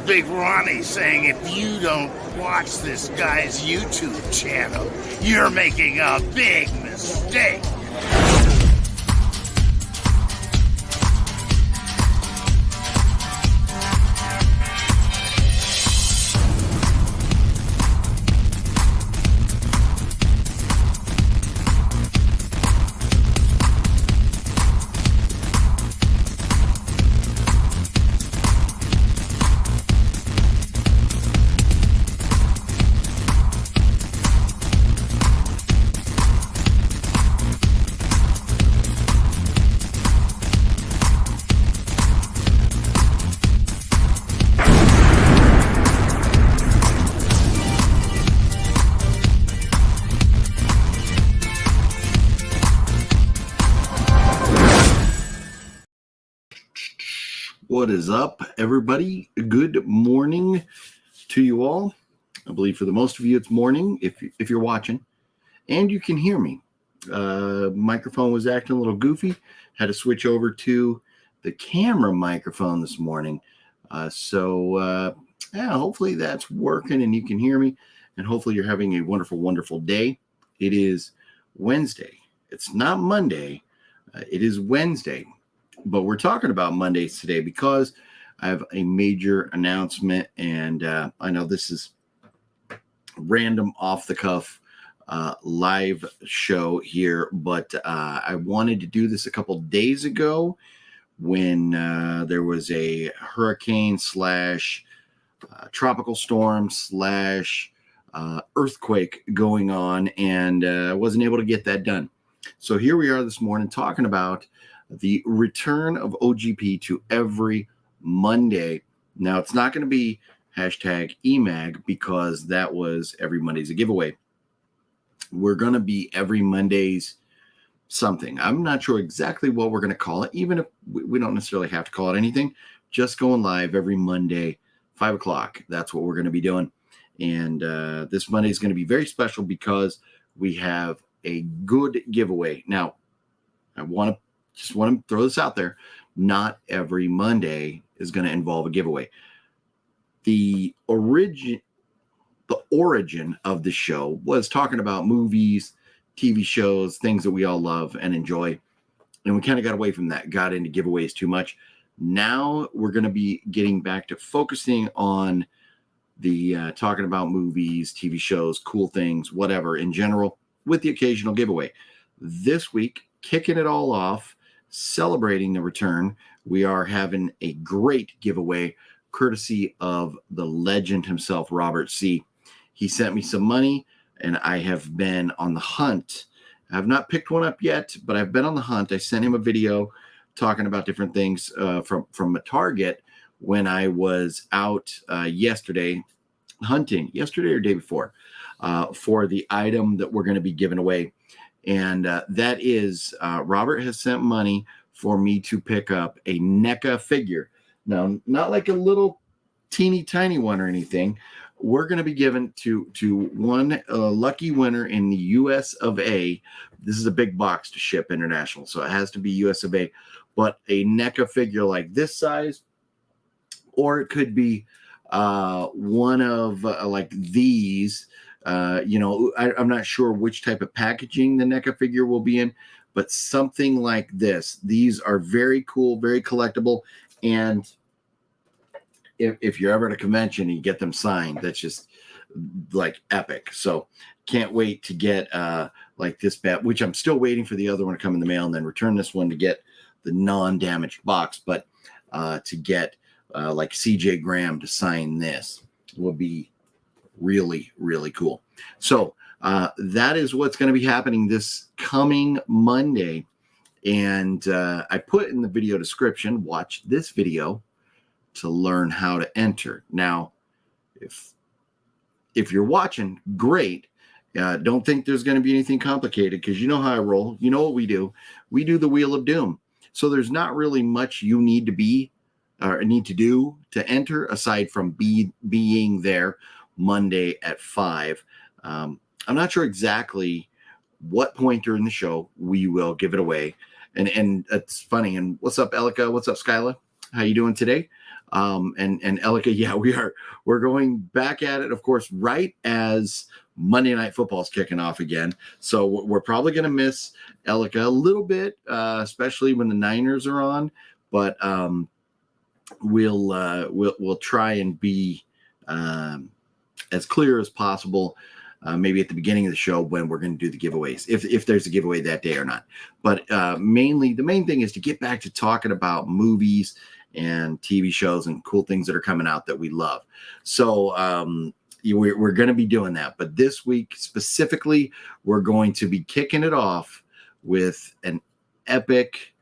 Big Ronnie saying if you don't watch this guy's YouTube channel, you're making a big mistake. What is up, everybody? Good morning to you all. I believe for the most of you it's morning if you're watching, and you can hear me. Microphone was acting a little goofy. Had to switch over to the camera microphone this morning. So hopefully that's working and you can hear me, and hopefully you're having a wonderful, wonderful day. It is Wednesday. It's not Monday. It is Wednesday. But we're talking about Mondays today because I have a major announcement, and I know this is random off the cuff live show here, but I wanted to do this a couple days ago when there was a hurricane slash tropical storm slash earthquake going on, and I wasn't able to get that done. So here we are this morning talking about the return of OGP to every Monday. Now, it's not going to be hashtag EMAG because that was every Monday's a giveaway. We're going to be every Monday's something. I'm not sure exactly what we're going to call it, even if we don't necessarily have to call it anything. Just going live every Monday, 5 o'clock. That's what we're going to be doing. And this Monday is going to be very special because we have a good giveaway. Now, I want to throw this out there. Not every Monday is going to involve a giveaway. The origin of the show was talking about movies, TV shows, things that we all love and enjoy. And we kind of got away from that, got into giveaways too much. Now we're going to be getting back to focusing on the talking about movies, TV shows, cool things, whatever in general, with the occasional giveaway. This week, kicking it all off, celebrating the return, we are having a great giveaway courtesy of the legend himself, Robert C. He sent me some money, and I have been on the hunt. I have not picked one up yet, but I've been on the hunt. I sent him a video talking about different things from a Target when I was out yesterday hunting, yesterday or day before, for the item that we're going to be giving away. And that is, Robert has sent money for me to pick up a NECA figure. Now, not like a little teeny tiny one or anything. We're going to be given to one lucky winner in the US of A. This is a big box to ship international, so it has to be US of A. But a NECA figure like this size, or it could be one of like these. I'm not sure which type of packaging the NECA figure will be in, but something like this. These are very cool, very collectible. And if you're ever at a convention and you get them signed, that's just like epic. So can't wait to get like this bat, which I'm still waiting for the other one to come in the mail and then return this one to get the non-damaged box. But to get like CJ Graham to sign this will be really, really cool. So that is what's going to be happening this coming Monday. And I put in the video description, watch this video to learn how to enter. Now, if you're watching, great. Don't think there's going to be anything complicated because you know how I roll. You know what we do. We do the Wheel of Doom. So there's not really much you need to do to enter aside from being there Monday at 5. I'm not sure exactly what point during the show we will give it away. And it's funny. And what's up, Elika? What's up, Skyla? How you doing today? And Elika, yeah, we're going back at it, of course, right as Monday Night Football's kicking off again. So we're probably going to miss Elika a little bit, especially when the Niners are on. But we'll try and be as clear as possible. Maybe at the beginning of the show when we're going to do the giveaways, if there's a giveaway that day or not. But mainly, the main thing is to get back to talking about movies and TV shows and cool things that are coming out that we love. So we're going to be doing that. But this week specifically, we're going to be kicking it off with an epic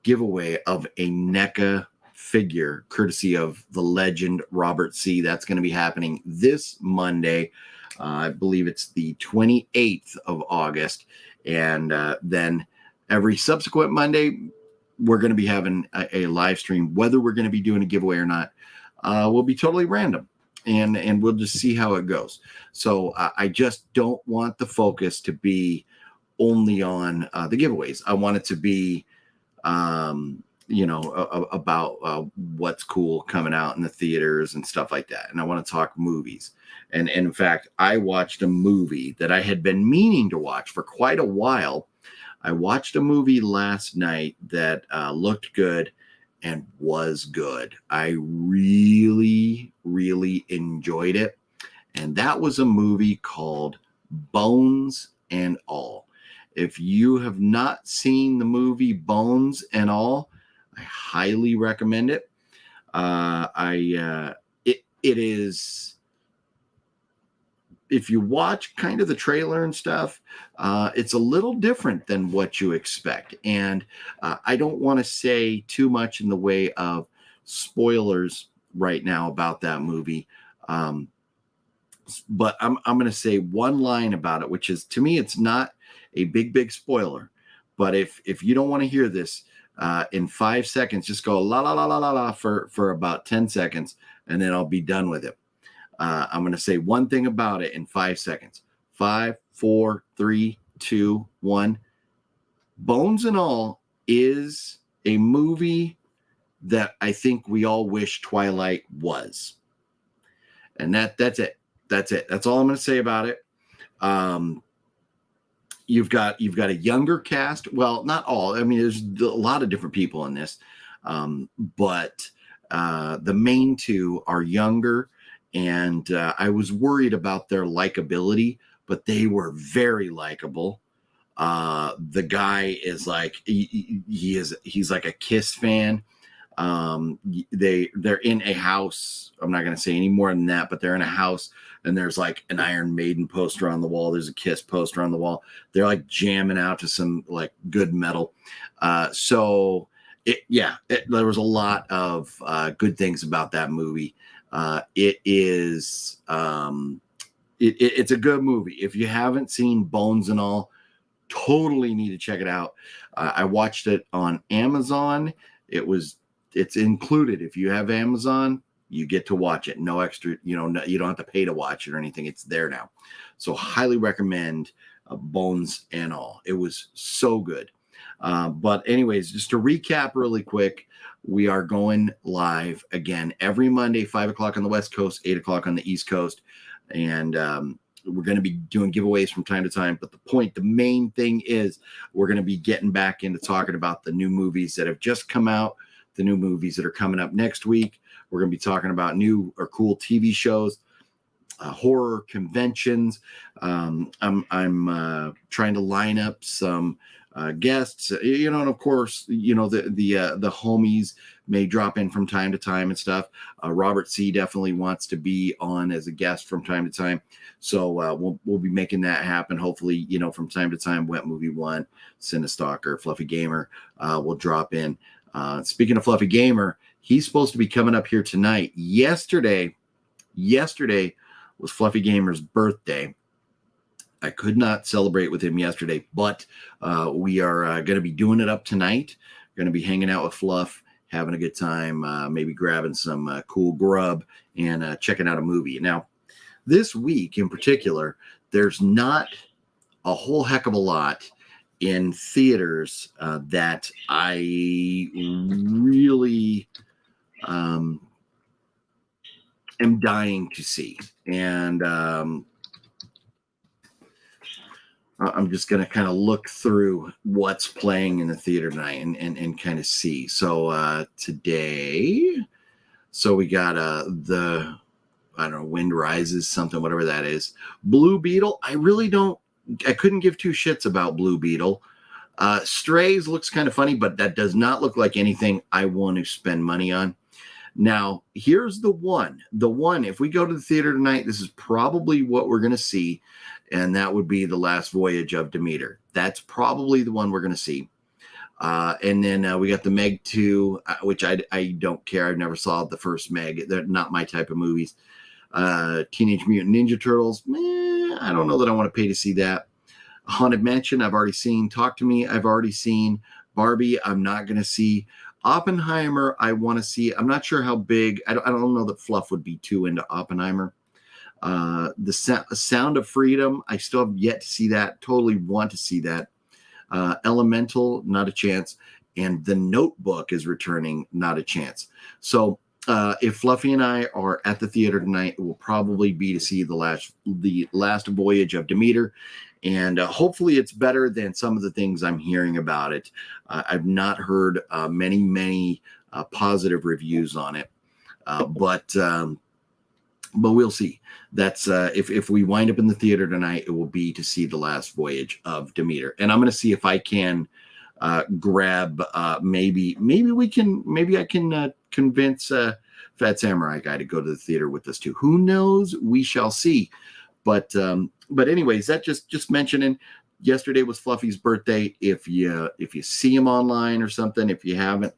giveaway of a NECA figure, courtesy of the legend Robert C. That's going to be happening this Monday. I believe it's the 28th of August. And then every subsequent Monday, we're going to be having a live stream. Whether we're going to be doing a giveaway or not will be totally random. And we'll just see how it goes. So I just don't want the focus to be only on the giveaways. I want it to be, about what's cool coming out in the theaters and stuff like that. And I want to talk movies. And in fact, I watched a movie that I had been meaning to watch for quite a while. I watched a movie last night that looked good and was good. I really, really enjoyed it. And that was a movie called Bones and All. If you have not seen the movie Bones and All, I highly recommend it. It is, if you watch kind of the trailer and stuff, it's a little different than what you expect. And I don't want to say too much in the way of spoilers right now about that movie. But I'm going to say one line about it, which is, to me, it's not a big spoiler. But if you don't want to hear this in 5 seconds, just go la la la la la la for about 10 seconds, and then I'll be done with it. I'm going to say one thing about it in 5 seconds. 5, 4, 3, 2, 1. Bones and All is a movie that I think we all wish Twilight was. And that's it. That's it. That's all I'm going to say about it. You've got a younger cast. Well, not all. I mean, there's a lot of different people in this. But the main two are younger. And I was worried about their likability, but they were very likable. The guy is like, he's like a Kiss fan. They're in a house. I'm not going to say any more than that, but they're in a house and there's like an Iron Maiden poster on the wall. There's a Kiss poster on the wall. They're like jamming out to some like good metal. There was a lot of good things about that movie. It's a good movie. If you haven't seen Bones and All, totally need to check it out. I watched it on Amazon. It's included. If you have Amazon, you get to watch it. No extra, you don't have to pay to watch it or anything. It's there now. So highly recommend Bones and All. It was so good. But anyways, just to recap really quick, we are going live again every Monday, 5 o'clock on the West Coast, 8 o'clock on the East Coast. And we're going to be doing giveaways from time to time. But the main thing is we're going to be getting back into talking about the new movies that have just come out, the new movies that are coming up next week. We're going to be talking about new or cool TV shows, horror conventions. I'm trying to line up some guests, and of course, the homies may drop in from time to time and stuff. Robert C definitely wants to be on as a guest from time to time. So we'll be making that happen. Hopefully, from time to time, Wet Movie One, Cinestalker, Fluffy Gamer will drop in. Speaking of Fluffy Gamer, he's supposed to be coming up here tonight. Yesterday was Fluffy Gamer's birthday. I could not celebrate with him yesterday, but we are going to be doing it up tonight. Going to be hanging out with Fluff, having a good time, maybe grabbing some cool grub and checking out a movie. Now, this week in particular, there's not a whole heck of a lot in theaters that I really am dying to see. And I'm just going to kind of look through what's playing in the theater tonight and kind of see. So today, so we got the, I don't know, Wind Rises, something, whatever that is. Blue Beetle, I couldn't give two shits about Blue Beetle. Strays looks kind of funny, but that does not look like anything I want to spend money on. Now, here's the one, if we go to the theater tonight, this is probably what we're going to see. And that would be The Last Voyage of Demeter. That's probably the one we're going to see. And then we got the Meg 2, which I don't care. I never saw the first Meg. They're not my type of movies. Teenage Mutant Ninja Turtles. I don't know that I want to pay to see that. Haunted Mansion, I've already seen. Talk to Me, I've already seen. Barbie, I'm not going to see. Oppenheimer, I want to see. I'm not sure how big. I don't know that Fluff would be too into Oppenheimer. The Sound of Freedom, I still have yet to see that. Totally want to see that. Elemental, not a chance. And The Notebook is returning, not a chance. So if Fluffy and I are at the theater tonight, it will probably be to see the last Voyage of Demeter. And hopefully it's better than some of the things I'm hearing about it. I've not heard many positive reviews on it. But we'll see. That's if we wind up in the theater tonight, it will be to see The Last Voyage of Demeter. And I'm going to see if I can grab maybe I can convince Fat Samurai Guy to go to the theater with us too. Who knows? We shall see. But anyways, that just mentioning. Yesterday was Fluffy's birthday. If you see him online or something, if you haven't,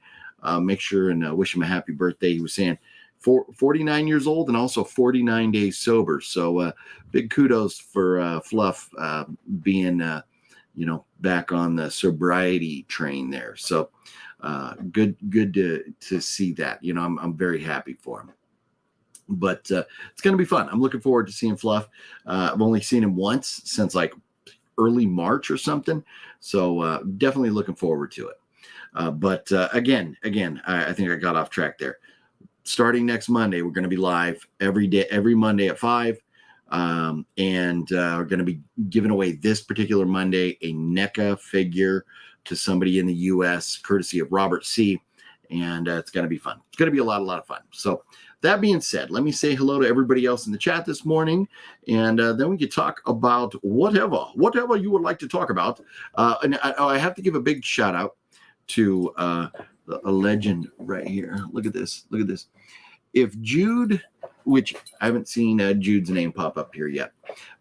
make sure and wish him a happy birthday. He was saying 49 years old and also 49 days sober. So big kudos for Fluff being back on the sobriety train there. So good to see that. I'm very happy for him. But it's going to be fun. I'm looking forward to seeing Fluff. I've only seen him once since like early March or something. So definitely looking forward to it. But again, I think I got off track there. Starting next Monday, we're going to be live every Monday at 5. And we're going to be giving away this particular Monday a NECA figure to somebody in the U.S., courtesy of Robert C. And it's going to be fun. It's going to be a lot of fun. So that being said, let me say hello to everybody else in the chat this morning. And then we can talk about whatever you would like to talk about. And I have to give a big shout out to a legend right here. Look at this. If Jude, which I haven't seen Jude's name pop up here yet,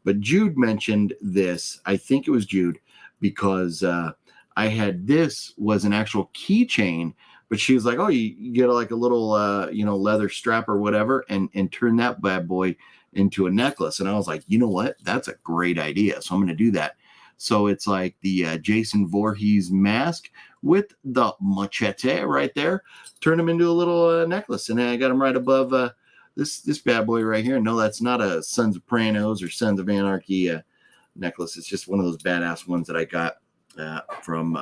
but Jude mentioned this. I think it was Jude because I had this was an actual keychain, but she was like, oh, you get like a little, leather strap or whatever and turn that bad boy into a necklace. And I was like, you know what? That's a great idea. So I'm going to do that. So it's like the Jason Voorhees mask with the machete right there. Turn him into a little necklace. And then I got him right above this bad boy right here. No, that's not a Sons of Pranos or Sons of Anarchy necklace. It's just one of those badass ones that I got from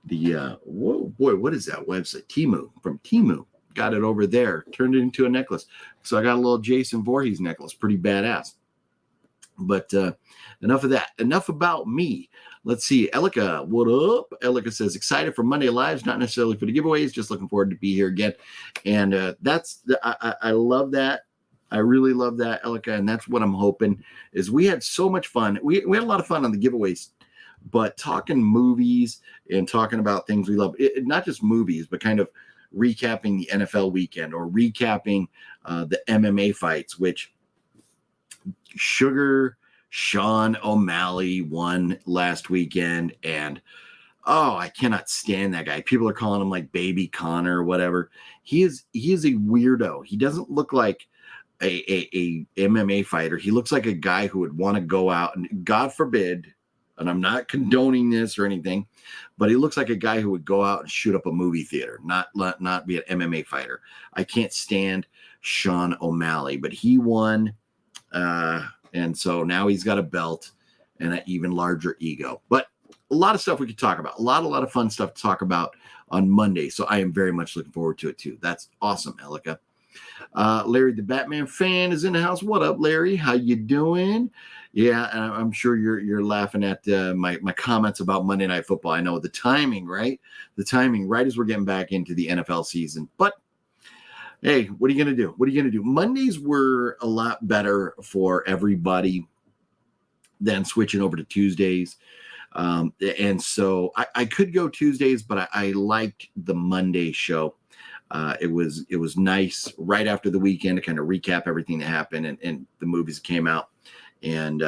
what is that website? From Temu. Got it over there. Turned it into a necklace. So I got a little Jason Voorhees necklace. Pretty badass. But enough of that. Enough about me. Let's see. Elika, what up? Elika says, excited for Monday Lives, not necessarily for the giveaways, just looking forward to be here again. And I love that. I really love that, Elika. And that's what I'm hoping is we had so much fun. We had a lot of fun on the giveaways, but talking movies and talking about things we love, not just movies, but kind of recapping the NFL weekend or recapping the MMA fights, which Sean O'Malley won last weekend. And, I cannot stand that guy. People are calling him like Baby Connor or whatever. He is a weirdo. He doesn't look like a MMA fighter. He looks like a guy who would want to go out and, God forbid, and I'm not condoning this or anything, but he looks like a guy who would go out and shoot up a movie theater, not be an MMA fighter. I can't stand Sean O'Malley, but he won. And so now he's got a belt and an even larger ego. But a lot of stuff we could talk about. A lot of fun stuff to talk about on Monday. So I am very much looking forward to it too. That's awesome, Elika. Larry, the Batman fan, is in the house. What up, Larry? How you doing? Yeah, I'm sure you're laughing at my comments about Monday Night Football. I know the timing, right? The timing, right as we're getting back into the NFL season. But hey, what are you gonna do? What are you gonna do? Mondays were a lot better for everybody than switching over to Tuesdays. And so I could go Tuesdays, but I liked the Monday show. It was nice right after the weekend to kind of recap everything that happened and the movies that came out, and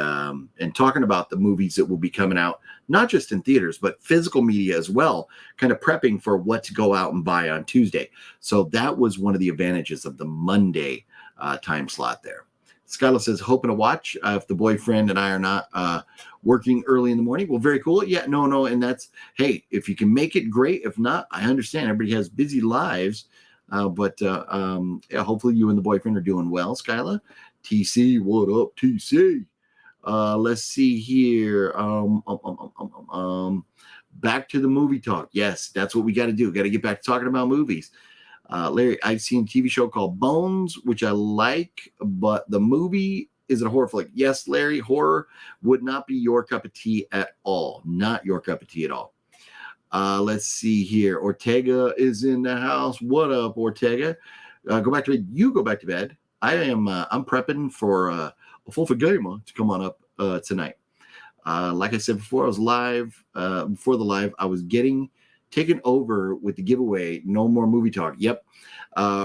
talking about the movies that will be coming out, not just in theaters, but physical media as well, kind of prepping for what to go out and buy on Tuesday. So that was one of the advantages of the Monday time slot there. Skylar says, hoping to watch if the boyfriend and I are not working early in the morning. Well, very cool. Yeah, no. And that's, hey, if you can make it, great. If not, I understand. Everybody has busy lives. But yeah, hopefully you and the boyfriend are doing well, Skylar. TC, what up, TC? Let's see here. Back to the movie talk. Yes, that's what we got to do. Got to get back to talking about movies. Larry, I've seen a TV show called Bones, which I like, but the movie is a horror flick. Yes, Larry, horror would not be your cup of tea at all. Not your cup of tea at all. Let's see here. Ortega is in the house. What up, Ortega? Go back to bed. You go back to bed. I'm prepping for a full gamer to come on up tonight. Like I said before, I was live. Before the live, I was getting taken over with the giveaway. No more movie talk. Yep.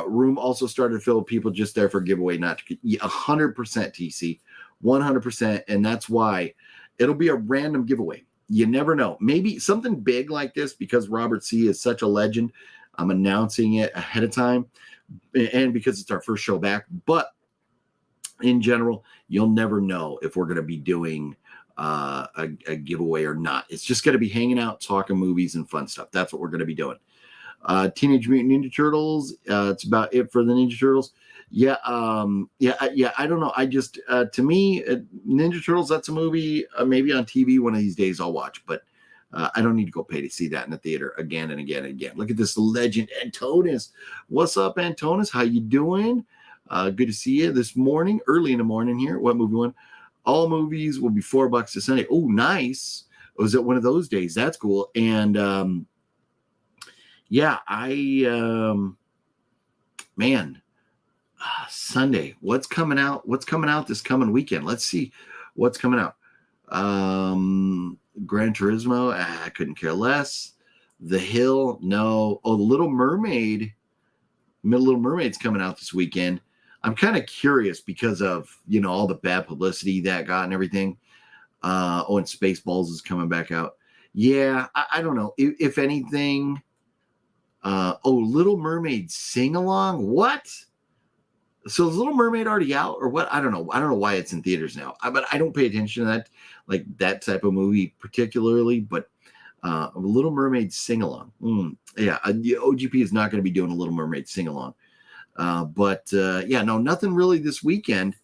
Room also started to fill with people just there for giveaway. Not 100% TC, 100%, and that's why it'll be a random giveaway. You never know. Maybe something big like this, because Robert C is such a legend. I'm announcing it ahead of time, and because it's our first show back. But in general, you'll never know if we're going to be doing a giveaway or not. It's just going to be hanging out, talking movies and fun stuff. That's what we're going to be doing. Teenage Mutant Ninja Turtles. It's about it for the Ninja Turtles. Yeah. I don't know. I just, to me, Ninja Turtles, that's a movie, maybe on TV one of these days I'll watch, but I don't need to go pay to see that in the theater again and again and again. Look at this legend, Antonis. What's up, Antonis? How you doing? Good to see you this morning, early in the morning here. What movie one? All movies will be $4 to Sunday. Oh, nice. Was it one of those days? That's cool. And yeah, Sunday. What's coming out? What's coming out this coming weekend? Let's see what's coming out. Gran Turismo. I couldn't care less. The Hill. No. Oh, The Little Mermaid. Little Mermaid's coming out this weekend. I'm kind of curious because of, all the bad publicity that got and everything. And Spaceballs is coming back out. Yeah, I don't know. If anything, Little Mermaid sing along. What? So is Little Mermaid already out or what? I don't know. I don't know why it's in theaters now. But I don't pay attention to that, like that type of movie particularly. But Little Mermaid sing along. Yeah, the OGP is not going to be doing a Little Mermaid sing along. Yeah, no, nothing really this weekend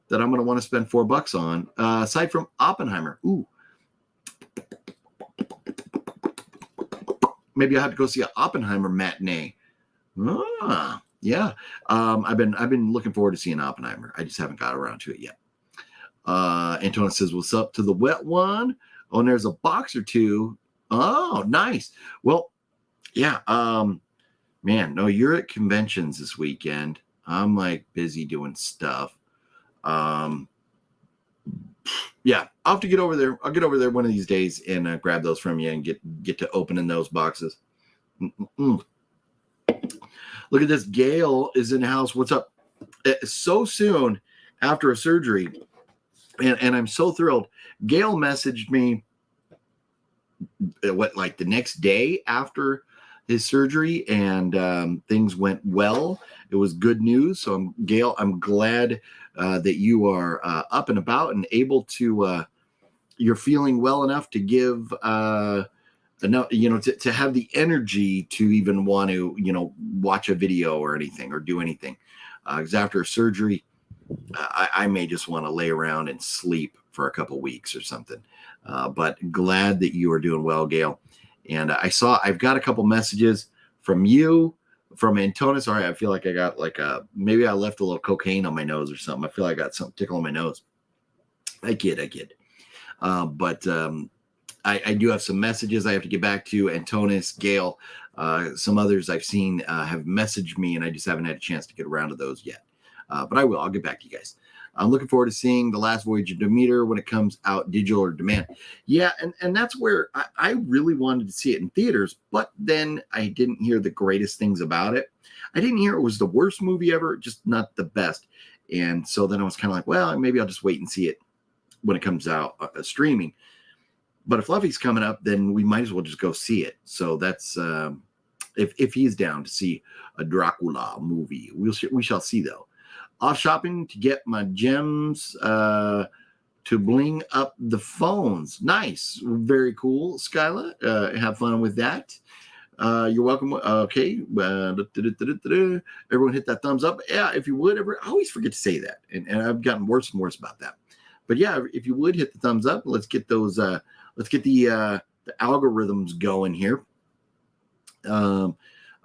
that I'm going to want to spend $4 on, aside from Oppenheimer. Ooh, maybe I have to go see an Oppenheimer matinee. Yeah. I've been looking forward to seeing Oppenheimer. I just haven't got around to it yet. Antonis says, "What's up to the wet one?" Oh, and there's a box or two. Oh, nice. Well, yeah. Man, no, you're at conventions this weekend. I'm like busy doing stuff. Yeah, I'll have to get over there. I'll get over there one of these days and grab those from you and get to opening those boxes. Look at this. Gail is in the house. What's up? So soon after a surgery, and I'm so thrilled. Gail messaged me like the next day after his surgery, and things went well. It was good news. So Gail, I'm glad that you are up and about and able to, you're feeling well enough to give enough, to have the energy to even want to, watch a video or anything or do anything. Because after surgery, I may just want to lay around and sleep for a couple weeks or something. But glad that you are doing well, Gail. And I've got a couple messages from you, from Antonis. All right, I feel like I got like maybe I left a little cocaine on my nose or something. I feel like I got something tickle on my nose. I kid. But I do have some messages I have to get back to. Antonis, Gail, some others I've seen have messaged me, and I just haven't had a chance to get around to those yet. But I will. I'll get back to you guys. I'm looking forward to seeing The Last Voyage of Demeter when it comes out digital or demand. Yeah, and that's where I really wanted to see it in theaters, but then I didn't hear the greatest things about it. I didn't hear it was the worst movie ever, just not the best. And so then I was kind of like, well, maybe I'll just wait and see it when it comes out streaming. But if Fluffy's coming up, then we might as well just go see it. So that's if he's down to see a Dracula movie. We shall see, though. Off shopping to get my gems to bling up the phones. Nice. Very cool, Skyla. Have fun with that. You're welcome. Okay. Everyone hit that thumbs up. Yeah, if you would. I always forget to say that. And I've gotten worse and worse about that. But yeah, if you would hit the thumbs up, let's get those. Let's get the algorithms going here.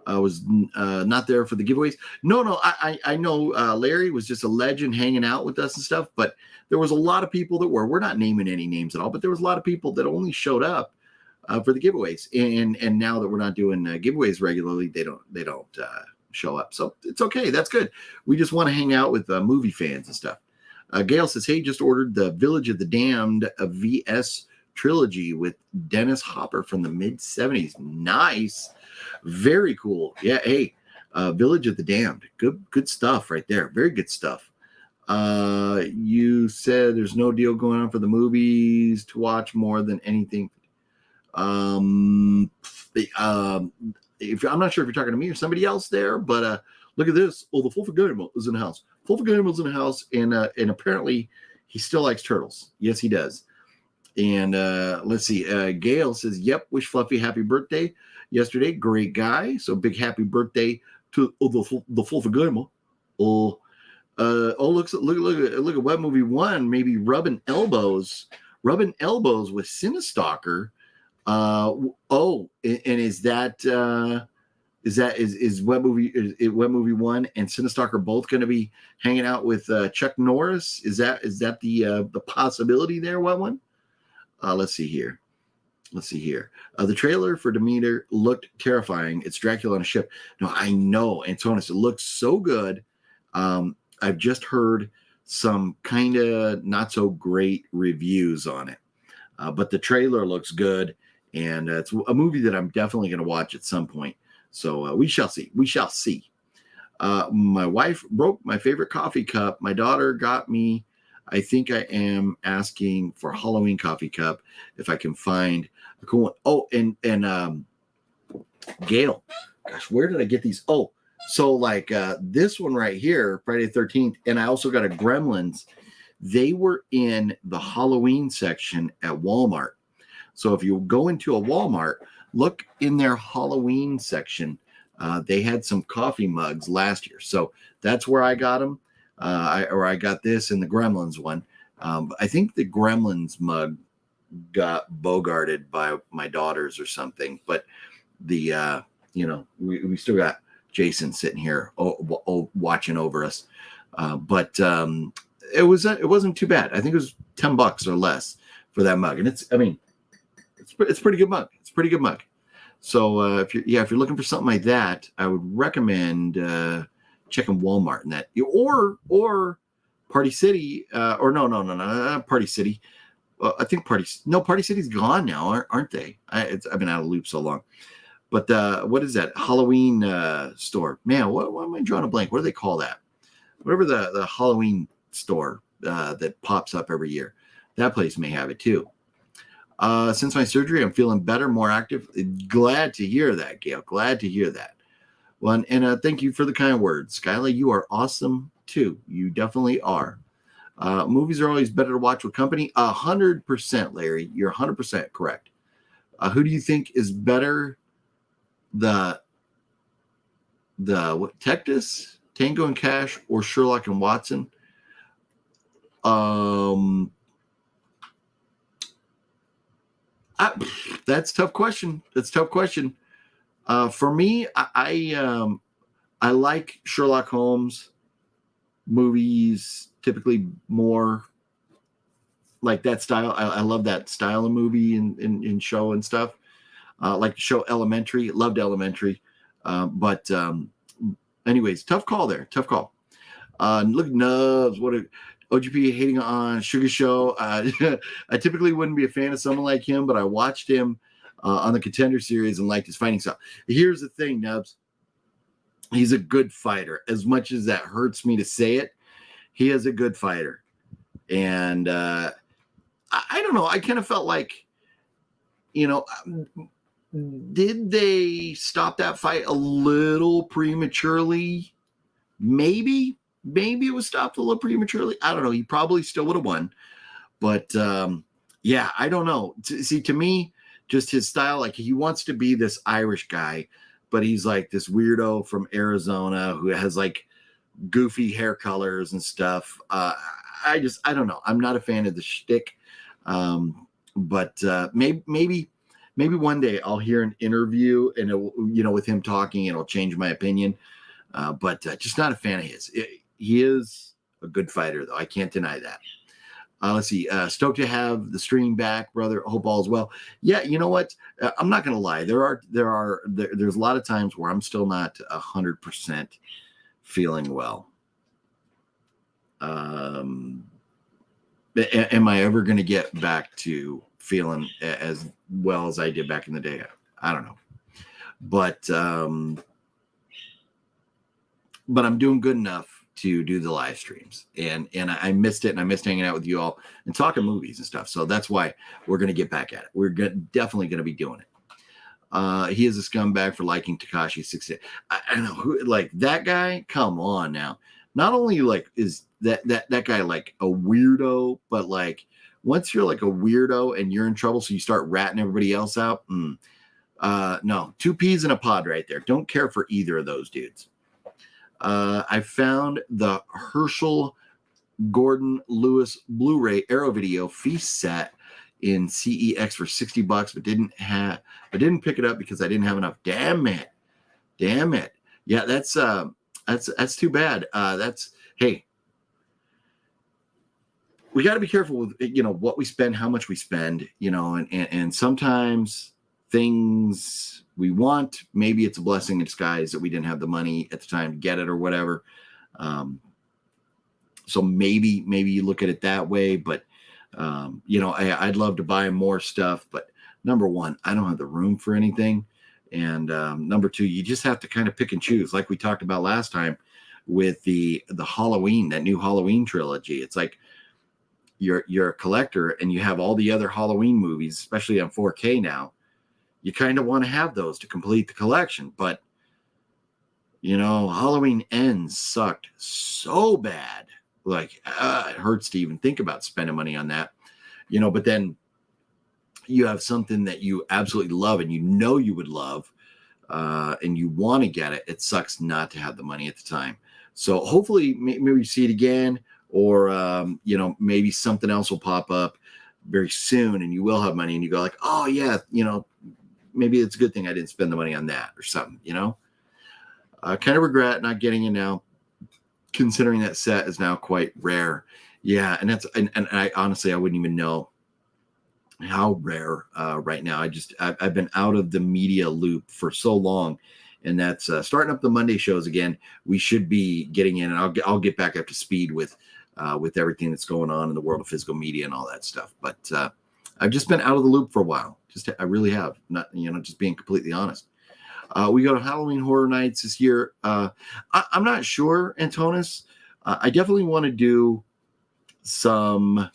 I was not there for the giveaways. No, I know Larry was just a legend hanging out with us and stuff, but there was a lot of people that were. We're not naming any names at all, but there was a lot of people that only showed up for the giveaways. And now that we're not doing giveaways regularly, they don't show up. So it's okay. That's good. We just want to hang out with movie fans and stuff. Gail says, hey, just ordered the Village of the Damned VS trilogy with Dennis Hopper from the mid-70s. Nice. Very cool. Yeah, hey, Village of the Damned. Good stuff right there. Very good stuff. You said there's no deal going on for the movies to watch more than anything. I'm not sure if you're talking to me or somebody else there, but look at this. Oh, the Full Figure Animal is in the house. Full Figure Animal's in the house, and apparently he still likes turtles. Yes, he does. And let's see. Gail says, yep, wish Fluffy happy birthday yesterday. Great guy. So big happy birthday to the Full Figure Animal. Look at Web Movie 1, maybe rubbing elbows with Cinestalker. And is Web Movie 1 and Cinestalker both going to be hanging out with Chuck Norris? Is that the possibility there, Web One? Let's see here. The trailer for Demeter looked terrifying. It's Dracula on a ship. No, I know, Antonis. It looks so good. I've just heard some kind of not so great reviews on it, but the trailer looks good, and it's a movie that I'm definitely going to watch at some point. So we shall see. My wife broke my favorite coffee cup. My daughter got me. I think I am asking for a Halloween coffee cup if I can find a cool one. Oh, and Gail, gosh, where did I get these? Oh, so like this one right here, Friday the 13th, and I also got a Gremlins. They were in the Halloween section at Walmart. So if you go into a Walmart, look in their Halloween section. They had some coffee mugs last year. So that's where I got them. I got this in the Gremlins one. I think the Gremlins mug got bogarted by my daughters or something. But the we still got Jason sitting here watching over us. But it wasn't too bad. I think it was $10 or less for that mug, and it's pretty good mug. It's a pretty good mug. So if you're looking for something like that, I would recommend checking Walmart and that, or Party City, or no, not Party City. I think Party City's gone now, aren't they? I've been out of loop so long. But what is that Halloween store? Man, what am I drawing a blank? What do they call that? Whatever the Halloween store that pops up every year. That place may have it too. Since my surgery, I'm feeling better, more active. Glad to hear that, Gail. Glad to hear that. Well, and thank you for the kind words. Skyla, you are awesome too. You definitely are. Movies are always better to watch with company. 100%, Larry. You're 100% correct. Who do you think is better? The what, Tectus, Tango and Cash, or Sherlock and Watson? That's a tough question. For me, I like Sherlock Holmes movies, typically more like that style. I love that style of movie in show and stuff. Like the show Elementary, loved Elementary. But anyways, tough call there. Tough call. Look, Nubs, what a OGP hating on Sugar Show. I typically wouldn't be a fan of someone like him, but I watched him on the Contender series and liked his fighting style. Here's the thing, Nubs. He's a good fighter. As much as that hurts me to say it, he is a good fighter. And I don't know. I kind of felt like, did they stop that fight a little prematurely? Maybe it was stopped a little prematurely. I don't know. He probably still would have won. But yeah, I don't know. See, to me, just his style, like he wants to be this Irish guy, but he's like this weirdo from Arizona who has like goofy hair colors and stuff. I don't know. I'm not a fan of the shtick. But maybe one day I'll hear an interview and with him talking, it'll change my opinion. But just not a fan of his. He is a good fighter, though. I can't deny that. Let's see. Stoked to have the stream back, brother. Hope all is well. Yeah, you know what? I'm not gonna lie. There's a lot of times where I'm still not 100% feeling well. Am I ever gonna get back to feeling as well as I did back in the day? I don't know. But I'm doing good enough to do the live streams, and I missed it, and I missed hanging out with you all and talking movies and stuff. So that's why we're going to get back at it. We're definitely going to be doing it. He is a scumbag for liking Tekashi 6. I don't know who, like that guy. Come on now. Not only like is that guy like a weirdo, but like once you're like a weirdo and you're in trouble, so you start ratting everybody else out. No, 2 peas in a pod right there. Don't care for either of those dudes. I found the Herschel Gordon Lewis Blu-ray Arrow Video feast set in CEX for $60, but didn't pick it up because I didn't have enough. Damn it. Yeah, that's too bad. Hey, we got to be careful with what we spend, how much we spend, and sometimes things we want, maybe it's a blessing in disguise that we didn't have the money at the time to get it or whatever. So maybe you look at it that way, but I'd love to buy more stuff, but number one, I don't have the room for anything. And number two, you just have to kind of pick and choose. Like we talked about last time with the Halloween, that new Halloween trilogy. It's like you're a collector and you have all the other Halloween movies, especially on 4K now. You kind of want to have those to complete the collection, but Halloween Ends sucked so bad. Like it hurts to even think about spending money on that, but then you have something that you absolutely love and you would love, and you want to get it. It sucks not to have the money at the time. So hopefully maybe you see it again, or maybe something else will pop up very soon and you will have money and you go like, oh yeah, maybe it's a good thing I didn't spend the money on that or something, kind of regret not getting it now, considering that set is now quite rare. Yeah. And and I honestly, I wouldn't even know how rare right now. I've been out of the media loop for so long, and that's starting up the Monday shows again. We should be getting in, and I'll get back up to speed with everything that's going on in the world of physical media and all that stuff. But I've just been out of the loop for a while. I really have, not, just being completely honest. We go to Halloween Horror Nights this year. I'm not sure, Antonis. I definitely want to do some,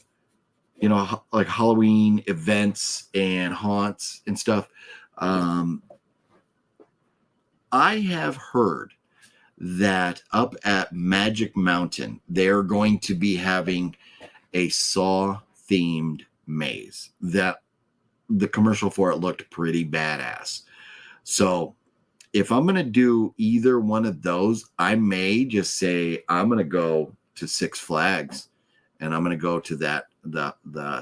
like Halloween events and haunts and stuff. I have heard that up at Magic Mountain, they're going to be having a Saw-themed maze. That the commercial for it looked pretty badass. So if I'm going to do either one of those, I may just say I'm going to go to Six Flags and I'm going to go to the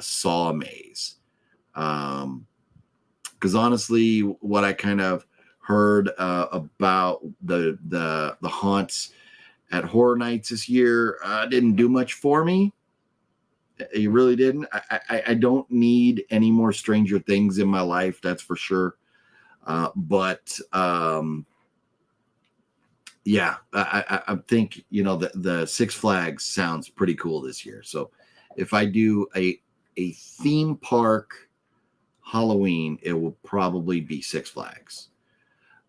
Saw maze. Because honestly, what I kind of heard about the haunts at Horror Nights this year didn't do much for me. It really didn't. I don't need any more Stranger Things in my life, that's for sure. But yeah, I think, you know, the Six Flags sounds pretty cool this year. So if I do a theme park Halloween, it will probably be Six Flags.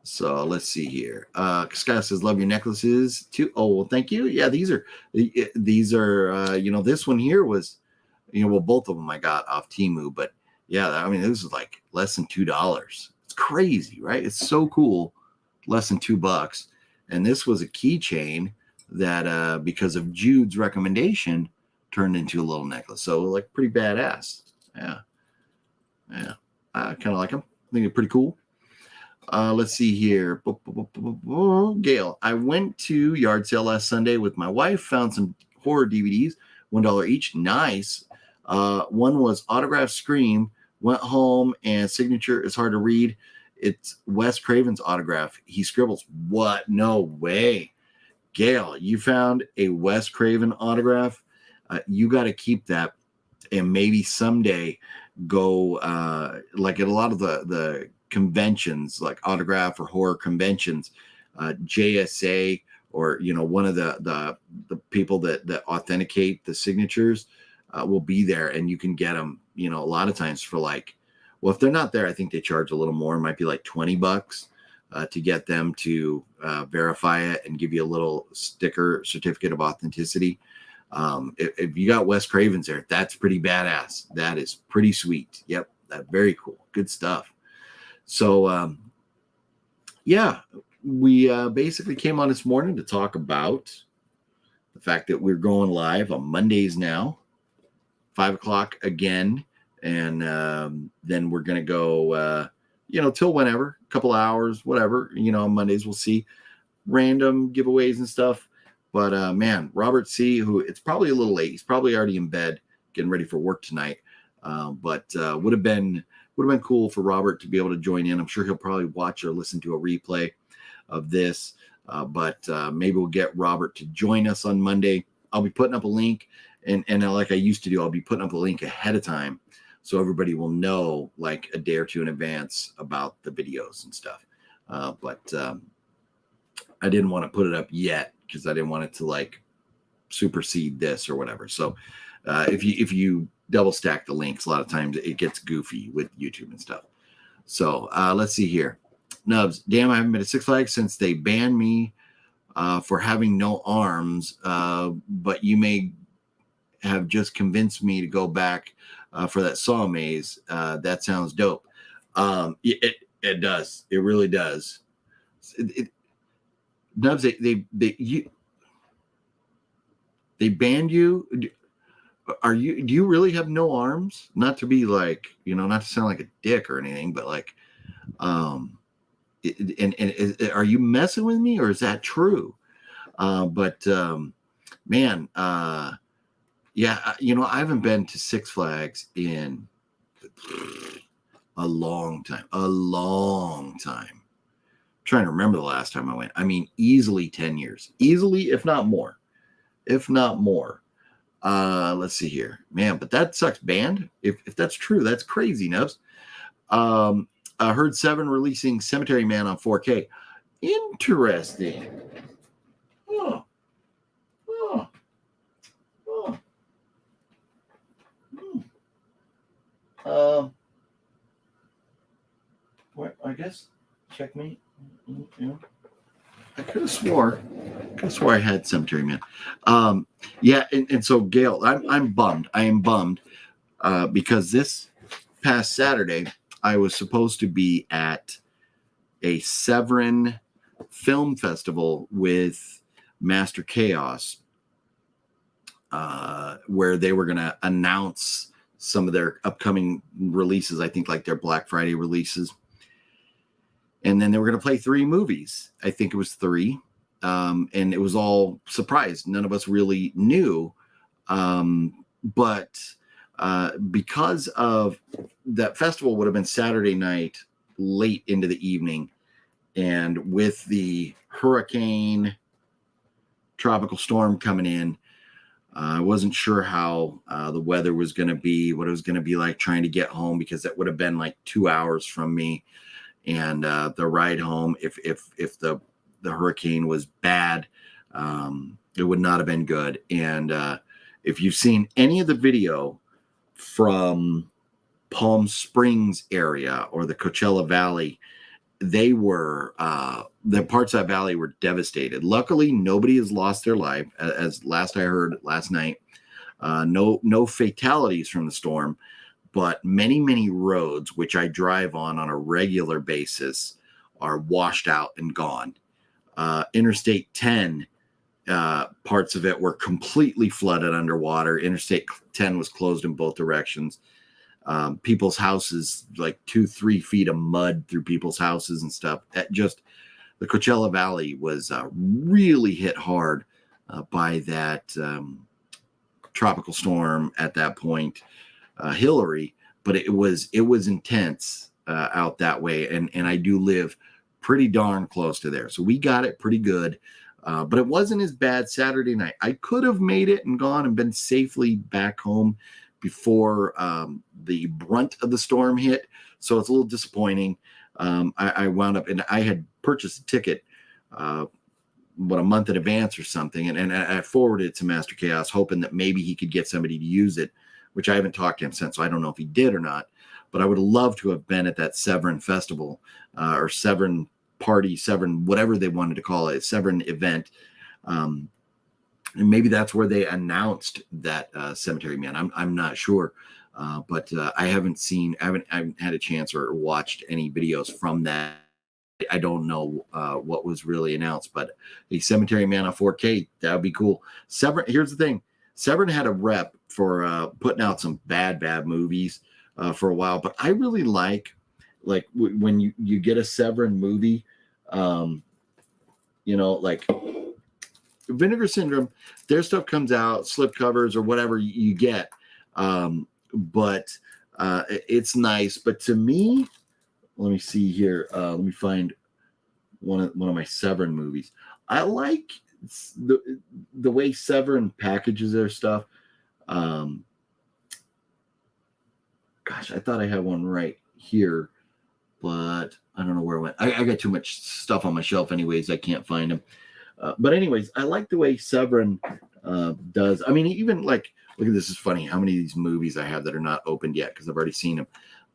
So let's see here. Scott says, love your necklaces too. Oh, well, thank you. Yeah, these are, you know, this one here was, you know, well, both of them I got off Temu, but yeah, I mean, this is like less than $2. It's crazy, right? It's so cool. Less than $2. And this was a keychain that, because of Jude's recommendation, turned into a little necklace. So like pretty badass. Yeah. Yeah. I kind of like them. I think they're pretty cool. Let's see here. Gail, I went to yard sale last Sunday with my wife, found some horror DVDs, $1 each. Nice. One was Autograph Scream, went home, and signature is hard to read. It's Wes Craven's autograph. He scribbles. What? No way. Gail, you found a Wes Craven autograph. You got to keep that, and maybe someday go like at a lot of the conventions, like autograph or horror conventions, JSA, or, you know, one of the people that authenticate the signatures will be there, and you can get them, you know, a lot of times for like, well, if they're not there, I think they charge a little more. It might be like $20 to get them to verify it and give you a little sticker certificate of authenticity. If you got Wes Craven's there, that's pretty badass. That is pretty sweet. Yep. That very cool. Good stuff. So, yeah, we basically came on this morning to talk about the fact that we're going live on Mondays now, 5 o'clock again. And then we're going to go, you know, till whenever, a couple hours, whatever, you know, on Mondays, we'll see random giveaways and stuff. But man, Robert C., who it's probably a little late. He's probably already in bed getting ready for work tonight. But would have been cool for Robert to be able to join in. I'm sure he'll probably watch or listen to a replay of this. But maybe we'll get Robert to join us on Monday. I'll be putting up a link, and like I used to do, I'll be putting up a link ahead of time so everybody will know like a day or two in advance about the videos and stuff. But I didn't want to put it up yet because I didn't want it to like supersede this or whatever. So if you double stack the links, a lot of times it gets goofy with YouTube and stuff. So let's see here. Nubs, damn, I haven't been to Six Flags since they banned me for having no arms. But you may have just convinced me to go back for that Saw maze. That sounds dope. It does. It really does. Nubs, they banned you. Do you really have no arms? Not to be like, you know, not to sound like a dick or anything, but like, and are you messing with me, or is that true? Man, yeah, you know, I haven't been to Six Flags in a long time. I'm trying to remember the last time I went. I mean, easily 10 years, easily, if not more. Let's see here, man, but that sucks. Banned. If that's true, that's crazy, Nubs. I heard Seven releasing Cemetery Man on 4K. Interesting. Oh. What? I guess checkmate. Yeah. I could have swore I had Cemetery Man. Yeah, and so Gail, I'm bummed. I am bummed because this past Saturday I was supposed to be at a Severin film festival with Master Chaos, where they were going to announce some of their upcoming releases. I think like their Black Friday releases. And then they were going to play 3 movies. I think it was 3. And it was all surprise. None of us really knew. But because of that festival would have been Saturday night, late into the evening. And with the hurricane, tropical storm coming in. I wasn't sure how the weather was going to be, what it was going to be like trying to get home, because it would have been like 2 hours from me. And the ride home, if the hurricane was bad, it would not have been good. And if you've seen any of the video from Palm Springs area or the Coachella Valley, they were the parts of that valley were devastated. Luckily, nobody has lost their life, as last I heard last night. No fatalities from the storm, but many roads, which I drive on a regular basis, are washed out and gone. Interstate 10, parts of it were completely flooded underwater. Interstate 10 was closed in both directions. People's houses, like 2-3 feet of mud through people's houses and stuff. The Coachella Valley was really hit hard by that tropical storm at that point, Hillary. But it was intense out that way, and I do live pretty darn close to there, so we got it pretty good. But it wasn't as bad Saturday night. I could have made it and gone and been safely back home before the brunt of the storm hit. So it's a little disappointing. I wound up, and I had purchased a ticket a month in advance or something. And I forwarded it to Master Chaos, hoping that maybe he could get somebody to use it, which I haven't talked to him since. So I don't know if he did or not, but I would have loved to have been at that Severn festival or Severn party, Severn, whatever they wanted to call it, Severn event. And maybe that's where they announced that Cemetery Man. I'm not sure, but I haven't had a chance or watched any videos from that. I don't know what was really announced, but a Cemetery Man on 4K, that would be cool. Severn, here's the thing: Severn had a rep for putting out some bad movies for a while, but I really like when you get a Severn movie, like Vinegar Syndrome, their stuff comes out, slipcovers or whatever you get, but it's nice. But to me, let me see here. Let me find one of my Severn movies. I like the way Severn packages their stuff. Gosh, I thought I had one right here, but I don't know where it went. I got too much stuff on my shelf anyways. I can't find them. But anyways, I like the way Severn does. I mean, even like, look at this. Is funny how many of these movies I have that are not opened yet because I've already seen them.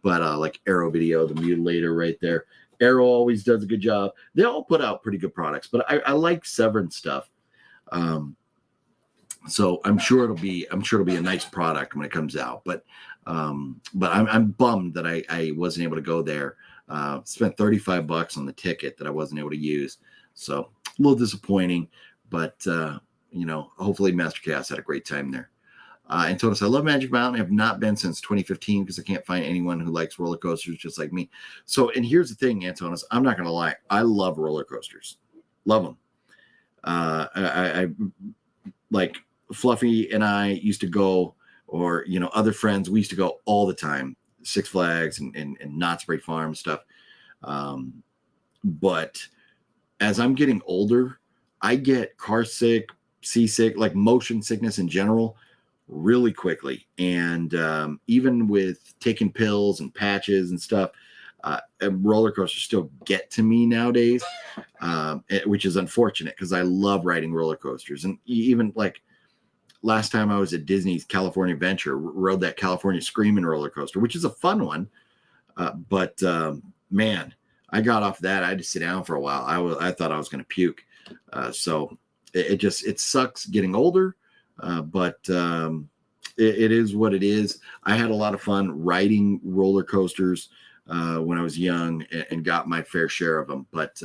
But like Arrow Video, the Mutilator right there. Arrow always does a good job. They all put out pretty good products, but I like Severn stuff. So I'm sure it'll be a nice product when it comes out. But I'm bummed that I wasn't able to go there. Spent $35 on the ticket that I wasn't able to use. So a little disappointing, but hopefully Master Chaos had a great time there. Antonis, I love Magic Mountain. I have not been since 2015 because I can't find anyone who likes roller coasters just like me. So, and here's the thing, Antonis, I'm not going to lie. I love roller coasters. Love them. I like Fluffy and I used to go, or, other friends, we used to go all the time, Six Flags and Knott's Berry Farm stuff. But as I'm getting older, I get car sick, seasick, like motion sickness in general, really quickly. And even with taking pills and patches and stuff, roller coasters still get to me nowadays, which is unfortunate because I love riding roller coasters. And even like last time I was at Disney's California Adventure, rode that California Screaming roller coaster, which is a fun one. But man, I got off that. I had to sit down for a while. I thought I was going to puke. So it sucks getting older, but it is what it is. I had a lot of fun riding roller coasters when I was young and got my fair share of them. But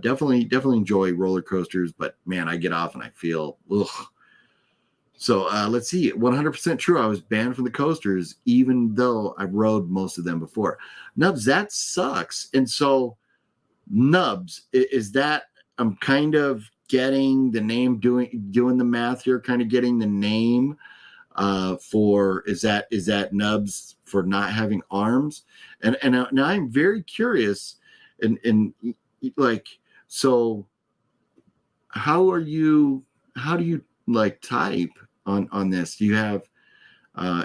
definitely enjoy roller coasters. But man, I get off and I feel ugh. So let's see. 100% true. I was banned from the coasters, even though I rode most of them before. Nubs, that sucks. And so, Nubs, is that I'm kind of getting the name, doing the math here, kind of getting the name for is that Nubs for not having arms? And now I'm very curious, and like so. how are you? How do you like type on this? Do you have?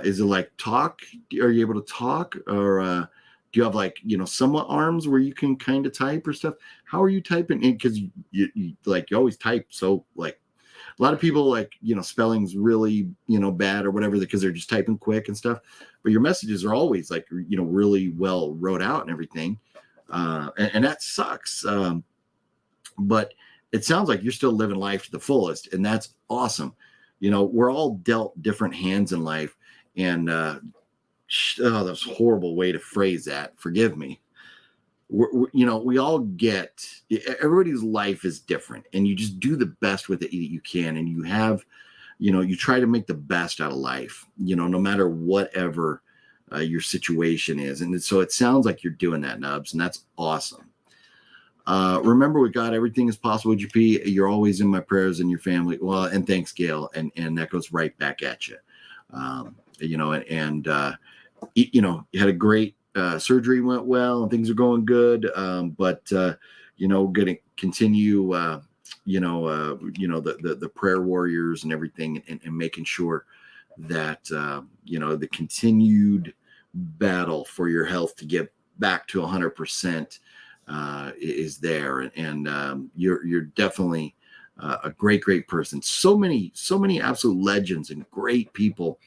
Is it like talk? Are you able to talk, or do you have like somewhat arms where you can kind of type or stuff? How are you typing? Because you like you always type so like a lot of people like spelling's really bad or whatever because they're just typing quick and stuff. But your messages are always like really well wrote out and everything, and that sucks. But it sounds like you're still living life to the fullest, and that's awesome. We're all dealt different hands in life, and that's a horrible way to phrase that. Forgive me. We all get, everybody's life is different, and you just do the best with it that you can, and you have, you try to make the best out of life, no matter whatever your situation is. And so it sounds like you're doing that, Nubs, and that's awesome. Remember, with God, everything is possible, GP. You're always in my prayers and your family. Well, and thanks, Gail. And that goes right back at you. You had a great surgery, went well, and things are going good. But going to continue, the prayer warriors and everything, and making sure that, the continued battle for your health to get back to 100%. Is there, and you're definitely a great person. So many absolute legends and great people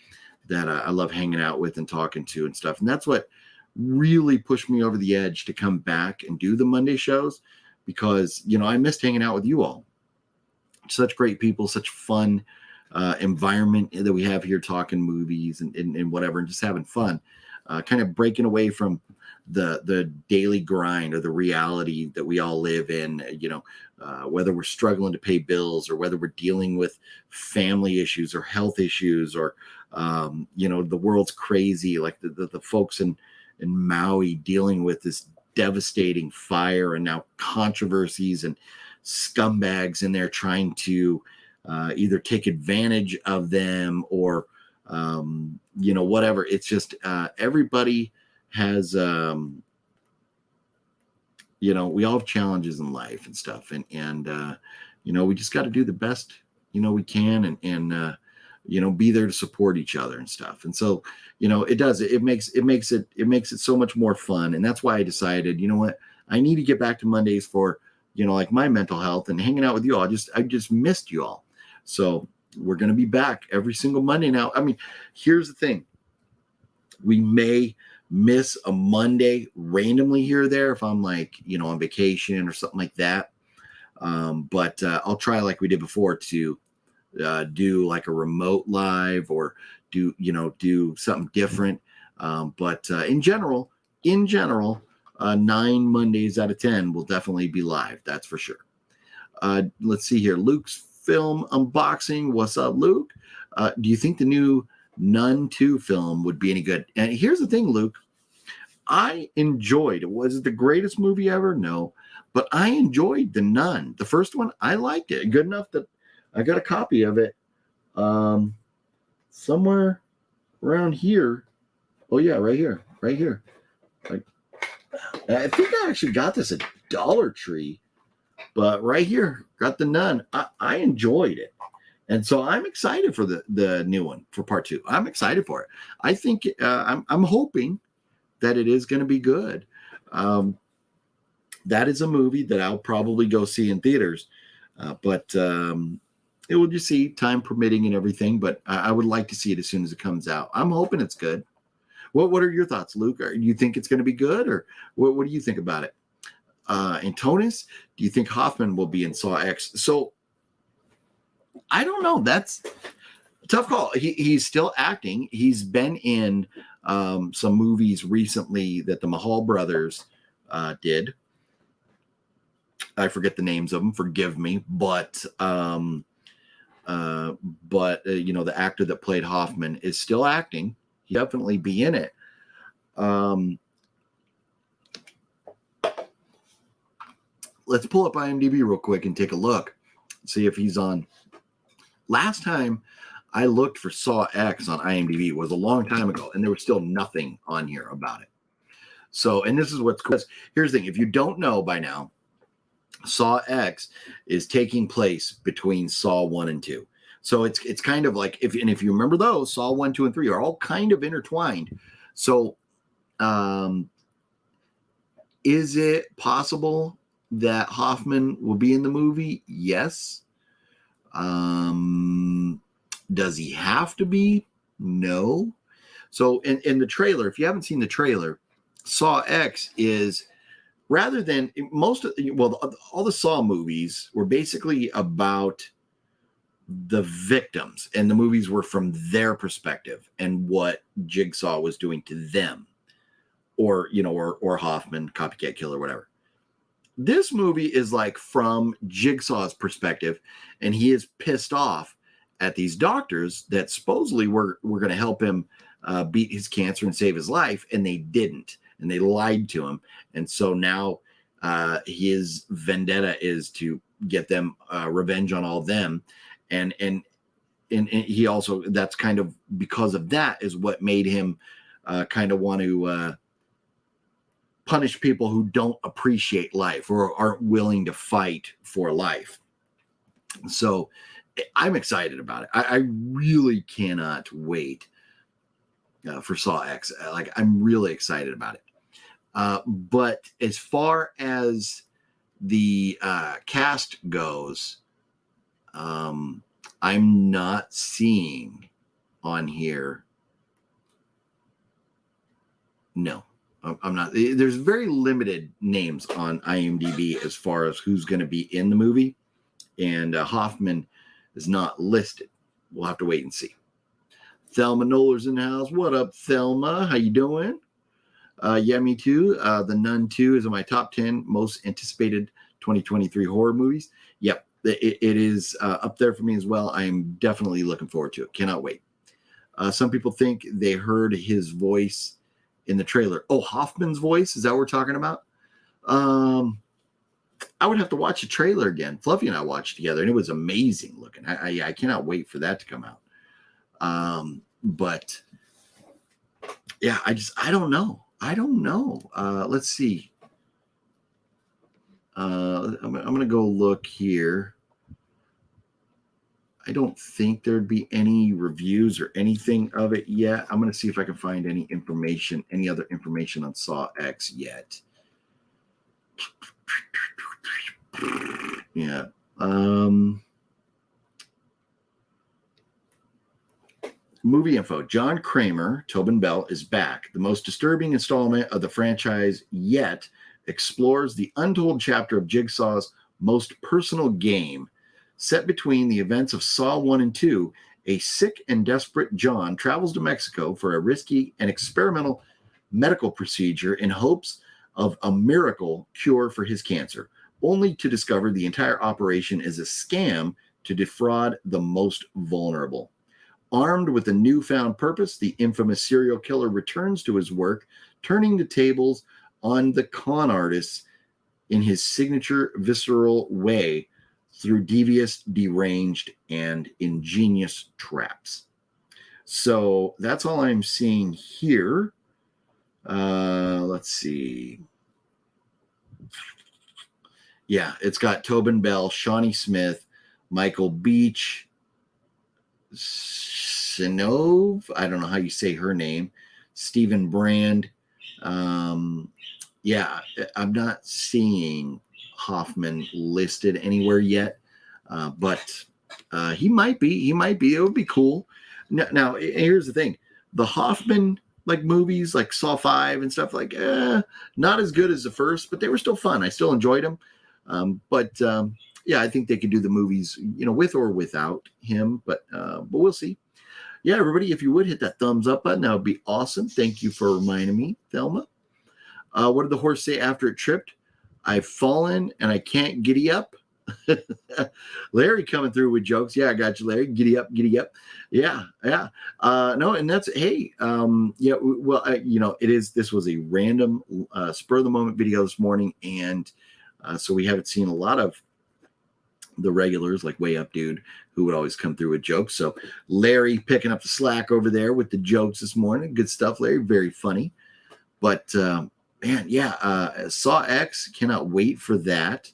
that I love hanging out with and talking to and stuff. And that's what really pushed me over the edge to come back and do the Monday shows, because I missed hanging out with you all. Such great people, such fun environment that we have here, talking movies and whatever, and just having fun, kind of breaking away from the daily grind or the reality that we all live in, whether we're struggling to pay bills or whether we're dealing with family issues or health issues, or the world's crazy, like the folks in Maui dealing with this devastating fire, and now controversies and scumbags in there trying to either take advantage of them or whatever. It's just everybody has we all have challenges in life and stuff, and we just got to do the best we can, and be there to support each other and stuff. And so it makes it so much more fun. And that's why I decided, what, I need to get back to Mondays for like my mental health and hanging out with you all. I just missed you all. So we're going to be back every single Monday now. I mean, here's the thing. We may miss a Monday randomly here or there if I'm like, on vacation or something like that. But I'll try, like we did before, to do like a remote live, or do something different. But in general, 9 Mondays out of 10 will definitely be live. That's for sure. Let's see here. Luke's film unboxing. What's up, Luke? Do you think the new Nun 2 film would be any good? And here's the thing, Luke. I enjoyed it. Was it the greatest movie ever? No. But I enjoyed The Nun. The first one, I liked it. Good enough that I got a copy of it somewhere around here. Oh, yeah, right here. Right here. Like, I think I actually got this at Dollar Tree. But right here, got The Nun. I enjoyed it. And so I'm excited for the new one, for part 2. I'm excited for it. I think I'm hoping that it is going to be good. That is a movie that I'll probably go see in theaters. But it will just see, time permitting and everything. But I would like to see it as soon as it comes out. I'm hoping it's good. What are your thoughts, Luke? Do you think it's going to be good? Or what do you think about it? Antonis, do you think Hoffman will be in Saw X? So I don't know. That's a tough call. He's still acting. He's been in some movies recently that the Mahal brothers did. I forget the names of them. Forgive me, but the actor that played Hoffman is still acting. He'll definitely be in it. Let's pull up IMDb real quick and take a look, see if he's on. Last time I looked for Saw X on IMDb was a long time ago, and there was still nothing on here about it. So, and this is what's cool. Here's the thing. If you don't know by now, Saw X is taking place between Saw 1 and 2. So it's kind of like, if you remember those, Saw 1, 2, and 3 are all kind of intertwined. So is it possible that Hoffman will be in the movie? Yes. Does he have to be? No. So in the trailer, if you haven't seen the trailer, Saw X is, rather than all the Saw movies were basically about the victims, and the movies were from their perspective and what Jigsaw was doing to them, or Hoffman, copycat killer, whatever. This movie is like from Jigsaw's perspective, and he is pissed off at these doctors that supposedly were going to help him beat his cancer and save his life, and they didn't, and they lied to him. And so now his vendetta is to get them revenge on all of them, and he also, that's kind of because of that is what made him kind of want to punish people who don't appreciate life or aren't willing to fight for life. So I'm excited about it. I really cannot wait for Saw X. Like, I'm really excited about it. But as far as the cast goes, I'm not seeing on here. No, I'm not. There's very limited names on IMDb as far as who's going to be in the movie, and Hoffman is not listed. We'll have to wait and see. Thelma Knoller's in the house. What up, Thelma? How you doing? Yeah, me too. The Nun 2 is in my top 10 most anticipated 2023 horror movies. Yep, it is up there for me as well. I am definitely looking forward to it. Cannot wait. Some people think they heard his voice in the trailer. Oh, Hoffman's voice? Is that what we're talking about? I would have to watch the trailer again. Fluffy and I watched together, and it was amazing looking. I cannot wait for that to come out. But yeah, I don't know. Let's see. I'm going to go look here. I don't think there'd be any reviews or anything of it yet. I'm going to see if I can find any other information on Saw X yet. Yeah. Movie info. John Kramer, Tobin Bell, is back. The most disturbing installment of the franchise yet explores the untold chapter of Jigsaw's most personal game. Set between the events of Saw 1 and 2, a sick and desperate John travels to Mexico for a risky and experimental medical procedure in hopes of a miracle cure for his cancer, only to discover the entire operation is a scam to defraud the most vulnerable. Armed with a newfound purpose, the infamous serial killer returns to his work, turning the tables on the con artists in his signature visceral way through devious, deranged, and ingenious traps. So that's all I'm seeing here. Let's see. Yeah, it's got Tobin Bell, Shawnee Smith, Michael Beach, Sinove, I don't know how you say her name, Stephen Brand. Yeah, I'm not seeing Hoffman listed anywhere yet, but he might be. It would be cool. Now, here's the thing: the Hoffman movies, like Saw 5 and stuff, not as good as the first, but they were still fun. I still enjoyed them. Yeah, I think they could do the movies, with or without him, but we'll see. Yeah, everybody, if you would hit that thumbs up button, that would be awesome. Thank you for reminding me, Thelma. What did the horse say after it tripped? I've fallen and I can't giddy up. Larry coming through with jokes. Yeah, I got you, Larry. Giddy up, giddy up. Yeah. No, and that's, hey, yeah, well, this was a random spur of the moment video this morning. And so we haven't seen a lot of the regulars like Way Up Dude, who would always come through with jokes. So Larry picking up the slack over there with the jokes this morning. Good stuff, Larry. Very funny. But man, yeah, Saw X, cannot wait for that.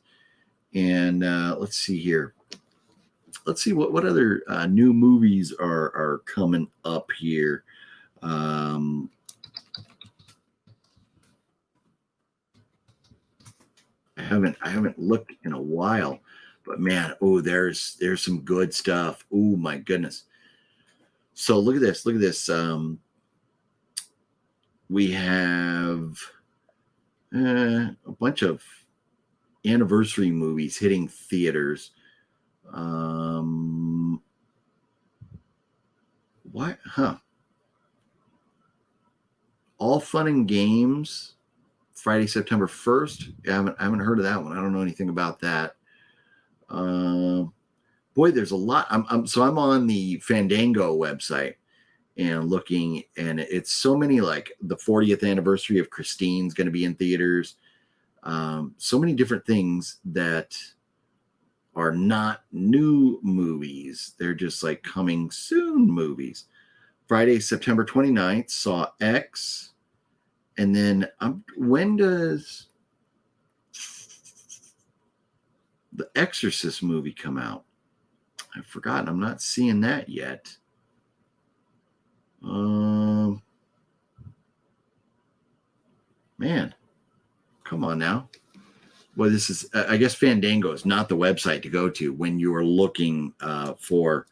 And let's see here. Let's see what other new movies are coming up here. I haven't looked in a while, but man, oh, there's some good stuff. Oh my goodness. So look at this. Look at this. We have a bunch of anniversary movies hitting theaters. What? Huh. All Fun and Games, Friday, September 1st. I haven't heard of that one. I don't know anything about that. Boy, there's a lot. I'm on the Fandango website and looking, and it's so many, like the 40th anniversary of Christine's going to be in theaters. So many different things that are not new movies. They're just like coming soon movies. Friday, September 29th, Saw X. And then when does the Exorcist movie come out? I've forgotten. I'm not seeing that yet. Man, come on now. Well, this is, I guess Fandango is not the website to go to when you are looking for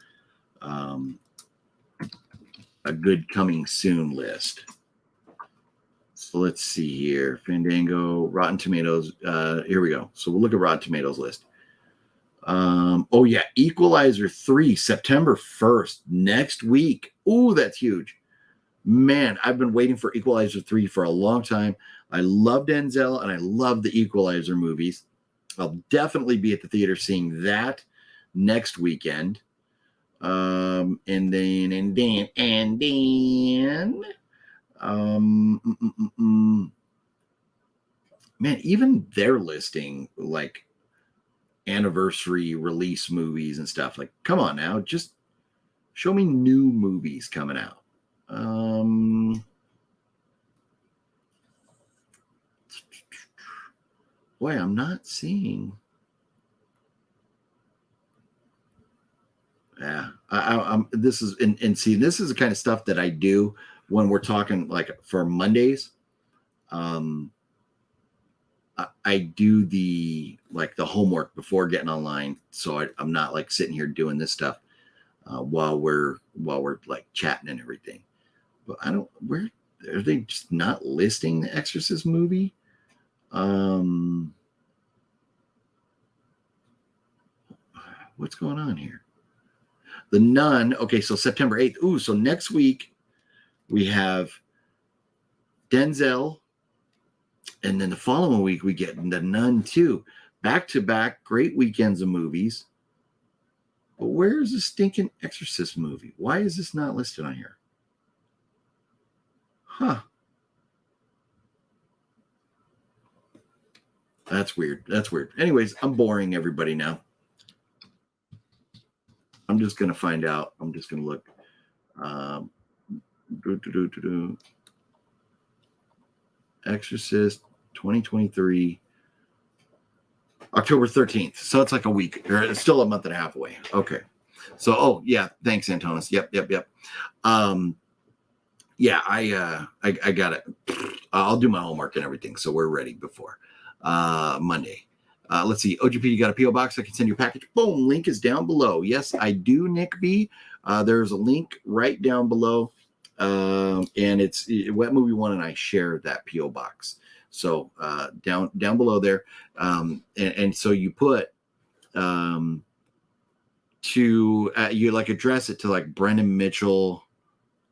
a good coming soon list. So let's see here. Fandango, Rotten Tomatoes. Here we go. So we'll look at Rotten Tomatoes list. Oh yeah, Equalizer 3, September 1st, next week. Ooh, that's huge. Man, I've been waiting for Equalizer 3 for a long time. I love Denzel and I love the Equalizer movies. I'll definitely be at the theater seeing that next weekend. And then man, even they're listing like anniversary release movies and stuff. Like, come on now, just show me new movies coming out. Boy, I'm not seeing. Yeah, I'm. This is and see, this is the kind of stuff that I do when we're talking like for Mondays. I do the homework before getting online, so I'm not like sitting here doing this stuff while we're like chatting and everything. But I don't. Where are they just not listing the Exorcist movie? What's going on here? The Nun. Okay, so September 8th. Ooh, so next week we have Denzel. And then the following week, we get The Nun 2. Back-to-back great weekends of movies. But where is the stinking Exorcist movie? Why is this not listed on here? Huh. That's weird. That's weird. Anyways, I'm boring everybody now. I'm just going to find out. I'm just going to look. Exorcist 2023, October 13th. So it's like a week, or it's still a month and a half away. Okay. So, oh yeah, thanks, Antonis. Yep. Yeah, I got it. I'll do my homework and everything, so we're ready before Monday. Let's see. OGP, you got a PO box? I can send you a package. Boom. Link is down below. Yes, I do, Nick B. There's a link right down below. And it's Wet Movie One, and I share that PO box. So down below there, and so you put you like address it to like Brendan Mitchell,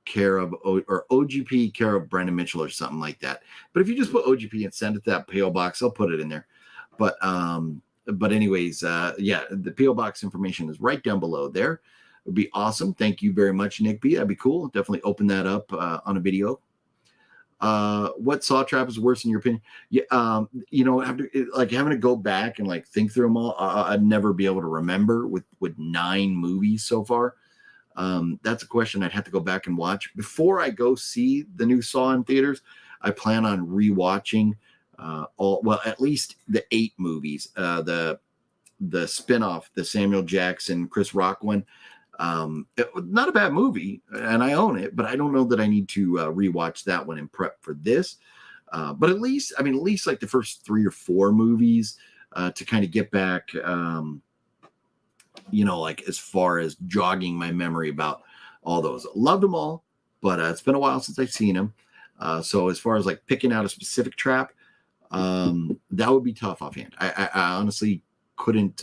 care of or OGP, care of Brendan Mitchell or something like that. But if you just put OGP and send it to that PO box, I'll put it in there. But anyways, yeah, the PO box information is right down below there. It would be awesome. Thank you very much, Nick B. That'd be cool. Definitely open that up on a video. What Saw Trap is worse in your opinion? Yeah, after like having to go back and like think through them all, I'd never be able to remember with 9 movies so far. That's a question I'd have to go back and watch before I go see the new Saw in theaters. I plan on rewatching at least the 8 movies. The the spinoff, the Samuel Jackson, Chris Rock one. Not a bad movie, and I own it, but I don't know that I need to rewatch that one and prep for this. But at least like the first 3 or 4 movies to kind of get back, like as far as jogging my memory about all those. Loved them all, but it's been a while since I've seen them. So as far as like picking out a specific trap, that would be tough offhand. I honestly couldn't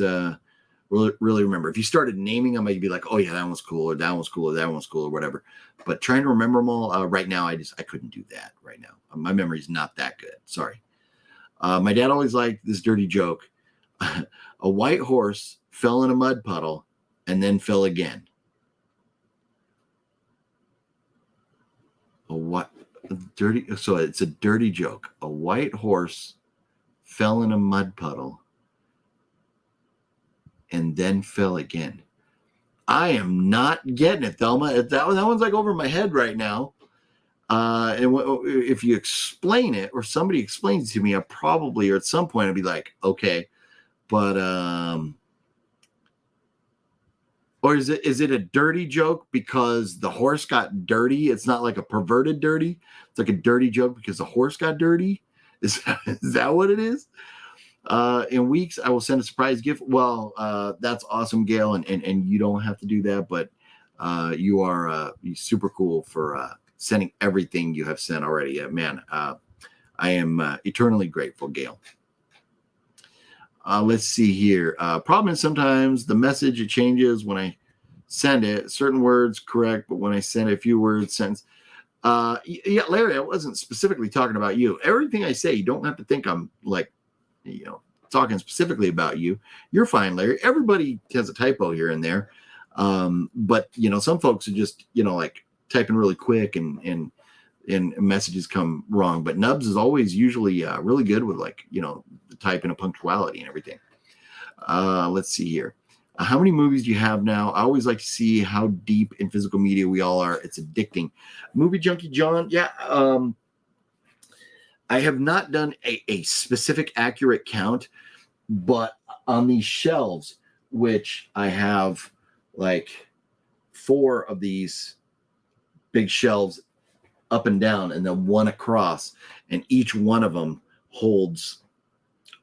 really remember. If you started naming them, I'd be like, oh yeah, that one's cool, or that one's cool, or that one's cool, or whatever. But trying to remember them all right now, I couldn't do that right now. My memory's not that good. Sorry. My dad always liked this dirty joke. A white horse fell in a mud puddle and then fell again. So it's a dirty joke. A white horse fell in a mud puddle and then fell again. I am not getting it, Thelma. That one's like over my head right now. And if you explain it, or somebody explains it to me, I probably, or at some point, I'd be like, okay, but or is it a dirty joke because the horse got dirty? It's not like a perverted dirty. It's like a dirty joke because the horse got dirty. Is that what it is? In weeks, I will send a surprise gift. Well, that's awesome, Gail, and you don't have to do that, but you are super cool for sending everything you have sent already. Man, I am eternally grateful, Gail. Let's see here. Problem is sometimes the message, it changes when I send it. Certain words correct, but when I send a few words, sentence. Yeah, Larry, I wasn't specifically talking about you. Everything I say, you don't have to think I'm like, talking specifically about you. You're fine, Larry. Everybody has a typo here and there. But some folks are just, like typing really quick and messages come wrong. But Nubs is always usually really good with the typing and punctuality and everything. Let's see here. How many movies do you have now? I always like to see how deep in physical media we all are. It's addicting. Movie Junkie John. Yeah. I have not done a specific accurate count, but on these shelves, which I have like 4 of these big shelves up and down and then one across, and each one of them holds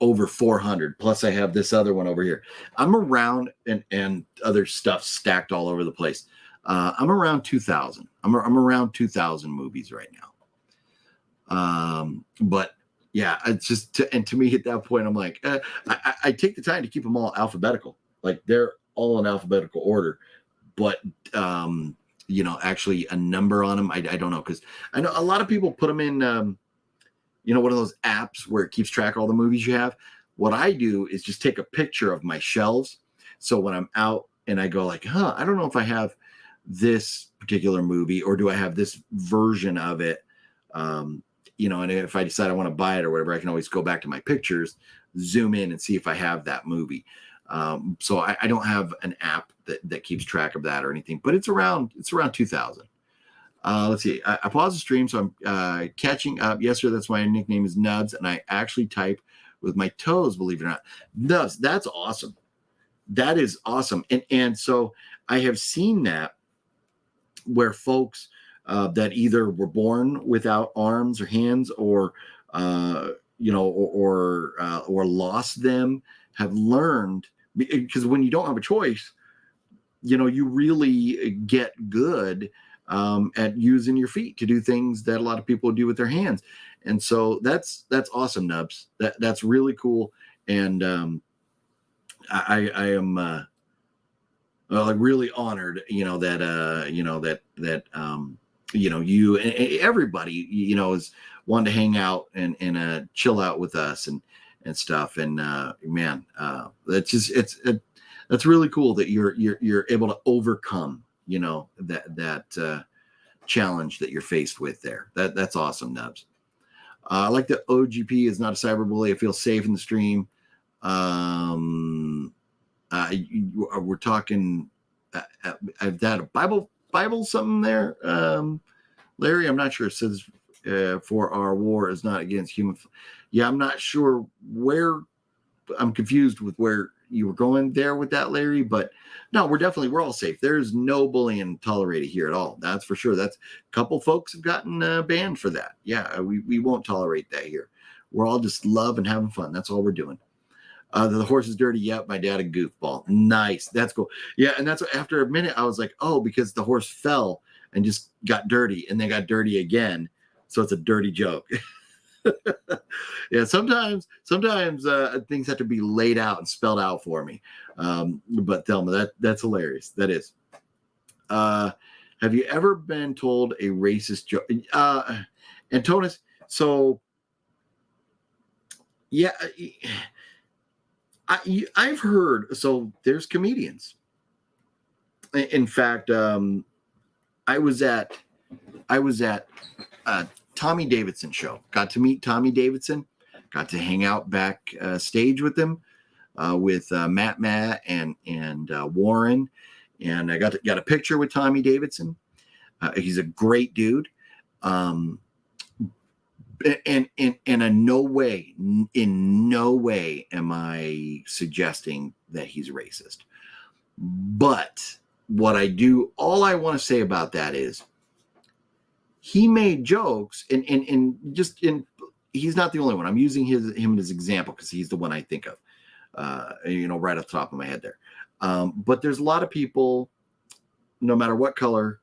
over 400. Plus I have this other one over here. I'm around and other stuff stacked all over the place. I'm around 2,000. I'm around 2,000 movies right now. But yeah, it's just, to me at that point, I'm like, I take the time to keep them all alphabetical. Like they're all in alphabetical order, but, actually a number on them. I don't know. Cause I know a lot of people put them in, one of those apps where it keeps track of all the movies you have. What I do is just take a picture of my shelves. So when I'm out and I go like, I don't know if I have this particular movie or do I have this version of it? And if I decide I want to buy it or whatever, I can always go back to my pictures, zoom in and see if I have that movie. So I don't have an app that keeps track of that or anything, but it's around 2,000. Let's see. I paused the stream, so I'm catching up. Yesterday, that's why my nickname is Nubs, and I actually type with my toes, believe it or not. Nubs, that's awesome. That is awesome. And so I have seen that where folks that either were born without arms or hands or lost them have learned, because when you don't have a choice, you really get good at using your feet to do things that a lot of people do with their hands. And so that's awesome, Nubs. That's really cool. And I am like really honored, that you and everybody, is wanting to hang out and chill out with us and stuff. And man, that's really cool that you're able to overcome, that challenge that you're faced with there. That's awesome, Nubs. I like that OGP is not a cyberbully. I feel safe in the stream. We're talking I've got a Bible something there. Larry, I'm not sure. It says for our war is not against human. Yeah, I'm not sure where. I'm confused with where you were going there with that, Larry, but no, we're all safe. There's no bullying tolerated here at all. That's for sure. That's a couple folks have gotten banned for that. Yeah, we won't tolerate that here. We're all just love and having fun. That's all we're doing. The horse is dirty. Yep, my dad a goofball. Nice. That's cool. Yeah, and that's after a minute I was like, oh, because the horse fell and just got dirty and then got dirty again. So it's a dirty joke. Yeah, sometimes things have to be laid out and spelled out for me. But Thelma, that's hilarious. That is. Have you ever been told a racist joke? Antonis, so yeah, I've heard, so there's comedians. In fact, I was at Tommy Davidson show. Got to meet Tommy Davidson. Got to hang out back stage with him, with Matt and Warren, and I got a picture with Tommy Davidson. He's a great dude, and in no way am I suggesting that he's racist. But what I do, all I want to say about that is, he made jokes, and he's not the only one. I'm using him as example because he's the one I think of, right off the top of my head there. But there's a lot of people, no matter what color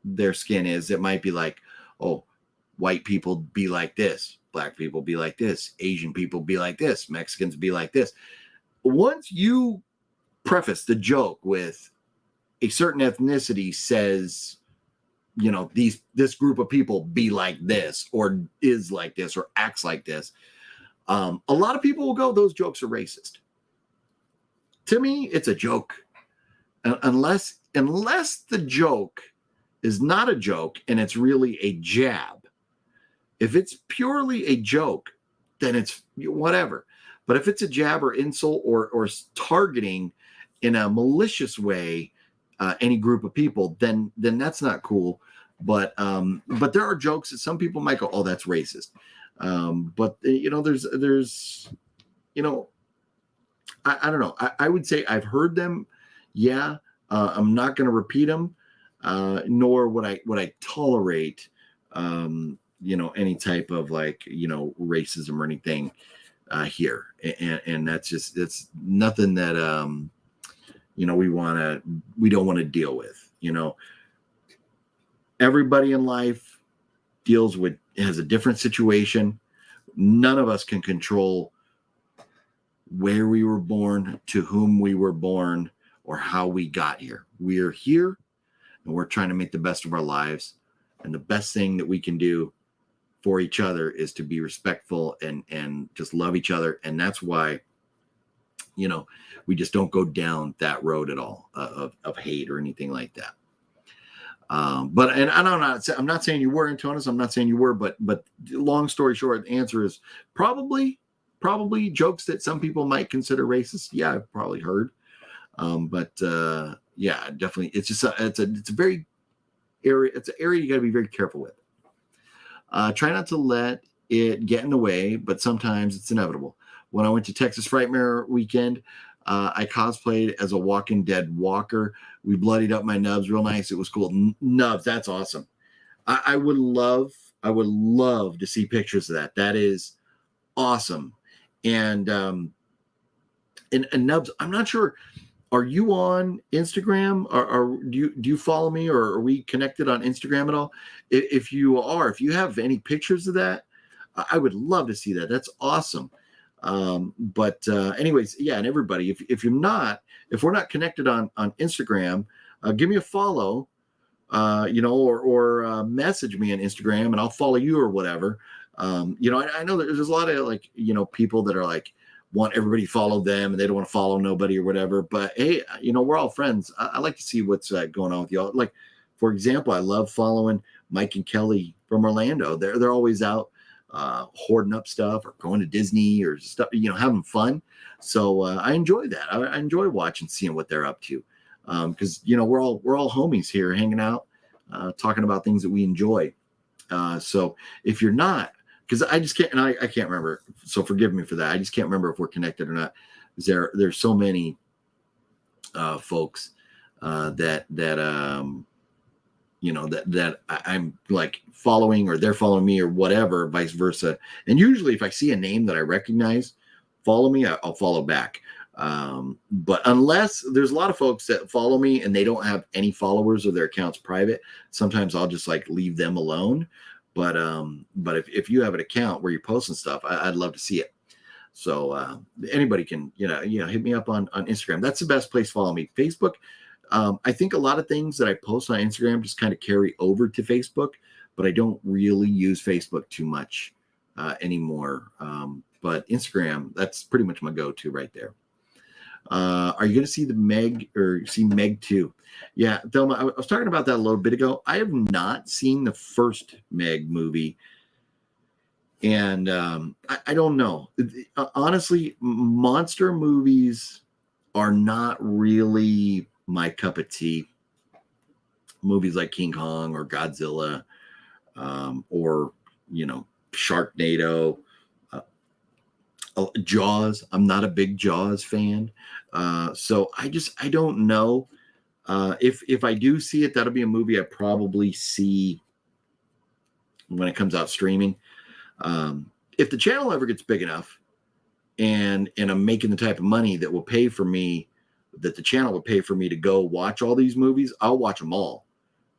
their skin is, it might be like, oh, white people be like this, black people be like this, Asian people be like this, Mexicans be like this. Once you preface the joke with a certain ethnicity says, this group of people be like this, or is like this, or acts like this, a lot of people will go, those jokes are racist. To me, it's a joke. Unless the joke is not a joke and it's really a jab. If it's purely a joke, then it's whatever. But if it's a jab or insult or targeting in a malicious way any group of people, then that's not cool. But there are jokes that some people might go, oh, that's racist. But there's I don't know. I would say I've heard them. Yeah. I'm not going to repeat them, nor would I tolerate, any type of racism or anything here. And that's nothing that, we don't want to deal with. Everybody in life has a different situation. None of us can control where we were born, to whom we were born, or how we got here. We're here and we're trying to make the best of our lives. And the best thing that we can do for each other is to be respectful and just love each other. And that's why, we just don't go down that road at all of hate or anything like that. I'm not saying you were, Antonis. I'm not saying you were, but long story short, the answer is probably jokes that some people might consider racist. Yeah, I've probably heard. Yeah, definitely. It's an area you got to be very careful with. Try not to let it get in the way, but sometimes it's inevitable. When I went to Texas Frightmare weekend, I cosplayed as a Walking Dead walker. We bloodied up my nubs real nice. It was cool. Nubs, that's awesome. I would love to see pictures of that. That is awesome. And Nubs, I'm not sure. Are you on Instagram? Or do you follow me, or are we connected on Instagram at all? If you have any pictures of that, I would love to see that. That's awesome. Anyways, yeah, and everybody, if we're not connected on Instagram, give me a follow, or message me on Instagram and I'll follow you or whatever. I know there's a lot of people that are want everybody to follow them and they don't want to follow nobody or whatever. But hey, we're all friends. I like to see what's going on with y'all. Like, for example, I love following Mike and Kelly from Orlando. They're always out hoarding up stuff or going to Disney or stuff, having fun. So I enjoy that. I enjoy seeing what they're up to. Because we're all homies here hanging out, talking about things that we enjoy. So if you're not, because I just can't, and I can't remember, so forgive me for that. I just can't remember if we're connected or not. There's so many folks that I'm like following, or they're following me, or whatever, vice versa. And usually if I see a name that I recognize follow me, I'll follow back. But unless there's a lot of folks that follow me and they don't have any followers or their accounts private, sometimes I'll just like leave them alone. But if you have an account where you're posting stuff, I'd love to see it. So anybody can, hit me up on Instagram. That's the best place to follow me. Facebook. I think a lot of things that I post on Instagram just kind of carry over to Facebook, but I don't really use Facebook too much anymore. But Instagram, that's pretty much my go-to right there. Are you going to see the Meg, or see Meg 2? Yeah, Thelma, I was talking about that a little bit ago. I have not seen the first Meg movie. And I don't know. Honestly, monster movies are not really my cup of tea. Movies like King Kong or Godzilla, or, Sharknado, Jaws. I'm not a big Jaws fan. So I don't know. If I do see it, that'll be a movie I probably see when it comes out streaming. If the channel ever gets big enough and I'm making the type of money that will pay for me, that the channel will pay for me to go watch all these movies, I'll watch them all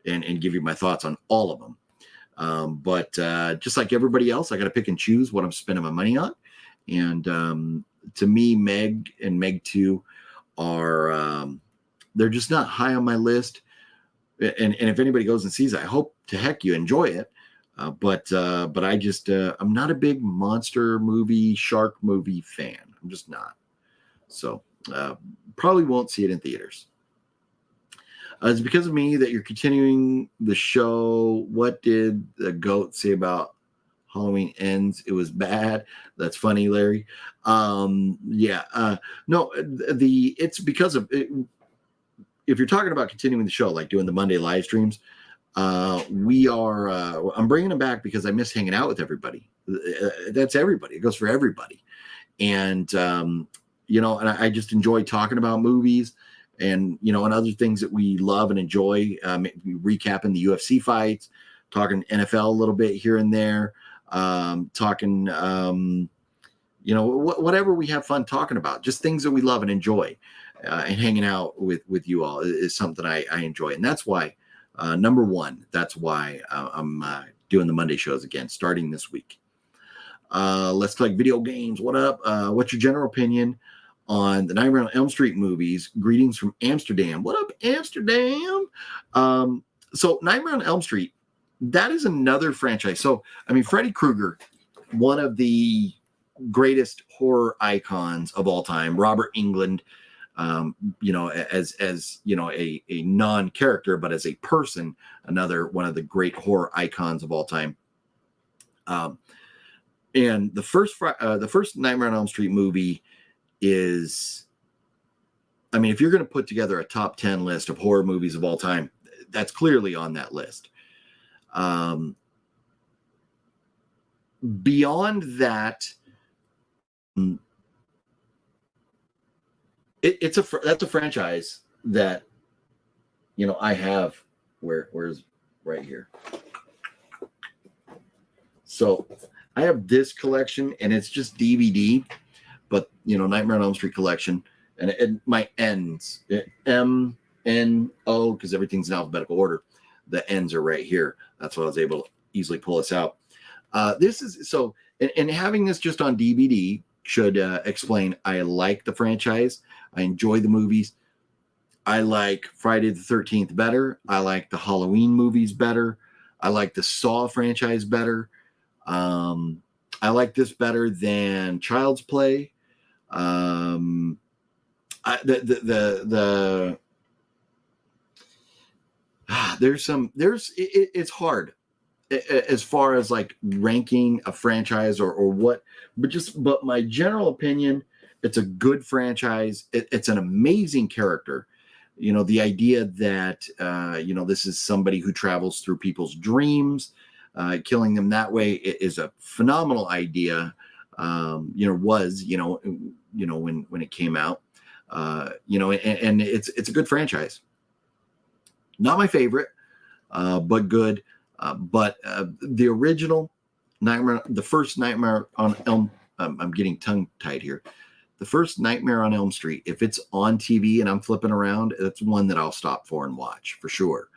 and give you my thoughts on all of them. But just like everybody else, I got to pick and choose what I'm spending my money on. And to me, Meg and Meg 2 are, they're just not high on my list. And if anybody goes and sees it, I hope to heck you enjoy it. But I just, I'm not a big monster movie, shark movie fan. I'm just not. So probably won't see it in theaters. It's because of me that you're continuing the show. What did the goat say about Halloween Ends? It was bad. That's funny, Larry. No, it's because of it. If you're talking about continuing the show, like doing the Monday live streams, we are, I'm bringing them back because I miss hanging out with everybody. That's everybody. It goes for everybody. And, and I just enjoy talking about movies and, and other things that we love and enjoy, recapping the UFC fights, talking NFL a little bit here and there, talking, whatever we have fun talking about, just things that we love and enjoy, and hanging out with you all is something I enjoy. And that's why, number one, that's why I'm doing the Monday shows again, starting this week. Let's talk video games. What up? What's your general opinion on the Nightmare on Elm Street movies? Greetings from Amsterdam. What up, Amsterdam? So Nightmare on Elm Street, that is another franchise. So, Freddy Krueger, one of the greatest horror icons of all time, Robert Englund, as a non-character, but as a person, another one of the great horror icons of all time. And the first Nightmare on Elm Street movie is, if you're going to put together a top 10 list of horror movies of all time, that's clearly on that list. Beyond that, that's a franchise that, I have where's right here. So I have this collection and it's just DVD, but Nightmare on Elm Street collection, and my ends, MNO, because everything's in alphabetical order. The ends are right here. That's why I was able to easily pull this out. This is so, and having this just on DVD should explain. I like the franchise. I enjoy the movies. I like Friday the 13th better. I like the Halloween movies better. I like the Saw franchise better. I like this better than Child's Play. It's hard as far as like ranking a franchise or what, but my general opinion, it's a good franchise. It's an amazing character. The idea that, this is somebody who travels through people's dreams, killing them that way is a phenomenal idea. you know, when it came out. You know, and it's a good franchise. Not my favorite, but good. But the original Nightmare, the first Nightmare on Elm, I'm getting tongue-tied here. The first Nightmare on Elm Street, if it's on TV and I'm flipping around, it's one that I'll stop for and watch for sure.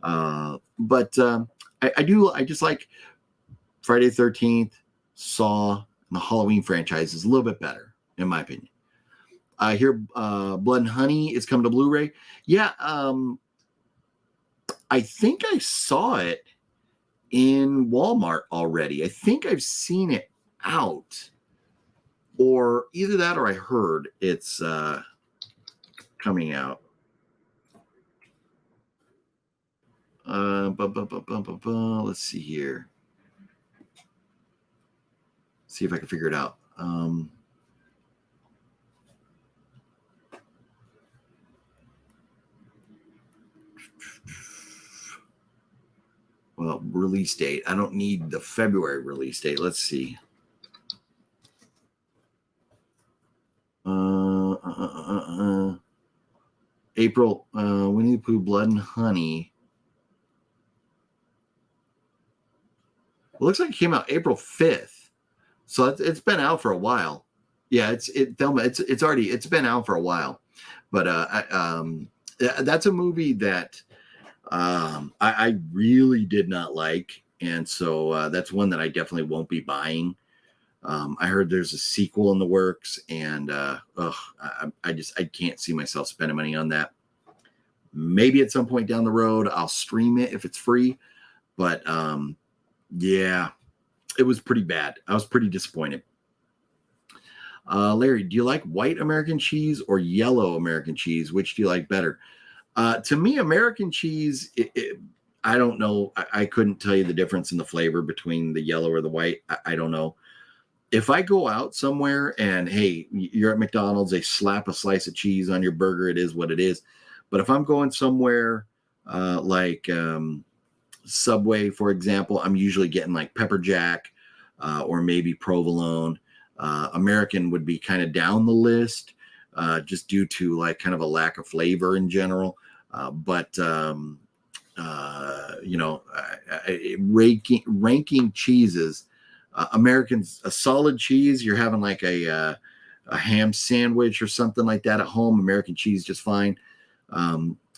But I just like Friday the 13th, Saw, and the Halloween franchise is a little bit better, in my opinion. I hear Blood and Honey is coming to Blu-ray. Yeah, I think I saw it in Walmart already. I think I've seen it out. Or either that or I heard it's coming out. Let's see here. See if I can figure it out. Well, release date. I don't need the February release date. Let's see. April, Winnie the Pooh, Blood and Honey. It looks like it came out April 5th. So it's been out for a while. Yeah, it's been out for a while. But that's a movie that I really did not like. And so that's one that I definitely won't be buying. I heard there's a sequel in the works, and I can't see myself spending money on that. Maybe at some point down the road, I'll stream it if it's free. But yeah, it was pretty bad. I was pretty disappointed. Larry, do you like white American cheese or yellow American cheese? Which do you like better? To me, American cheese, I don't know. I couldn't tell you the difference in the flavor between the yellow or the white. I don't know. If I go out somewhere and, hey, you're at McDonald's, they slap a slice of cheese on your burger, it is what it is. But if I'm going somewhere like Subway, for example, I'm usually getting like pepper jack or maybe provolone. American would be kind of down the list just due to like kind of a lack of flavor in general. But you know, ranking cheeses, American's a solid cheese. You're having like a ham sandwich or something like that at home. American cheese just fine.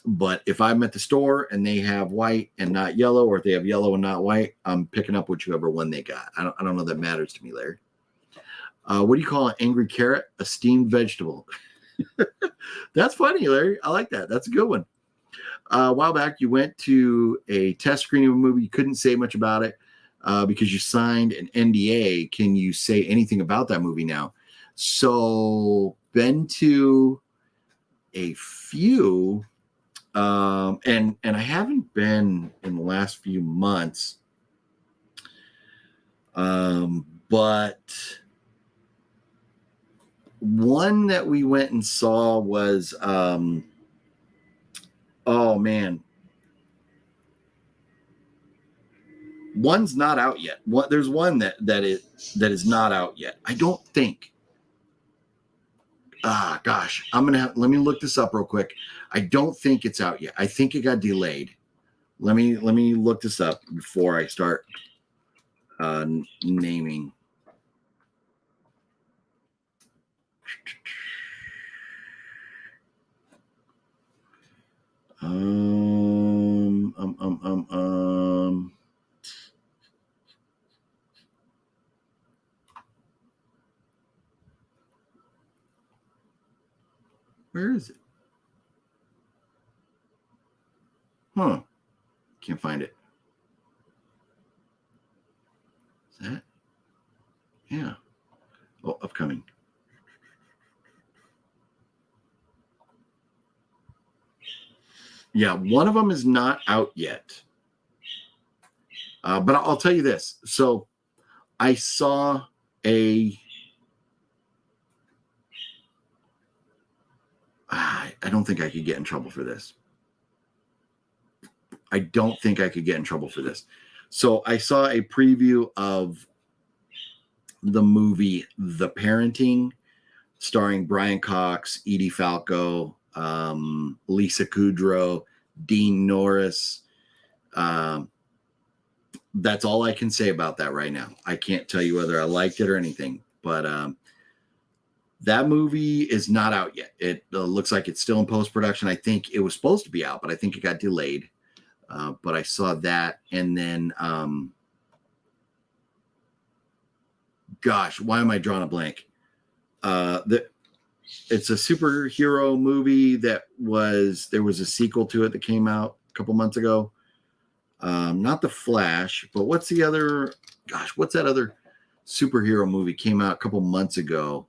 But if I'm at the store and they have white and not yellow, or if they have yellow and not white, I'm picking up whichever one they got. I don't know that matters to me, Larry. What do you call an angry carrot? A steamed vegetable. That's funny, Larry. I like that. That's a good one. A while back, you went to a test screening of a movie. You couldn't say much about it because you signed an NDA. Can you say anything about that movie now? So, been to a few, and I haven't been in the last few months, but one that we went and saw was, oh man, one's not out yet. There's one that is not out yet. I don't think. Gosh, let me look this up real quick. I don't think it's out yet. I think it got delayed. Let me look this up before I start naming. Where is it? Huh. Can't find it. Is that? Yeah. Oh, upcoming. Yeah, one of them is not out yet. But I'll tell you this. So I saw I don't think I could get in trouble for this. I don't think I could get in trouble for this. So I saw a preview of the movie The Parenting, starring Brian Cox, Edie Falco, Lisa Kudrow, Dean Norris. That's all I can say about that right now. I can't tell you whether I liked it or anything, but that movie is not out yet. It looks like it's still in post-production. I think it was supposed to be out, but I think it got delayed. But I saw that, and then gosh, why am I drawing a blank? It's a superhero movie there was a sequel to it that came out a couple months ago. Not The Flash, but what's that other superhero movie came out a couple months ago?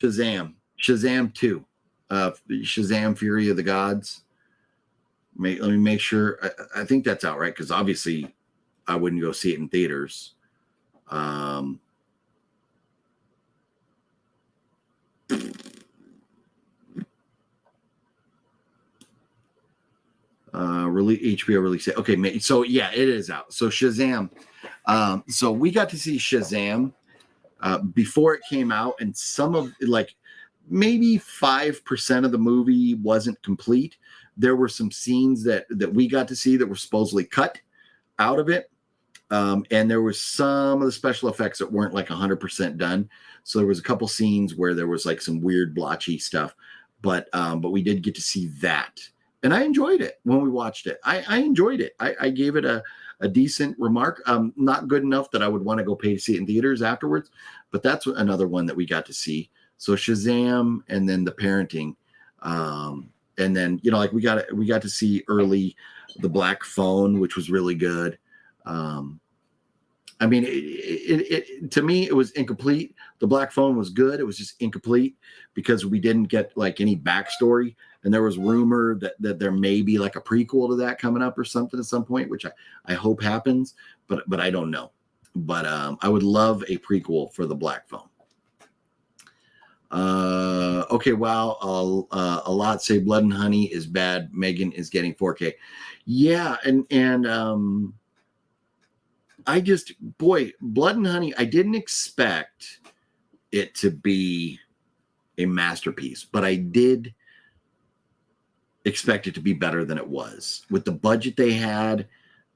Shazam 2, Shazam Fury of the Gods. Let me make sure. I think that's out, right? Because obviously I wouldn't go see it in theaters. HBO release it. Okay, so yeah, it is out. So Shazam. So we got to see Shazam before it came out, and some of maybe 5% of the movie wasn't complete. There were some scenes that we got to see that were supposedly cut out of it. And there was some of the special effects that weren't 100% done. So there was a couple scenes where there was some weird blotchy stuff, but we did get to see that. And I enjoyed it when we watched it. I enjoyed it. I gave it a decent remark. Not good enough that I would want to go pay to see it in theaters afterwards, but that's another one that we got to see. So Shazam, and then The Parenting. And then, we got to see early The Black Phone, which was really good. I mean, it to me, it was incomplete. The Black Phone was good. It was just incomplete because we didn't get any backstory. And there was rumor that there may be a prequel to that coming up or something at some point, which I hope happens, but I don't know. But I would love a prequel for The Black Phone. Okay, wow. A lot say Blood and Honey is bad. Megan is getting 4K. Yeah, and Blood and Honey, I didn't expect it to be a masterpiece, but I did expect it to be better than it was. With the budget they had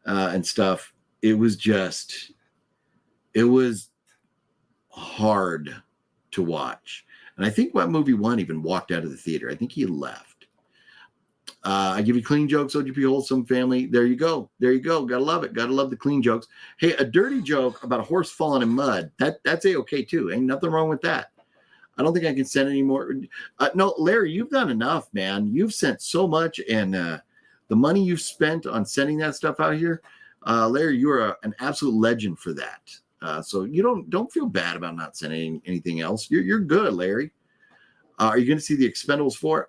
and stuff, it was hard to watch. And I think what movie one even walked out of the theater. I think he left. I give you clean jokes, OGP wholesome family. There you go. Gotta love it. Gotta love the clean jokes. Hey, a dirty joke about a horse falling in mud. That's A-okay too. Ain't nothing wrong with that. I don't think I can send any more. No, Larry, you've done enough, man. You've sent so much, and the money you've spent on sending that stuff out here, Larry, you are an absolute legend for that. So you don't feel bad about not sending anything else. You're good, Larry. Are you going to see The Expendables 4?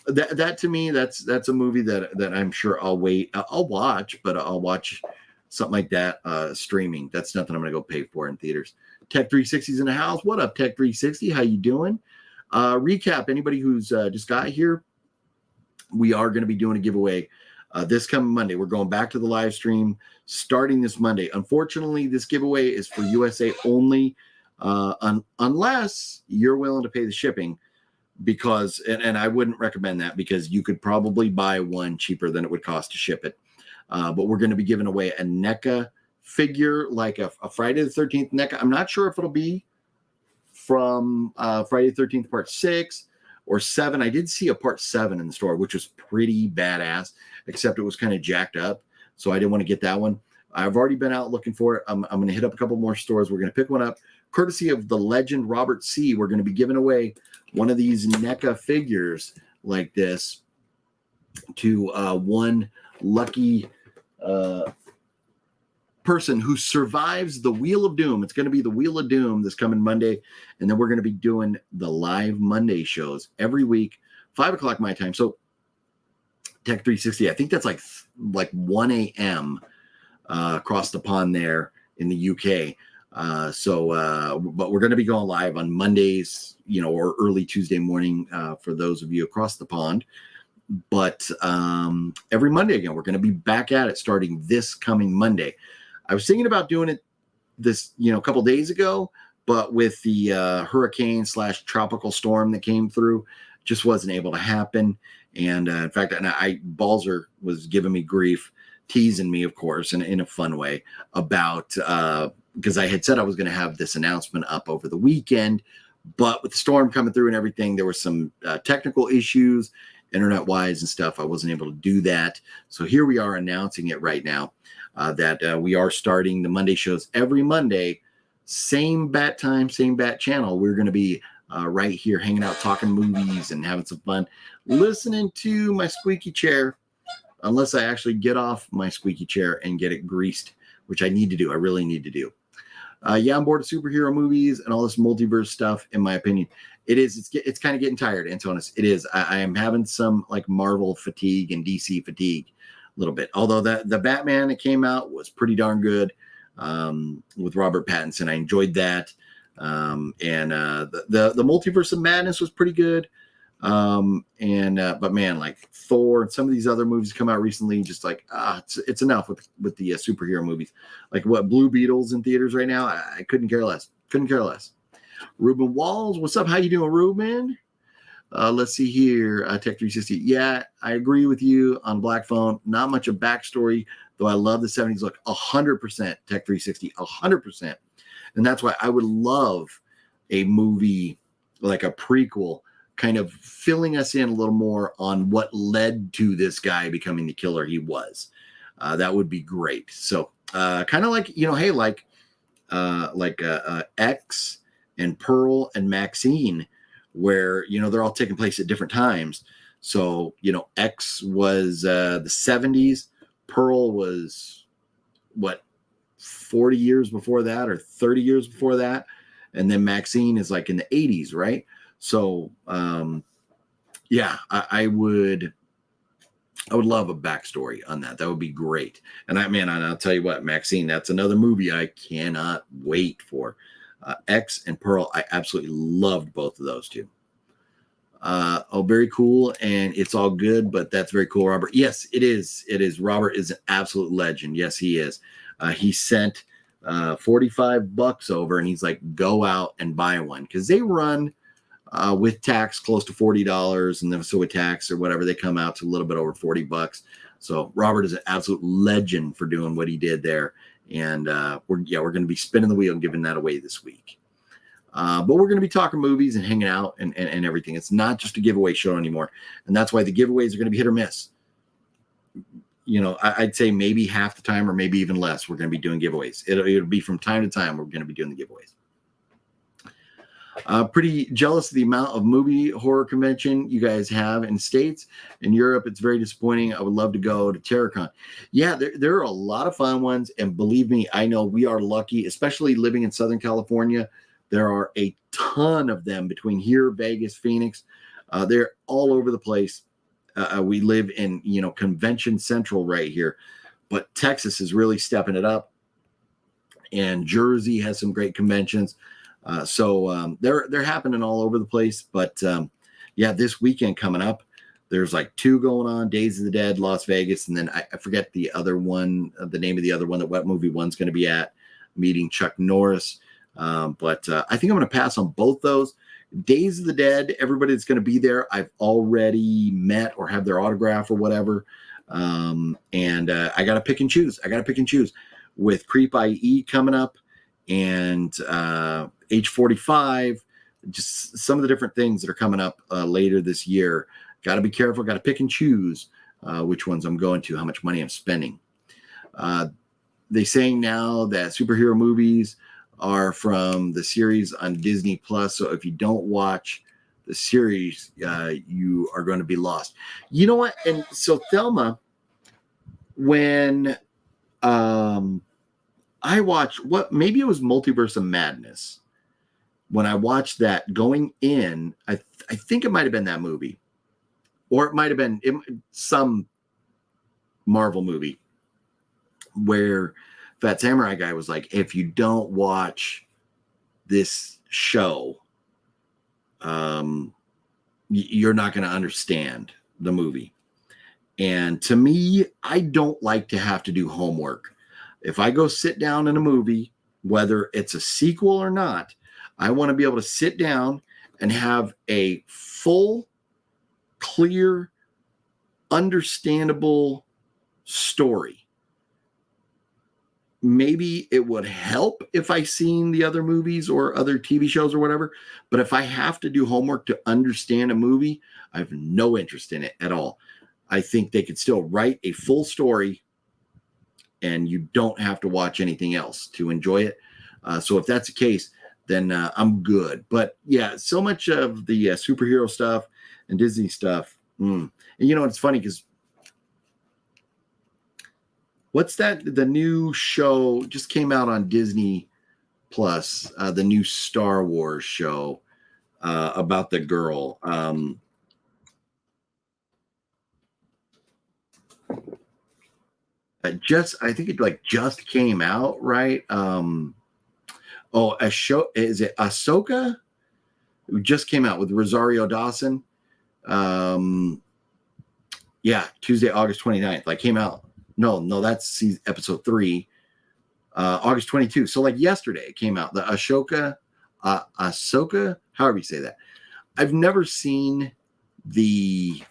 That to me, that's a movie that I'm sure I'll watch, but I'll watch something like that streaming. That's nothing I'm going to go pay for in theaters. Tech 360's in the house. What up, Tech 360? How you doing? Recap, anybody who's just got here, we are going to be doing a giveaway this coming Monday. We're going back to the live stream starting this Monday. Unfortunately, this giveaway is for USA only, unless you're willing to pay the shipping, because, and I wouldn't recommend that, because you could probably buy one cheaper than it would cost to ship it. But we're going to be giving away a NECA figure, like a Friday the 13th NECA. I'm not sure if it'll be from Friday the 13th part 6 or 7. I did see a part 7 in the store, which was pretty badass, except it was kind of jacked up, so I didn't want to get that one. I've already been out looking for it. I'm going to hit up a couple more stores. We're going to pick one up courtesy of the legend Robert C. We're going to be giving away one of these NECA figures like this to one lucky person who survives the Wheel of Doom. It's going to be the Wheel of Doom this coming Monday, and then we're going to be doing the live Monday shows every week, 5 o'clock my time. So Tech 360, I think that's like 1 a.m. Across the pond there in the UK. But we're going to be going live on Mondays, or early Tuesday morning for those of you across the pond. But every Monday again, we're going to be back at it starting this coming Monday. I was thinking about doing it this, a couple days ago, but with the hurricane/tropical storm that came through, just wasn't able to happen. And in fact, Balzer was giving me grief, teasing me, of course, in a fun way about because I had said I was going to have this announcement up over the weekend, but with the storm coming through and everything, there were some technical issues, internet-wise and stuff. I wasn't able to do that. So here we are announcing it right now that we are starting the Monday shows every Monday, same bat time, same bat channel. We're going to be right here hanging out, talking movies and having some fun, listening to my squeaky chair, unless I actually get off my squeaky chair and get it greased, which I need to do. I really need to do. I'm bored of superhero movies and all this multiverse stuff, in my opinion. It's kind of getting tired, Antonis. It is. I am having some like Marvel fatigue and DC fatigue a little bit. Although the Batman that came out was pretty darn good with Robert Pattinson. I enjoyed that. And the Multiverse of Madness was pretty good. But man, like Thor and some of these other movies come out recently, just like it's enough with the superhero movies. Like what, Blue Beetle's in theaters right now. I couldn't care less. Ruben Walls, what's up? How you doing, Ruben? Let's see here. Tech 360. Yeah, I agree with you on Black Phone. Not much of backstory, though I love the 70s look. 100% Tech 360. 100%. And that's why I would love a movie like a prequel, kind of filling us in a little more on what led to this guy becoming the killer he was. That would be great. So kind of like, hey, like X and Pearl and Maxine, where, they're all taking place at different times. So, X was the 70s. Pearl was what, 40 years before that or 30 years before that. And then Maxine is like in the 80s, right? So, yeah, I would love a backstory on that. That would be great. And I'll tell you what, Maxine, that's another movie I cannot wait for. X and Pearl, I absolutely loved both of those two. Very cool. And it's all good, but that's very cool, Robert. Yes, it is. It is. Robert is an absolute legend. Yes, he is. He sent $45 over and he's like, go out and buy one. Because they run with tax close to $40, and then so with tax or whatever, they come out to a little bit over $40. So Robert is an absolute legend for doing what he did there. And we're going to be spinning the wheel and giving that away this week. But we're going to be talking movies and hanging out and everything. It's not just a giveaway show anymore. And that's why the giveaways are going to be hit or miss. I'd say maybe half the time or maybe even less, we're going to be doing giveaways. It'll be from time to time we're going to be doing the giveaways. Pretty jealous of the amount of movie horror convention you guys have in States. In Europe, it's very disappointing. I would love to go to TerraCon. Yeah, there are a lot of fun ones. And believe me, I know we are lucky, especially living in Southern California. There are a ton of them between here, Vegas, Phoenix. They're all over the place. We live in, Convention Central right here. But Texas is really stepping it up. And Jersey has some great conventions. So they're happening all over the place. But this weekend coming up, there's like 2 going on: Days of the Dead, Las Vegas, and then I forget the other one, the name of the other one that What Movie One's going to be at, meeting Chuck Norris. But I think I'm going to pass on both those. Days of the Dead, everybody that's going to be there, I've already met or have their autograph or whatever. And I got to pick and choose. With Creep IE coming up and H45, just some of the different things that are coming up later this year. Got to be careful. Got to pick and choose which ones I'm going to, how much money I'm spending. They're saying now that superhero movies are from the series on Disney Plus. So if you don't watch the series, you are going to be lost. You know what? And so Thelma, when I watched maybe it was Multiverse of Madness. When I watched that going in, I think it might have been that movie, or it might have been some Marvel movie where Fat Samurai guy was like, if you don't watch this show, you're not going to understand the movie. And to me, I don't like to have to do homework. If I go sit down in a movie, whether it's a sequel or not, I want to be able to sit down and have a full, clear, understandable story. Maybe it would help if I seen the other movies or other TV shows or whatever, but if I have to do homework to understand a movie, I have no interest in it at all. I think they could still write a full story and you don't have to watch anything else to enjoy it. So if that's the case, then I'm good. But yeah, so much of the superhero stuff and Disney stuff. And you know, it's funny because what's that? The new show just came out on Disney Plus, the new Star Wars show about the girl. I think it like just came out, right? A show, is it Ahsoka? It just came out with Rosario Dawson. Yeah, Tuesday, August 29th. Like came out. No, that's episode 3. August 22. So like yesterday it came out. The Ahsoka, however you say that. I've never seen the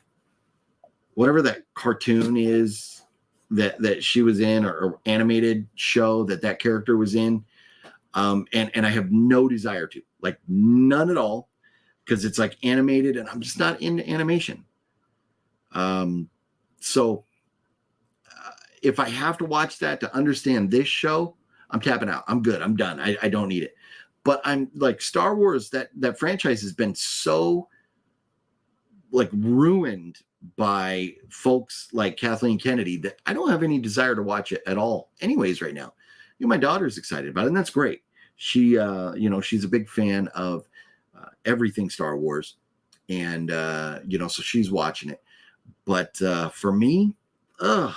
whatever that cartoon is that she was in or animated show that character was in. And I have no desire to, like none at all, because it's like animated and I'm just not into animation. So if I have to watch that to understand this show, I'm tapping out. I'm good. I'm done. I don't need it. But I'm like Star Wars, that franchise has been so like ruined by folks like Kathleen Kennedy that I don't have any desire to watch it at all anyways right now. You know, my daughter's excited about it, and that's great. She, she's a big fan of everything Star Wars, and, so she's watching it. But for me, I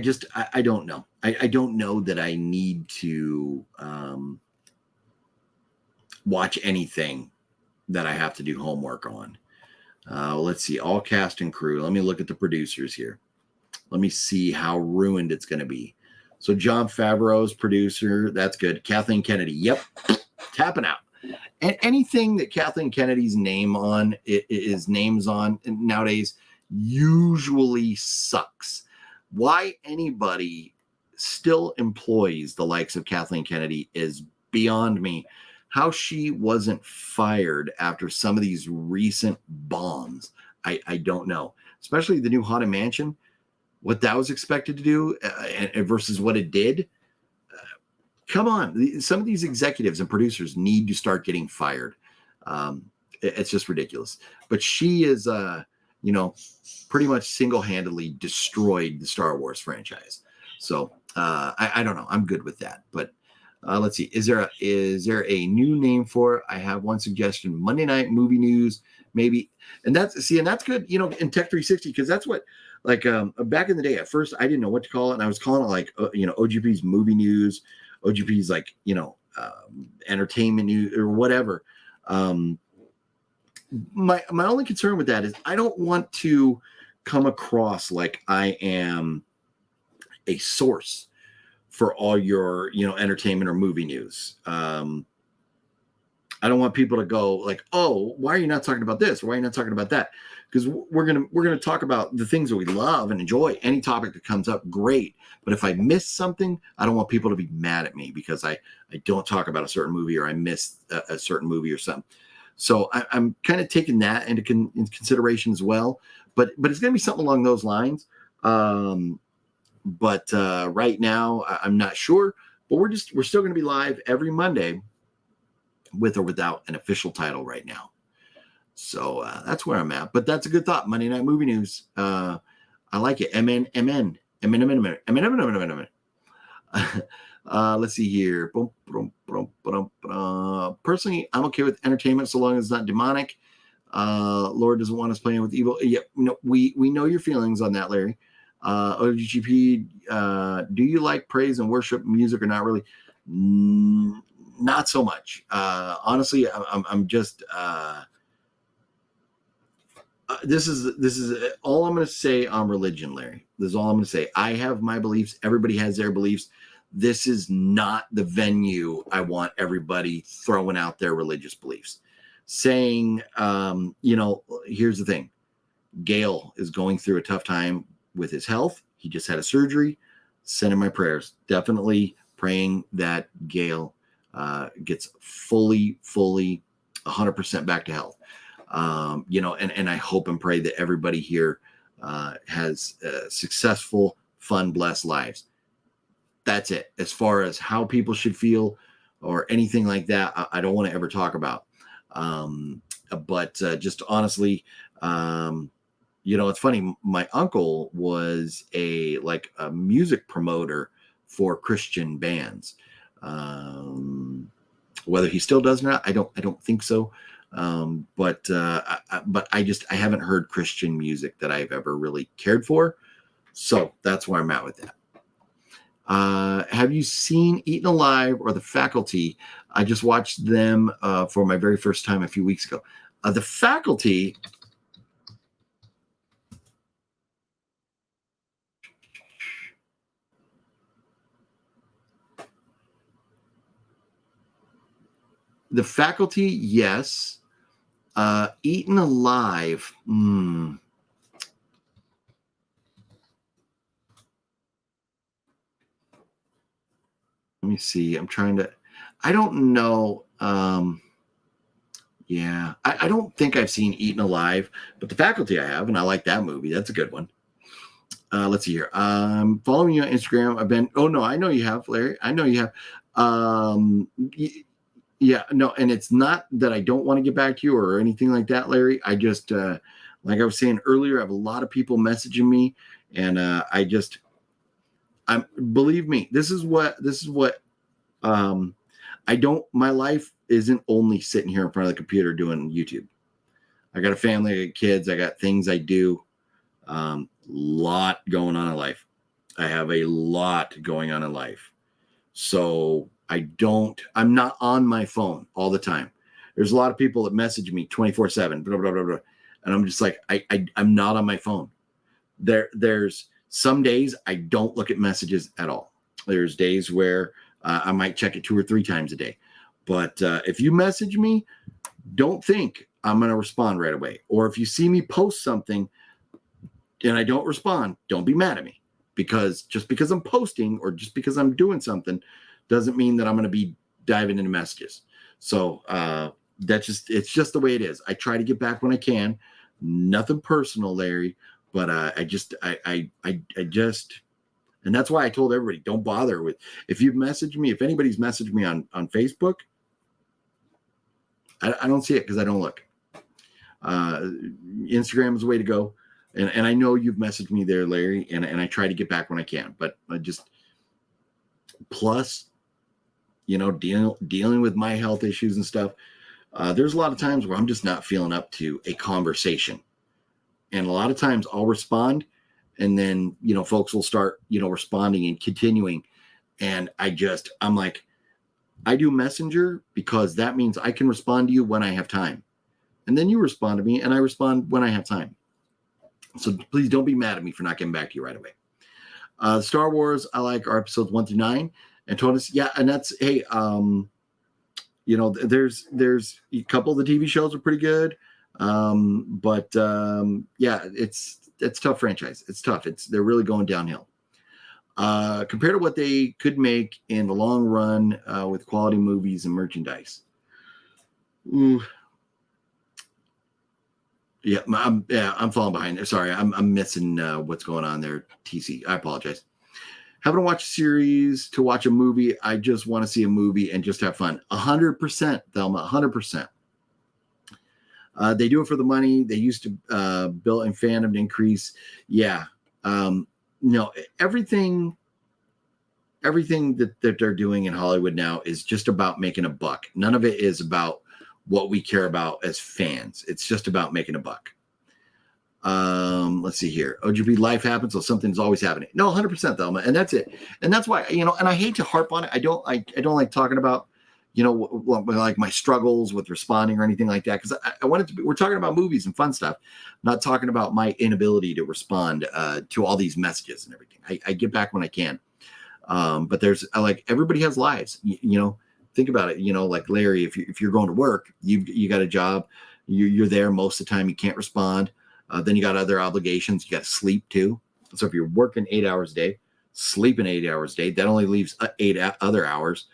don't know. I don't know that I need to watch anything that I have to do homework on. Let's see, all cast and crew. Let me look at the producers here. Let me see how ruined it's going to be. So Jon Favreau's producer. That's good. Kathleen Kennedy. Yep. Tapping out. And anything that Kathleen Kennedy's names on nowadays usually sucks. Why anybody still employs the likes of Kathleen Kennedy is beyond me. How she wasn't fired after some of these recent bombs, I don't know. Especially the new Haunted Mansion, what that was expected to do versus what it did. Come on, some of these executives and producers need to start getting fired. It's just ridiculous. But she is, pretty much single-handedly destroyed the Star Wars franchise. So I don't know. I'm good with that. But let's see. Is there a new name for it? I have one suggestion. Monday Night Movie News, maybe. And that's good, in Tech 360, because that's what, like, back in the day, at first, I didn't know what to call it. And I was calling it like, OGP's Movie News, OGP's like, entertainment news or whatever. My only concern with that is I don't want to come across like I am a source for all your, entertainment or movie news. I don't want people to go like, oh, why are you not talking about this? Why are you not talking about that? Because we're gonna talk about the things that we love and enjoy. Any topic that comes up, great. But if I miss something, I don't want people to be mad at me because I don't talk about a certain movie or I missed a certain movie or something. So I'm kind of taking that into consideration as well. But it's gonna be something along those lines. But right now I'm not sure. But we're still gonna be live every Monday, with or without an official title right now. So that's where I'm at. But that's a good thought. Monday Night Movie News. I like it. MN. Let's see here. Personally, I'm okay with entertainment so long as it's not demonic. Lord doesn't want us playing with evil. Yeah, we know your feelings on that, Larry. OGGP, do you like praise and worship music or not really? Not so much. Honestly, I'm just This is all I'm going to say on religion, Larry. This is all I'm going to say. I have my beliefs. Everybody has their beliefs. This is not the venue I want everybody throwing out their religious beliefs. Saying, here's the thing. Gail is going through a tough time with his health. He just had a surgery. Sending my prayers. Definitely praying that Gail gets fully 100% back to health. And I hope and pray that everybody here has successful, fun, blessed lives. That's it. As far as how people should feel or anything like that, I don't want to ever talk about. But just honestly, it's funny. My uncle was a music promoter for Christian bands. Whether he still does or not, I don't think so. But I haven't heard Christian music that I've ever really cared for. So that's where I'm at with that. Have you seen Eaten Alive or The Faculty? I just watched them for my very first time a few weeks ago. The Faculty. The Faculty, yes. Eaten Alive. Let me see. I don't know. Yeah, I don't think I've seen Eaten Alive, but The Faculty I have, and I like that movie. That's a good one. Let's see here. Following you on Instagram. Oh no, I know you have, Larry. I know you have. Yeah, no, and it's not that I don't want to get back to you or anything like that, Larry. I just, like I was saying earlier, I have a lot of people messaging me, and believe me, this is what, my life isn't only sitting here in front of the computer doing YouTube. I got a family, I got kids, I got things I do, lot going on in life. I have a lot going on in life. So I'm not on my phone all the time. There's a lot of people that message me 24/7, blah, blah, blah, blah. And I'm just like, I'm not on my phone. There's some days I don't look at messages at all. There's days where I might check it 2 or 3 times a day. But if you message me, don't think I'm going to respond right away. Or if you see me post something and I don't respond, don't be mad at me. Because just because I'm posting or just because I'm doing something doesn't mean that I'm going to be diving into messages. So it's just the way it is. I try to get back when I can. Nothing personal, Larry, but I just, and that's why I told everybody, don't bother with, if you've messaged me, if anybody's messaged me on Facebook, I don't see it because I don't look. Instagram is the way to go. And I know you've messaged me there, Larry, and I try to get back when I can, but I just, plus, dealing with my health issues and stuff. There's a lot of times where I'm just not feeling up to a conversation. And a lot of times I'll respond and then, folks will start, responding and continuing. And I'm like, I do Messenger because that means I can respond to you when I have time. And then you respond to me and I respond when I have time. So please don't be mad at me for not getting back to you right away. Star Wars, I like our episodes 1 through 9. Antonis, yeah, and that's, hey, there's a couple of the TV shows are pretty good. But yeah, it's tough franchise. It's tough. They're really going downhill. Compared to what they could make in the long run with quality movies and merchandise. Ooh. Yeah, I'm falling behind there. Sorry, I'm missing what's going on there. TC, I apologize. Haven't watched a series to watch a movie. I just want to see a movie and just have fun. 100%, Thelma, 100%. They do it for the money. They used to build in fandom to increase. Yeah. Everything that they're doing in Hollywood now is just about making a buck. None of it is about what we care about as fans. It's just about making a buck. Let's see here. OGP, life happens, so something's always happening. No, 100%, Thelma, and that's it. And that's why, and I hate to harp on it. I don't like talking about, like my struggles with responding or anything like that. Because I want it to be, we're talking about movies and fun stuff, not talking about my inability to respond to all these messages and everything. I get back when I can. But there's like, everybody has lives, think about it, like Larry, if you're going to work, you got a job, you're there most of the time, you can't respond. Then you got other obligations, you got to sleep too. So if you're working 8 hours a day, sleeping 8 hours a day, that only leaves 8 other hours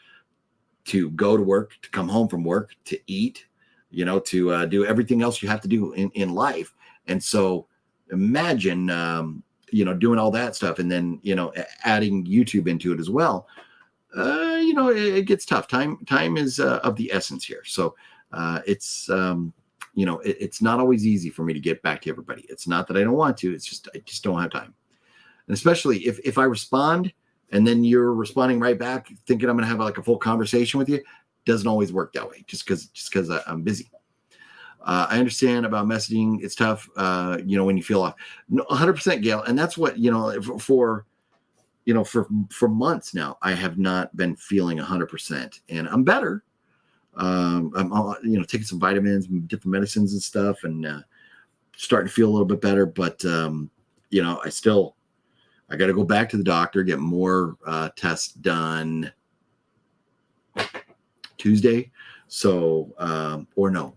to go to work, to come home from work, to eat, to do everything else you have to do in life. And so imagine, doing all that stuff and then, adding YouTube into it as well. It gets tough. Time is of the essence here. So it's not always easy for me to get back to everybody. It's not that I don't want to, it's just, I just don't have time. And especially if I respond and then you're responding right back, thinking I'm going to have like a full conversation with you, doesn't always work that way just because I'm busy. I understand about messaging. It's tough, when you feel off. 100% Gail. And that's what, for months now, I have not been feeling 100%, and I'm better. I'm taking some vitamins, different medicines and stuff, and starting to feel a little bit better. But, I got to go back to the doctor, get more tests done Tuesday. So, or no,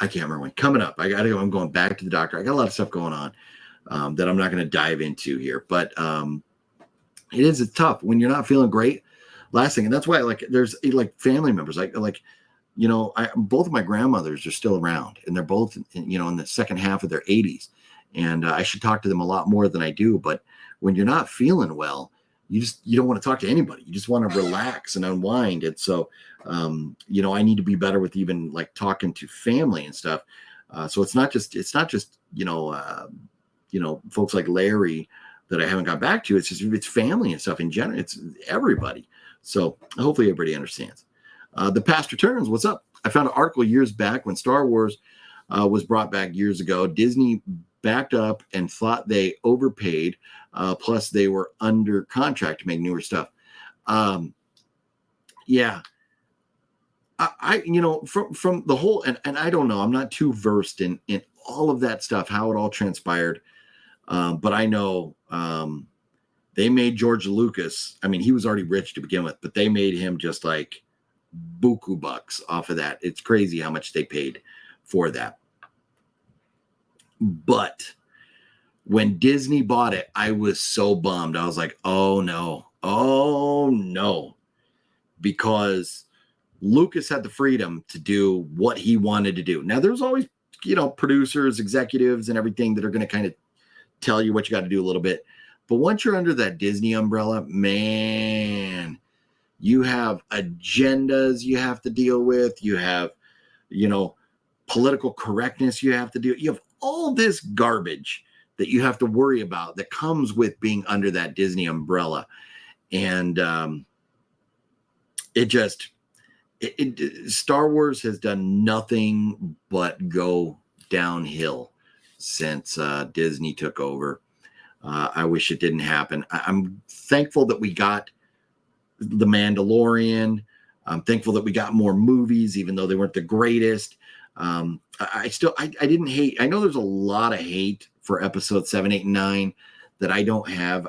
I can't remember when. Coming up, I got to go. I'm going back to the doctor. I got a lot of stuff going on that I'm not going to dive into here, but it's tough when you're not feeling great. Last thing, and that's why there's family members both of my grandmothers are still around, and they're both in the second half of their 80s, and I should talk to them a lot more than I do. But when you're not feeling well, you don't want to talk to anybody. You just want to relax and unwind. And so, I need to be better with even like talking to family and stuff. So it's not just folks like Larry that I haven't got back to. It's family and stuff in general. It's everybody. So hopefully everybody understands. The Past Returns, what's up? I found an article years back when Star Wars was brought back years ago. Disney backed up and thought they overpaid. Plus they were under contract to make newer stuff. Yeah. I from the whole, and I don't know, I'm not too versed in all of that stuff, how it all transpired. But I know they made George Lucas. I mean, he was already rich to begin with, but they made him just like buku bucks off of that. It's crazy how much they paid for that. But when Disney bought it, I was so bummed. I was like, oh no, because Lucas had the freedom to do what he wanted to do. Now there's always, producers, executives and everything that are going to kind of tell you what you got to do a little bit. But once you're under that Disney umbrella, man, you have agendas you have to deal with. You have, political correctness you have to do. You have all this garbage that you have to worry about that comes with being under that Disney umbrella. And Star Wars has done nothing but go downhill since Disney took over. I wish it didn't happen. I'm thankful that we got The Mandalorian. I'm thankful that we got more movies, even though they weren't the greatest. I didn't hate. I know there's a lot of hate for episode 7, 8, and 9 that I don't have.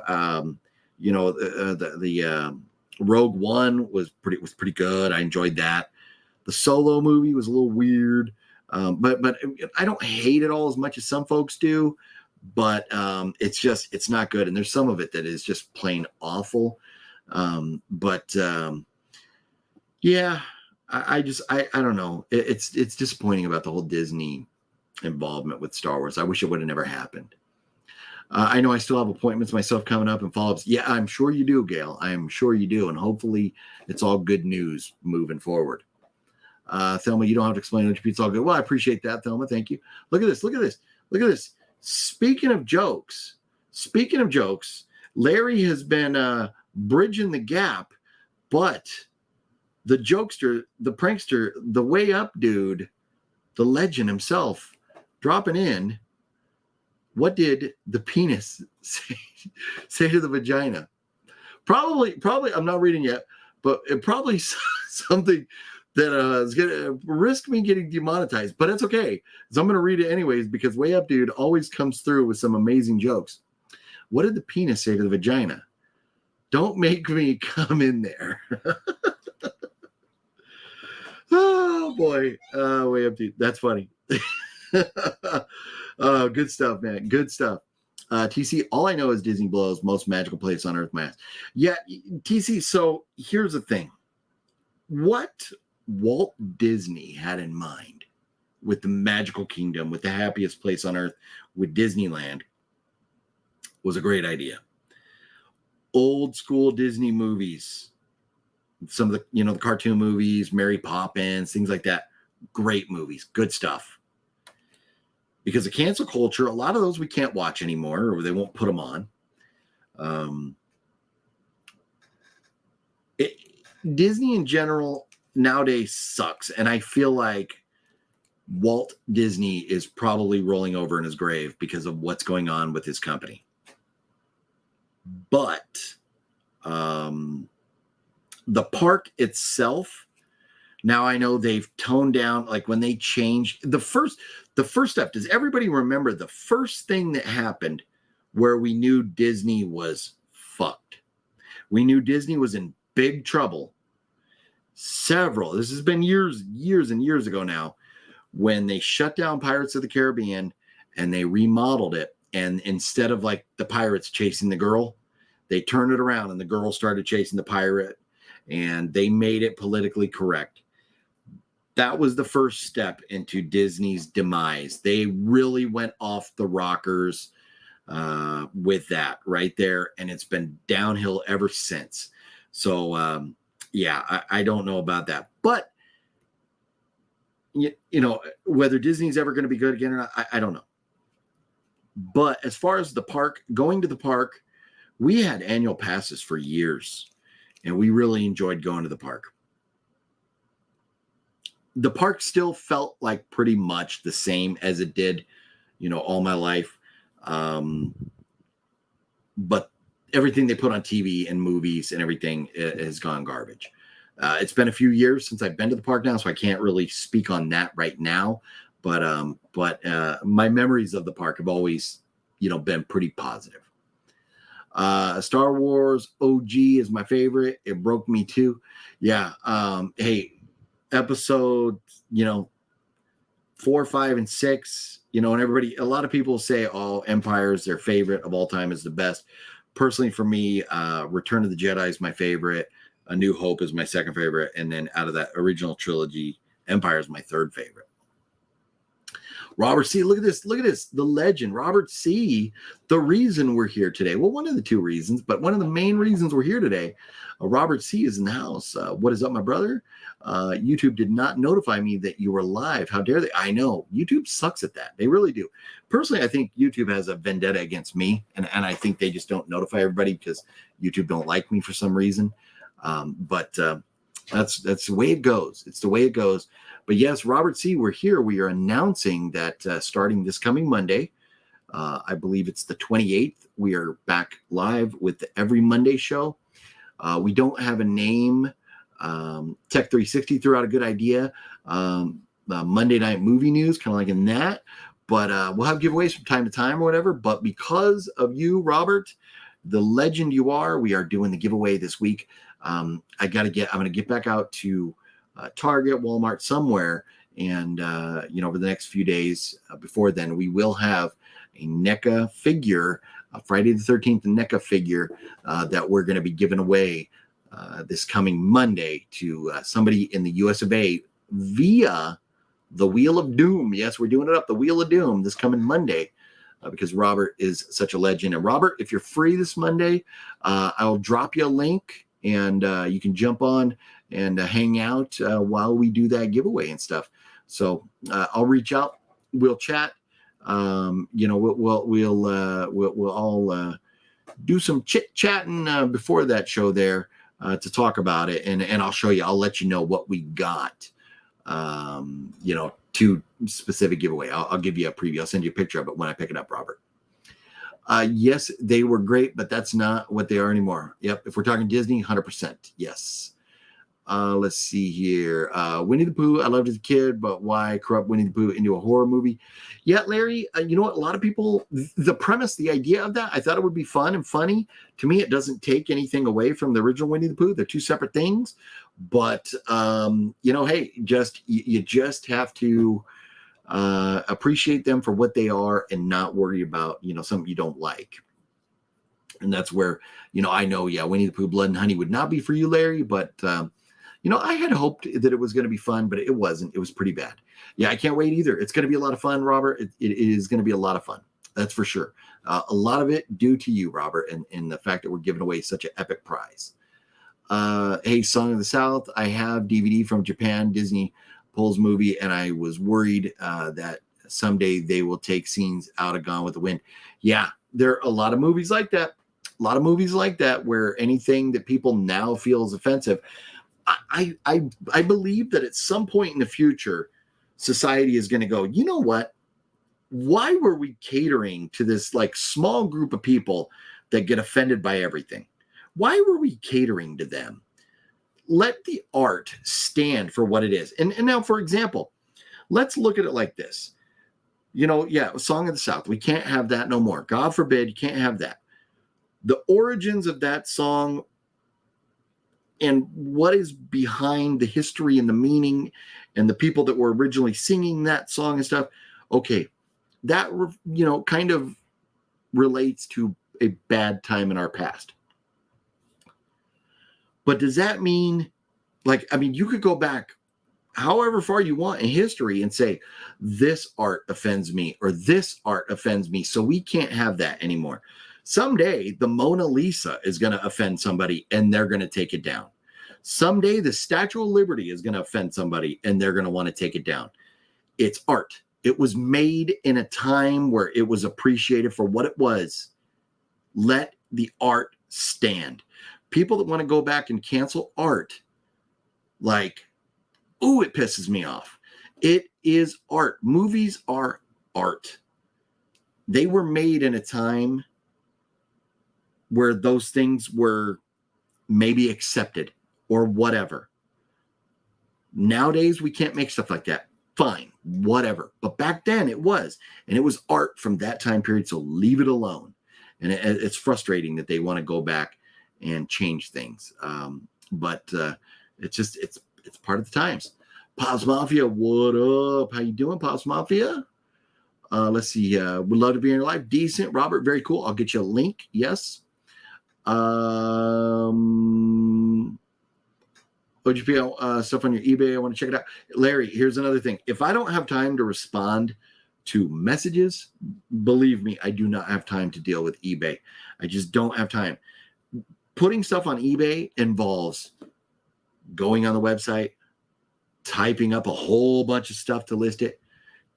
The Rogue One was pretty good. I enjoyed that. The Solo movie was a little weird, but I don't hate it all as much as some folks do. But it's not good, and there's some of it that is just plain awful. Yeah, I don't know. It's disappointing about the whole Disney involvement with Star Wars. I wish it would have never happened. I know I still have appointments myself coming up and follow-ups. Yeah, I'm sure you do, Gail. I am sure you do. And hopefully it's all good news moving forward. Thelma, you don't have to explain it. It's all good. Well, I appreciate that, Thelma. Thank you. Look at this. Speaking of jokes, Larry has been bridging the gap, but the jokester, the prankster, the way up dude, the legend himself, dropping in. What did the penis say to the vagina? Probably, I'm not reading yet. but it probably something that is going to risk me getting demonetized, but it's okay. So I'm going to read it anyways, because Way Up Dude always comes through with some amazing jokes. What did the penis say to the vagina? Don't make me come in there. Oh boy. Way Up Dude. That's funny. Oh, good stuff, man. Good stuff. TC, all I know is Disney blows most magical place on earth, my ass. Yeah, TC, so here's the thing. What Walt Disney had in mind with the magical kingdom, with the happiest place on earth, with Disneyland, was a great idea. Old school Disney movies, some of the, you know, the cartoon movies, Mary Poppins, things like that. Great movies, good stuff. Because of cancel culture, a lot of those we can't watch anymore, or they won't put them on. Disney in general nowadays sucks, and I feel like Walt Disney is probably rolling over in his grave because of what's going on with his company. But the park itself, now I know they've toned down, like when they changed the first step. Does everybody remember the first thing that happened where we knew Disney was fucked? We knew Disney was in big trouble. This has been years and years ago now, when they shut down Pirates of the Caribbean and they remodeled it. And instead of like the pirates chasing the girl, they turned it around and the girl started chasing the pirate, and they made it politically correct. That was the first step into Disney's demise. They really went off the rockers with that right there. And it's been downhill ever since. So, yeah, I don't know about that. But, you know, whether Disney's ever going to be good again or not, I don't know. But as far as the park, going to the park, we had annual passes for years, and we really enjoyed going to the park. The park still felt like pretty much the same as it did, you know, all my life. But everything they put on TV and movies and everything has gone garbage. It's been a few years since I've been to the park now, so I can't really speak on that right now. But my memories of the park have always, you know, been pretty positive. Star Wars OG is my favorite. It broke me too. Yeah. Hey, episode, you know, 4, 5, and 6, you know, and everybody, a lot of people say, oh, Empire is their favorite of all time, is the best. Personally, for me, Return of the Jedi is my favorite. A New Hope is my second favorite. And then out of that original trilogy, Empire is my third favorite. Robert C., look at this. Look at this. The legend, Robert C., the reason we're here today. Well, one of the two reasons, but one of the main reasons we're here today, Robert C. is in the house. What is up, my brother? YouTube did not notify me that you were live. How dare they? I know. YouTube sucks at that. They really do. Personally, I think YouTube has a vendetta against me, and I think they just don't notify everybody because YouTube don't like me for some reason. But that's the way it goes. It's the way it goes. But yes, Robert C., we're here. We are announcing that starting this coming Monday, I believe it's the 28th, we are back live with the Every Monday show. We don't have a name. Tech 360 threw out a good idea. Monday Night Movie News, kind of like in that. But we'll have giveaways from time to time or whatever. But because of you, Robert, the legend you are, we are doing the giveaway this week. I'm going to get back out to Target, Walmart, somewhere. And, you know, over the next few days before then, we will have a NECA figure, Friday the 13th, a NECA figure that we're going to be giving away this coming Monday to somebody in the US of A via the Wheel of Doom. Yes, we're doing it up the Wheel of Doom this coming Monday because Robert is such a legend. And Robert, if you're free this Monday, I'll drop you a link and you can jump on and hang out while we do that giveaway and stuff. So I'll reach out. We'll chat. You know, we'll all do some chit chatting before that show there to talk about it, and I'll show you. I'll let you know what we got. You know, to specific giveaway. I'll give you a preview. I'll send you a picture of it when I pick it up, Robert. Yes, they were great, but that's not what they are anymore. Yep. If we're talking Disney, 100%. Yes. Let's see here. Winnie the Pooh, I loved as a kid, but why corrupt Winnie the Pooh into a horror movie? Yeah, Larry, you know what? A lot of people, the premise, the idea of that, I thought it would be fun and funny. To me, it doesn't take anything away from the original Winnie the Pooh. They're two separate things. But, you know, hey, you just have to appreciate them for what they are and not worry about, you know, something you don't like. And that's where, you know, I know, yeah, Winnie the Pooh, Blood and Honey would not be for you, Larry, but, you know, I had hoped that it was going to be fun, but it wasn't. It was pretty bad. Yeah, I can't wait either. It's going to be a lot of fun, Robert. It is going to be a lot of fun. That's for sure. A lot of it due to you, Robert, and the fact that we're giving away such an epic prize. Hey, Song of the South. I have DVD from Japan, Disney Pulls movie, and I was worried that someday they will take scenes out of Gone with the Wind. Yeah, there are a lot of movies like that. A lot of movies like that where anything that people now feel is offensive. I believe that at some point in the future, society is going to go, you know what? Why were we catering to this like small group of people that get offended by everything? Why were we catering to them? Let the art stand for what it is. And now, for example, let's look at it like this. You know, yeah, Song of the South. We can't have that no more. God forbid, you can't have that. The origins of that song and what is behind the history and the meaning and the people that were originally singing that song and stuff. Okay, that, you know, kind of relates to a bad time in our past. But does that mean, like, I mean, you could go back however far you want in history and say, this art offends me or this art offends me, so we can't have that anymore. Someday, the Mona Lisa is going to offend somebody and they're going to take it down. Someday, the Statue of Liberty is going to offend somebody and they're going to want to take it down. It's art. It was made in a time where it was appreciated for what it was. Let the art stand. People that want to go back and cancel art, like, ooh, it pisses me off. It is art. Movies are art. They were made in a time where those things were maybe accepted or whatever. Nowadays, we can't make stuff like that. Fine, whatever. But back then it was, and it was art from that time period, so leave it alone. And it's frustrating that they want to go back and change things. But it's just, it's part of the times. Pops Mafia, what up? How you doing, Pops Mafia? Let's see. Would love to be in your life. Decent. Robert, very cool. I'll get you a link. Yes. OGP stuff on your eBay. I want to check it out. Larry, here's another thing. If I don't have time to respond to messages, believe me, I do not have time to deal with eBay. I just don't have time. Putting stuff on eBay involves going on the website, typing up a whole bunch of stuff to list it,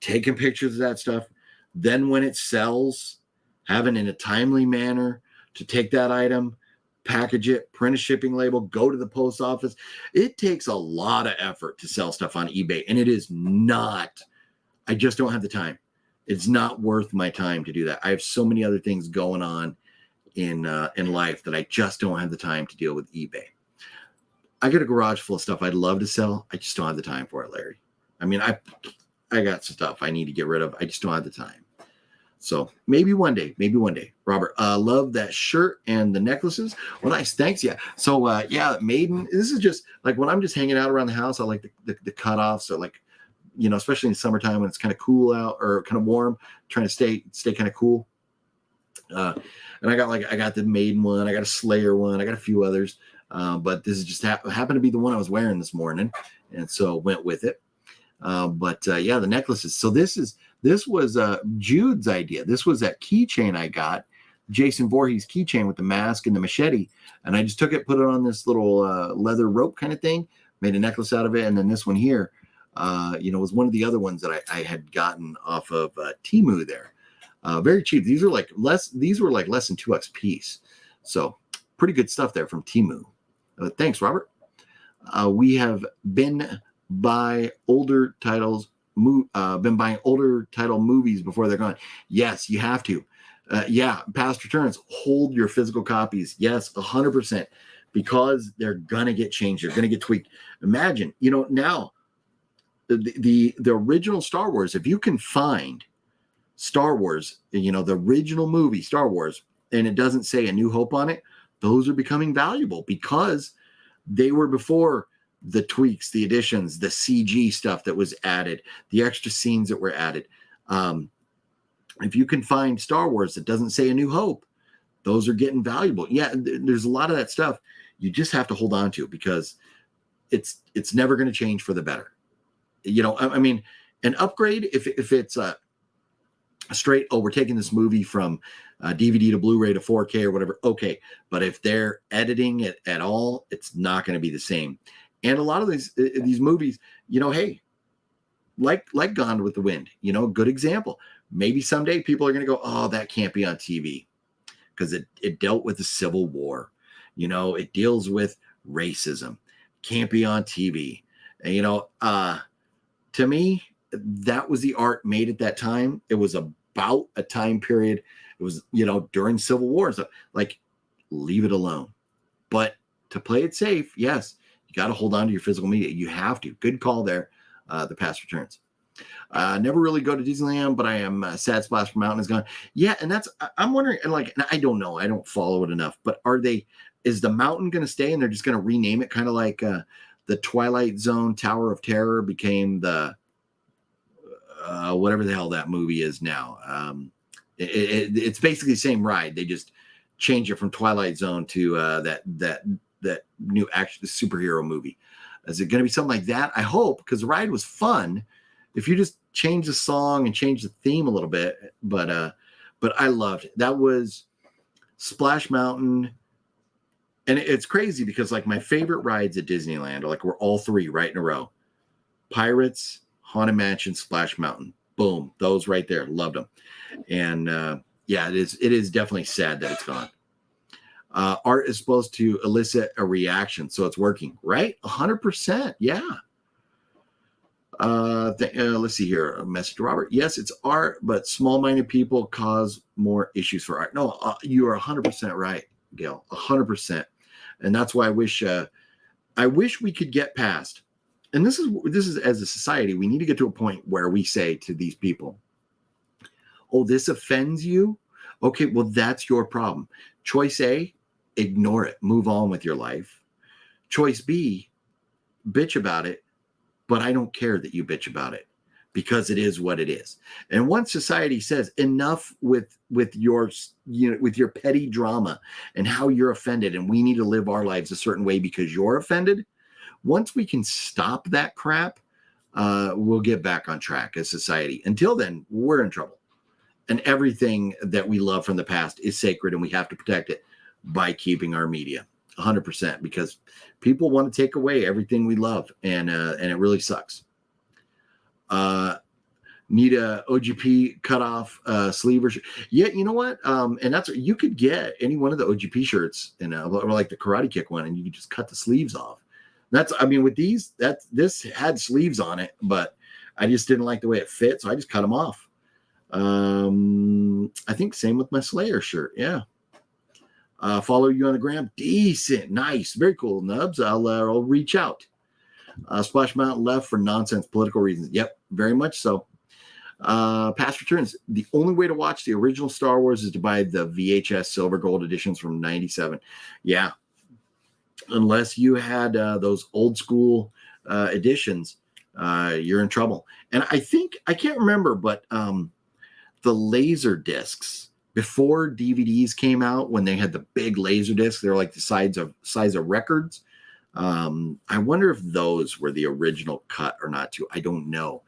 taking pictures of that stuff. Then when it sells, having in a timely manner to take that item, package it, print a shipping label, go to the post office. It takes a lot of effort to sell stuff on eBay, and it is not, I just don't have the time. It's not worth my time to do that. I have so many other things going on in life that I just don't have the time to deal with eBay. I got a garage full of stuff I'd love to sell. I just don't have the time for it, Larry. I mean, I got stuff I need to get rid of. I just don't have the time. So maybe one day, Robert, love that shirt and the necklaces. Well, nice. Thanks. Yeah. So, yeah, Maiden, this is just like when I'm just hanging out around the house, I like the cutoffs. So like, you know, especially in summertime when it's kind of cool out or kind of warm, trying to stay kind of cool. And I got the Maiden one. I got a Slayer one. I got a few others. But this is just happened to be the one I was wearing this morning. And so went with it. Yeah, the necklaces. So this was Jude's idea. This was that keychain I got, Jason Voorhees keychain with the mask and the machete. And I just took it, put it on this little leather rope kind of thing, made a necklace out of it. And then this one here, was one of the other ones that I had gotten off of Temu there. Very cheap. These were like less than $2 a piece. So pretty good stuff there from Temu. Thanks, Robert. We have been buying older title movies before they're gone. Yes, you have to. Yeah, past returns. Hold your physical copies. Yes, 100%. because they're gonna get changed. They're gonna get tweaked. Imagine, now the original Star Wars. If you can find Star Wars, the original movie Star Wars, and it doesn't say A New Hope on it, those are becoming valuable because they were before the tweaks, the additions, the CG stuff that was added, the extra scenes that were added. If you can find Star Wars that doesn't say A New Hope, those are getting valuable. Yeah, there's a lot of that stuff you just have to hold on to because it's never going to change for the better. I mean, an upgrade, if it's a straight, we're taking this movie from DVD to Blu-ray to 4K or whatever, okay. But if they're editing it at all, it's not going to be the same. And a lot of these movies, hey, like Gone with the Wind, good example. Maybe someday people are going to go, oh, that can't be on TV because it dealt with the Civil War. It deals with racism. Can't be on TV. And, to me, that was the art made at that time. It was about a time period. It was, during Civil War. So, leave it alone. But to play it safe, yes, you got to hold on to your physical media. You have to. Good call there. The past returns. Never really go to Disneyland, but I am sad Splash Mountain is gone. Yeah, and I'm wondering, and I don't know. I don't follow it enough. But is the mountain going to stay and they're just going to rename it kind of like the Twilight Zone Tower of Terror became the whatever the hell that movie is now. It's basically the same ride. They just change it from Twilight Zone to that new action superhero movie. Is it going to be something like that? I hope, because the ride was fun. If you just change the song and change the theme a little bit, but I loved it. That was Splash Mountain. And it's crazy because my favorite rides at Disneyland are all three right in a row. Pirates, Haunted Mansion, Splash Mountain. Boom. Those right there. Loved them. And it is definitely sad that it's gone. Art is supposed to elicit a reaction, so it's working, right? 100%. Yeah. Let's see here. A message to Robert. Yes, it's art, but small-minded people cause more issues for art. No, you are 100% right, Gail. 100%. And that's why I wish we could get past. And this is as a society, we need to get to a point where we say to these people, oh, this offends you? Okay, well, that's your problem. Choice A, ignore it. Move on with your life. Choice B, bitch about it. But I don't care that you bitch about it because it is what it is. And once society says enough with your petty drama and how you're offended and we need to live our lives a certain way because you're offended, once we can stop that crap, we'll get back on track as society. Until then, we're in trouble. And everything that we love from the past is sacred and we have to protect it by keeping our media. 100%, because people want to take away everything we love, and it really sucks. Need a OGP cutoff sleeve or shirt. Yeah, you know what? And that's, you could get any one of the OGP shirts, or like the Karate Kick one, and you could just cut the sleeves off. With these, this had sleeves on it, but I just didn't like the way it fit, so I just cut them off. I think same with my Slayer shirt. Yeah. Follow you on the gram. Decent. Nice. Very cool, Nubs. I'll reach out. Splash Mountain left for nonsense political reasons. Yep, very much so. Past returns. The only way to watch the original Star Wars is to buy the VHS silver gold editions from 97. Yeah. Unless you had those old school editions, you're in trouble. And I think, I can't remember, but the laser discs, before DVDs came out, when they had the big laser discs, they're like the size of records. I wonder if those were the original cut or not too. I don't know.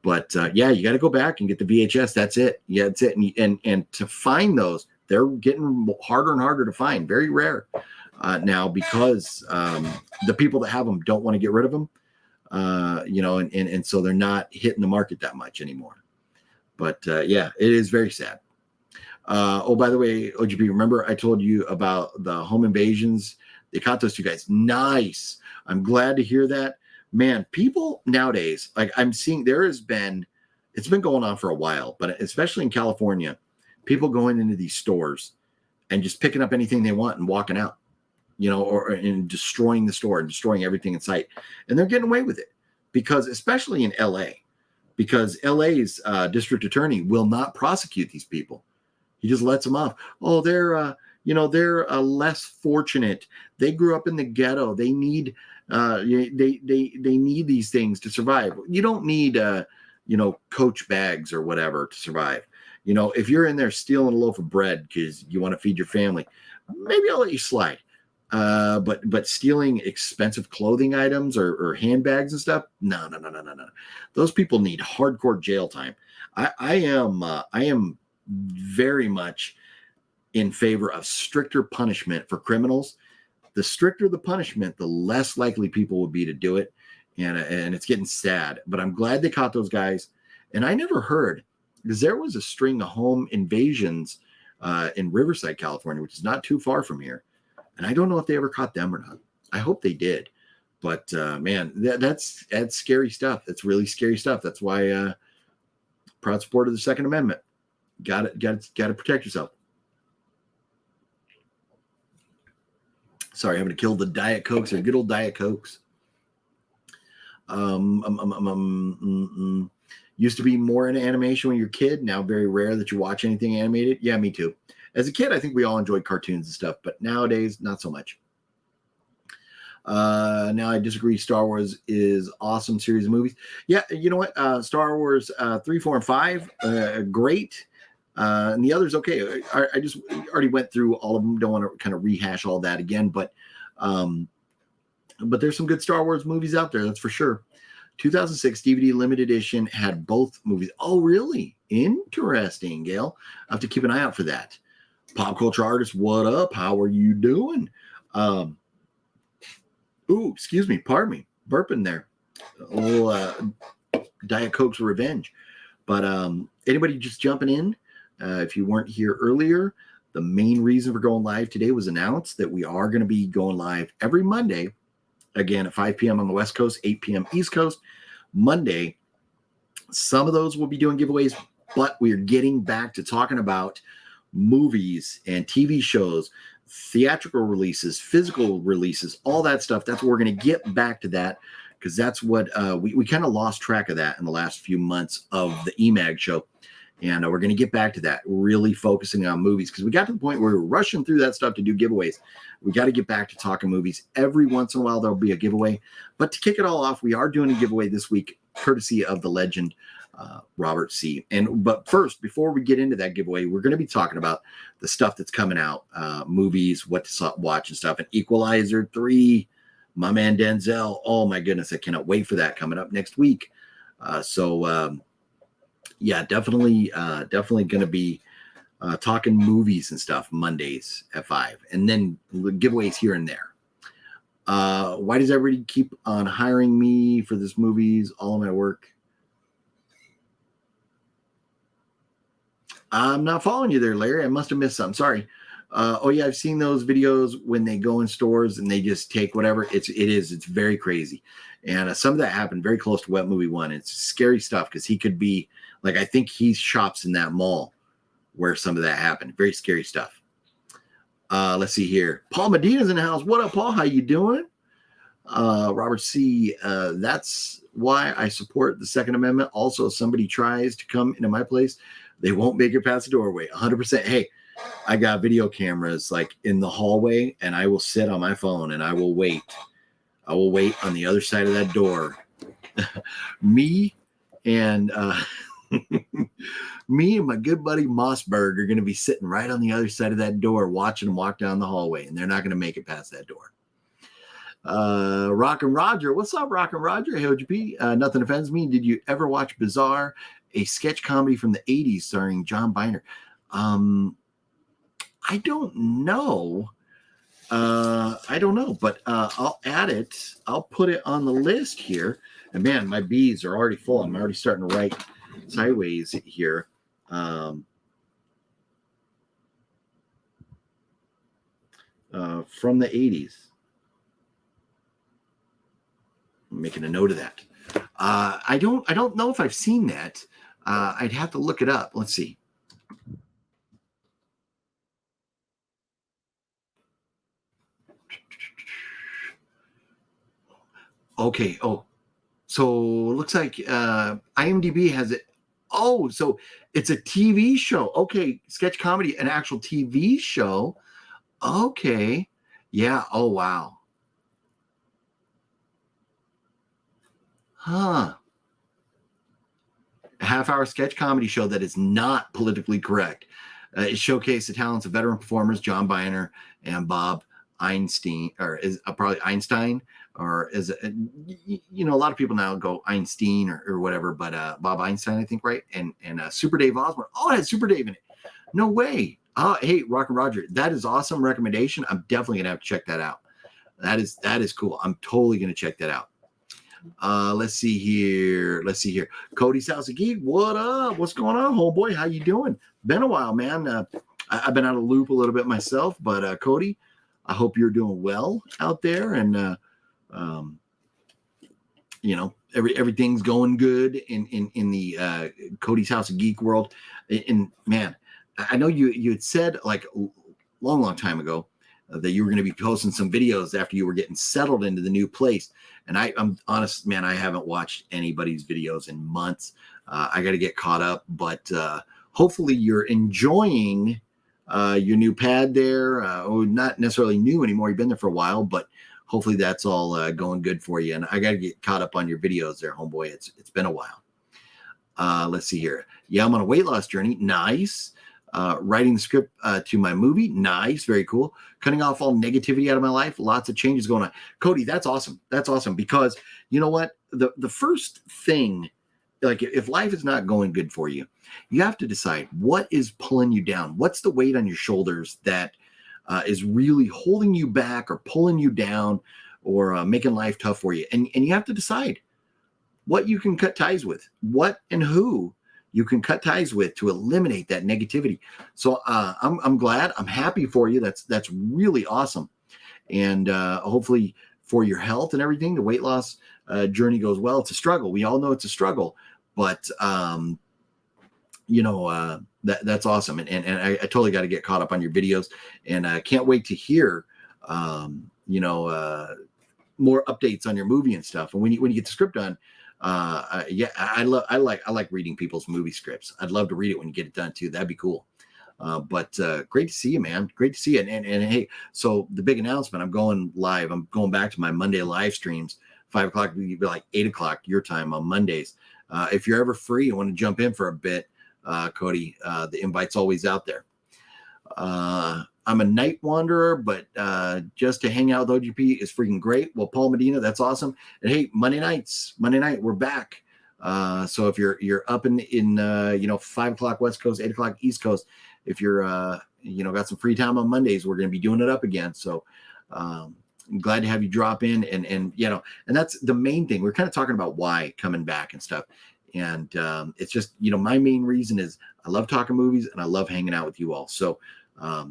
But yeah, you got to go back and get the VHS. That's it. Yeah, that's it. And to find those, they're getting harder and harder to find. Very rare now because the people that have them don't want to get rid of them. And so they're not hitting the market that much anymore. But yeah, it is very sad. By the way, OGP, remember I told you about the home invasions? They caught those two guys. Nice. I'm glad to hear that. Man, people nowadays, I'm seeing it's been going on for a while, but especially in California, people going into these stores and just picking up anything they want and walking out. or in destroying the store and destroying everything in sight. And they're getting away with it because, especially in LA, because LA's district attorney will not prosecute these people. He just lets them off. Oh, they're less fortunate. They grew up in the ghetto. They need they need these things to survive. You don't need Coach bags or whatever to survive. If you're in there stealing a loaf of bread because you want to feed your family, maybe I'll let you slide. But stealing expensive clothing items or handbags and stuff, no. Those people need hardcore jail time. I am very much in favor of stricter punishment for criminals. The stricter the punishment, the less likely people will be to do it. And it's getting sad. But I'm glad they caught those guys. And I never heard, because there was a string of home invasions in Riverside, California, which is not too far from here. And I don't know if they ever caught them or not. I hope they did. But man, that's scary stuff. That's really scary stuff. That's why proud supporter of the Second Amendment. Got to protect yourself. Sorry, I'm going to kill the Diet Cokes or good old Diet Cokes. Used to be more into animation when you're a kid. Now very rare that you watch anything animated. Yeah, me too. As a kid, I think we all enjoyed cartoons and stuff, but nowadays, not so much. Now I disagree. Star Wars is awesome series of movies. Yeah, you know what? Star Wars 3, 4, and 5, great. And the others, okay. I just already went through all of them. Don't want to kind of rehash all that again, but there's some good Star Wars movies out there. That's for sure. 2006 DVD limited edition had both movies. Oh, really? Interesting, Gail. I have to keep an eye out for that. Pop culture artist, what up? How are you doing? Excuse me. Pardon me. Burping there. A little Diet Coke's revenge. But anybody just jumping in? If you weren't here earlier, the main reason for going live today was announced that we are going to be going live every Monday, again at 5 p.m. on the West Coast, 8 p.m. East Coast. Monday, some of those will be doing giveaways, but we're getting back to talking about movies and TV shows, theatrical releases, physical releases, all that stuff. That's what we're going to get back to that, because that's what we kind of lost track of that in the last few months of the EMAG show. And we're going to get back to that, really focusing on movies, because we got to the point where we were rushing through that stuff to do giveaways. We got to get back to talking movies. Every once in a while, there'll be a giveaway. But to kick it all off, we are doing a giveaway this week, courtesy of the legend, Robert C. But first, before we get into that giveaway, we're going to be talking about the stuff that's coming out, movies, what to watch and stuff. And Equalizer 3, my man Denzel. Oh, my goodness, I cannot wait for that coming up next week. Yeah, definitely going to be talking movies and stuff Mondays at 5, and then giveaways here and there. Why does everybody keep on hiring me for this movies? All of my work. I'm not following you there, Larry. I must have missed something. Sorry. Oh yeah, I've seen those videos when they go in stores and they just take whatever. It's very crazy. And some of that happened very close to Wet Movie 1. It's scary stuff, because he could be like, I think he shops in that mall where some of that happened. Very scary stuff. Let's see here. Paul Medina's in the house. What up, Paul? How you doing? Robert C. That's why I support the Second Amendment. Also, if somebody tries to come into my place, they won't make it past the doorway. 100%. Hey, I got video cameras like in the hallway, and I will sit on my phone and I will wait. I will wait on the other side of that door. Me and my good buddy Mossberg are going to be sitting right on the other side of that door, watching them walk down the hallway, and they're not going to make it past that door. Rock and Roger, what's up, Rock and Roger? Hey, OGP, nothing offends me. Did you ever watch Bizarre, a sketch comedy from the 80s starring John Biner? I don't know. But I'll add it. I'll put it on the list here. And man, my bees are already full. I'm already starting to write sideways here. From the 80s. I'm making a note of that. I don't know if I've seen that. I'd have to look it up. Let's see. Okay. Oh, so it looks like IMDb has it. Oh, so it's a TV show. Okay, sketch comedy, an actual TV show. Okay. Yeah. Oh, wow. Huh. A half-hour sketch comedy show that is not politically correct. It showcased the talents of veteran performers John Byner and Bob Einstein, or is probably Einstein, or is it, a lot of people now go Einstein or whatever, but Bob Einstein, I think, right? And Super Dave Osborne. Oh, it had Super Dave in it. No way. Hey, Rock and Roger, that is awesome recommendation. I'm definitely gonna have to check that out. That is cool. I'm totally gonna check that out. Let's see here. Cody's House of Geek. What up? What's going on, homeboy? How you doing? Been a while, man. I've been out of loop a little bit myself, but Cody, I hope you're doing well out there, and everything's going good in the Cody's House of Geek world. And man, I know you had said like a long time ago that you were going to be posting some videos after you were getting settled into the new place. And I'm honest, man, I haven't watched anybody's videos in months. I got to get caught up, but hopefully you're enjoying your new pad there. Not necessarily new anymore. You've been there for a while, but hopefully that's all going good for you. And I got to get caught up on your videos there, homeboy. It's been a while. Let's see here. Yeah, I'm on a weight loss journey. Nice. Writing the script to my movie. Nice. Very cool. Cutting off all negativity out of my life. Lots of changes going on. Cody, that's awesome. That's awesome, because you know what? The first thing, like if life is not going good for you, you have to decide what is pulling you down. What's the weight on your shoulders that is really holding you back or pulling you down or making life tough for you. And you have to decide what you can cut ties with, what and who you can cut ties with to eliminate that negativity. So I'm glad, I'm happy for you. That's really awesome. And hopefully for your health and everything, the weight loss journey goes well. It's a struggle. We all know it's a struggle, but that's awesome. And I totally got to get caught up on your videos, and I can't wait to hear, more updates on your movie and stuff. And when you get the script done, I like reading people's movie scripts. I'd love to read it when you get it done too. That'd be cool. But great to see you, man. Great to see you. And hey, so the big announcement, I'm going live. I'm going back to my Monday live streams, 5 o'clock, be like 8 o'clock your time on Mondays. If you're ever free and want to jump in for a bit, Cody, the invite's always out there. I'm a night wanderer, but just to hang out with OGP is freaking great. Well, Paul Medina, that's awesome. And hey, Monday night, we're back. So if you're up in 5 o'clock West Coast, 8 o'clock East Coast, if you're got some free time on Mondays, we're going to be doing it up again. So I'm glad to have you drop in, and that's the main thing. We're kind of talking about why coming back and stuff. And it's just, my main reason is I love talking movies and I love hanging out with you all. So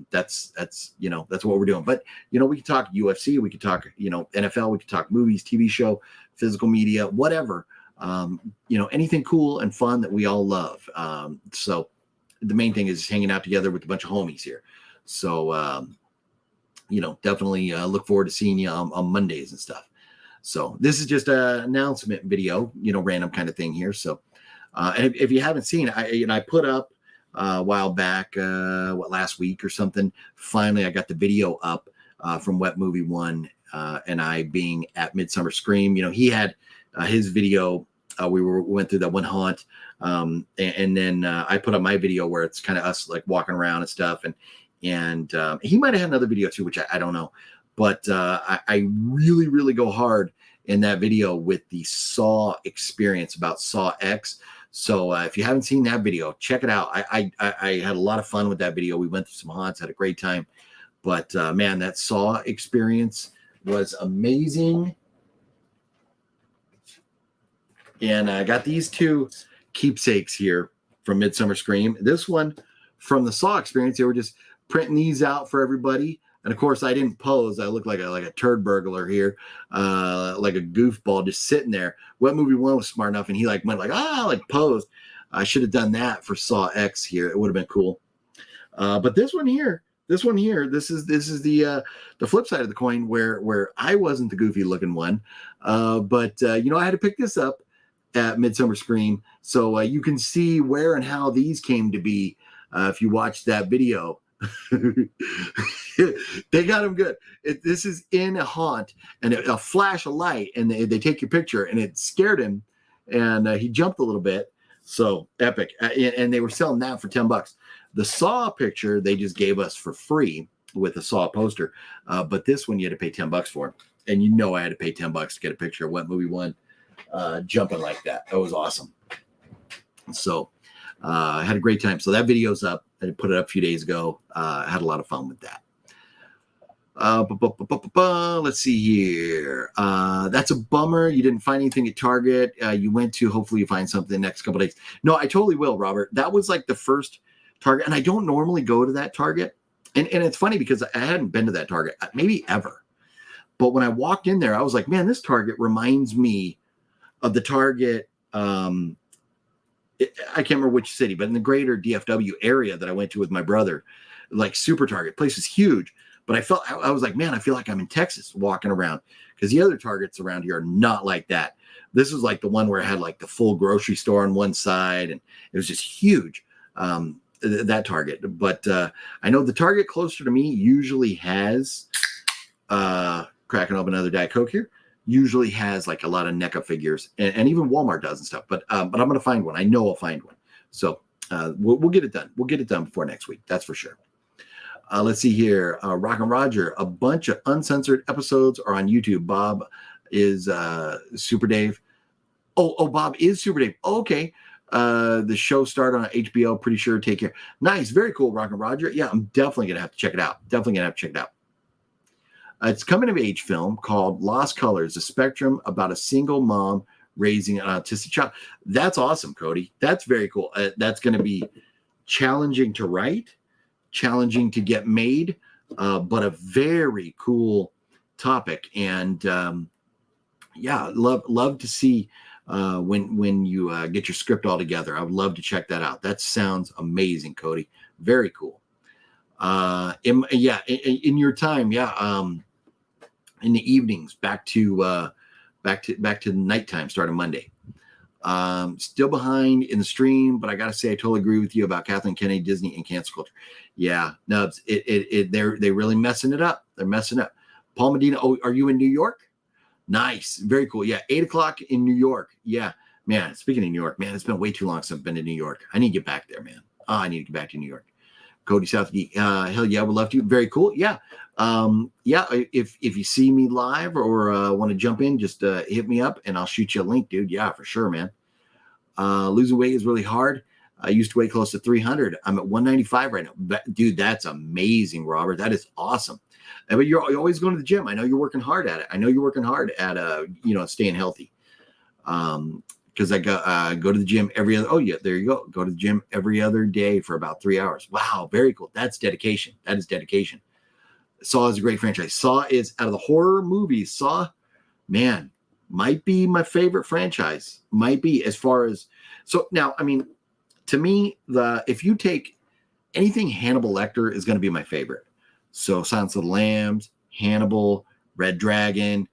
that's what we're doing. But we can talk UFC, we could talk NFL, we could talk movies, TV show, physical media, whatever. Anything cool and fun that we all love. So the main thing is hanging out together with a bunch of homies here. So definitely look forward to seeing you on Mondays and stuff. So this is just an announcement video, random kind of thing here. So and if you haven't seen it, I put up a while back, last week or something. Finally, I got the video up from Wet Movie One, and I being at Midsummer Scream. He had his video. We went through that one haunt, and then I put up my video where it's kind of us like walking around and stuff, and he might have had another video too, which I don't know, but I really, really go hard in that video with the Saw experience about Saw X. So if you haven't seen that video, check it out. I had a lot of fun with that video. We went through some haunts, had a great time. But man, that Saw experience was amazing. And I got these two keepsakes here from Midsummer Scream. This one from the Saw experience. They were just printing these out for everybody. And of course, I didn't pose. I look like a turd burglar here, like a goofball just sitting there. Wet Movie One was smart enough, and he went posed. I should have done that for Saw X here. It would have been cool. But this one here, this one here, this is the flip side of the coin where I wasn't the goofy looking one, but you know, I had to pick this up at Midsummer Scream, so you can see where and how these came to be. If you watch that video, they got them good. This is in a haunt and a flash of light, and they take your picture, and it scared him, and he jumped a little bit. So epic, and they were selling that for $10. The Saw picture they just gave us for free with a Saw poster, but this one you had to pay $10 for, and you know I had to pay $10 to get a picture of What Movie One jumping like that. That was awesome. So I had a great time. So that video's up. I put it up a few days ago. I had a lot of fun with that. Let's see here. That's a bummer. You didn't find anything at Target. You went to. Hopefully you find something the next couple of days. No, I totally will, Robert. That was like the first Target, and I don't normally go to that Target. And it's funny because I hadn't been to that Target maybe ever. But when I walked in there, I was like, man, this Target reminds me of the Target. I can't remember which city, but in the greater DFW area that I went to with my brother, like Super Target. Place is huge. But I was like, man, I feel like I'm in Texas walking around, because the other Targets around here are not like that. This was like the one where it had like the full grocery store on one side, and it was just huge, that Target. But I know the Target closer to me usually has, cracking open another Diet Coke here, usually has like a lot of NECA figures, and even Walmart does and stuff. But I'm going to find one. I know I'll find one. So we'll get it done. We'll get it done before next week. That's for sure. Let's see here. Rock and Roger, a bunch of uncensored episodes are on YouTube. Bob is Super Dave. Oh, Bob is Super Dave. Oh, okay. The show started on HBO. Pretty sure. Take care. Nice. Very cool, Rock and Roger. Yeah, I'm definitely going to have to check it out. It's coming of age film called Lost Colors, a spectrum about a single mom raising an autistic child. That's awesome, Cody. That's very cool. That's going to be challenging to write, challenging to get made, but a very cool topic. And yeah, love to see when you get your script all together. I would love to check that out. That sounds amazing, Cody. Very cool. In your time, in the evenings, back to the nighttime starting Monday. Still behind in the stream, but I gotta say I totally agree with you about Kathleen Kennedy, Disney, and cancel culture. Yeah, Nubs, they're really messing it up. They're messing up. Paul Medina, oh, are you in New York? Nice, very cool. Yeah, 8:00 in New York. Yeah, man. Speaking of New York, man, it's been way too long since I've been to New York. I need to get back there, man. Oh, I need to get back to New York. Cody South, hell yeah, would love to. Very cool. Yeah. If you see me live or want to jump in, just hit me up and I'll shoot you a link, dude. Yeah, for sure, man. Losing weight is really hard. I used to weigh close to 300. I'm at 195 right now. Dude, that's amazing, Robert. That is awesome. But you're always going to the gym. I know you're working hard at it. I know you're working hard at staying healthy. Because I go to the gym every other. Oh yeah, there you go. Go to the gym every other day for about 3 hours. Wow, very cool. That's dedication. That is dedication. Saw is a great franchise. Saw is, out of the horror movies, Saw, man, might be my favorite franchise. Might be, as far as, so now, I mean, to me, if you take anything Hannibal Lecter is going to be my favorite. So Silence of the Lambs, Hannibal, Red Dragon,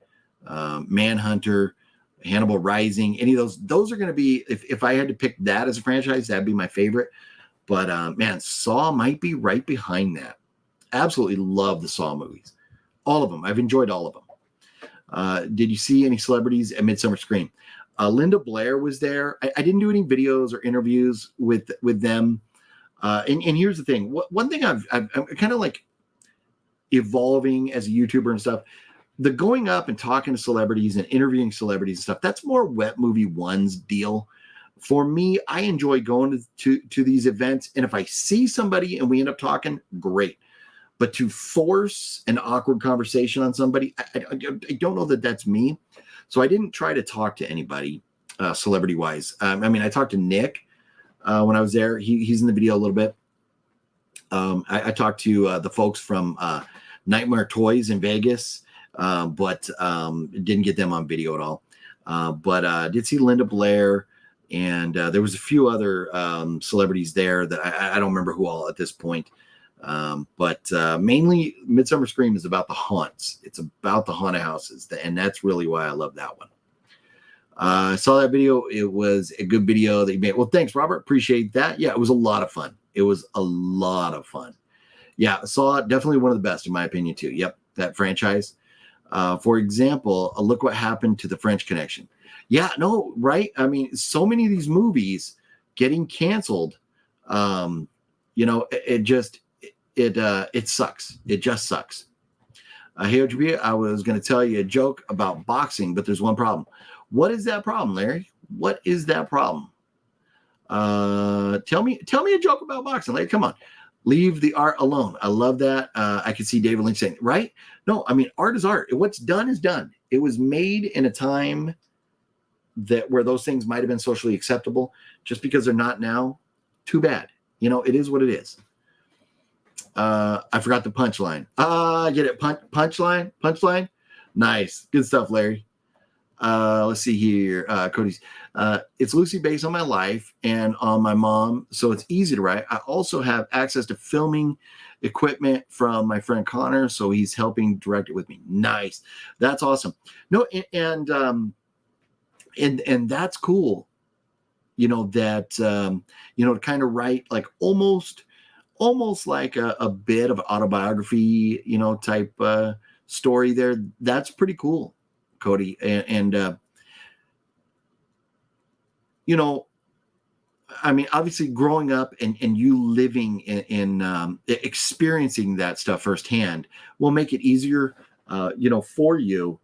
Manhunter, Hannibal Rising, any of those are going to be, if I had to pick that as a franchise, that'd be my favorite. But man, Saw might be right behind that. Absolutely love the Saw movies. All of them. I've enjoyed all of them. Did you see any celebrities at Midsummer Scream? Linda Blair was there. I didn't do any videos or interviews with them. And here's the thing. One thing I'm kind of like evolving as a YouTuber and stuff. The going up and talking to celebrities and interviewing celebrities and stuff, that's more Wet Movie One's deal. For me, I enjoy going to these events. And if I see somebody and we end up talking, great. But to force an awkward conversation on somebody, I don't know that that's me. So I didn't try to talk to anybody celebrity-wise. I mean, I talked to Nick when I was there. He's in the video a little bit. I talked to the folks from Nightmare Toys in Vegas. But didn't get them on video at all. But did see Linda Blair, and there was a few other celebrities there that I don't remember who all at this point. But mainly Midsummer Scream is about the haunts. It's about the haunted houses, and that's really why I love that one. I saw that video. It was a good video that you made. Well, thanks, Robert. Appreciate that. Yeah, it was a lot of fun. It was a lot of fun. Yeah, saw it. Definitely one of the best in my opinion too. Yep, that franchise. For example, look what happened to the French Connection. Yeah, no, right? I mean, so many of these movies getting canceled. It sucks. It just sucks. Hey, OGB, I was going to tell you a joke about boxing, but there's one problem. What is that problem, Larry? What is that problem? Tell me a joke about boxing, Larry. Come on. Leave the art alone. I love that. I can see David Lynch saying, right? No, I mean, art is art. What's done is done. It was made in a time where those things might have been socially acceptable. Just because they're not now, too bad. It is what it is. I forgot the punchline. Get it? Punchline. Nice. Good stuff, Larry. Let's see here. Cody's. It's loosely based on my life and on my mom, so it's easy to write. I also have access to filming equipment from my friend Connor, so he's helping direct it with me. Nice. That's awesome. No, and that's cool. To kind of write like almost like a bit of autobiography, type story there. That's pretty cool, Cody. I mean, obviously growing up and you living in experiencing that stuff firsthand will make it easier, for you.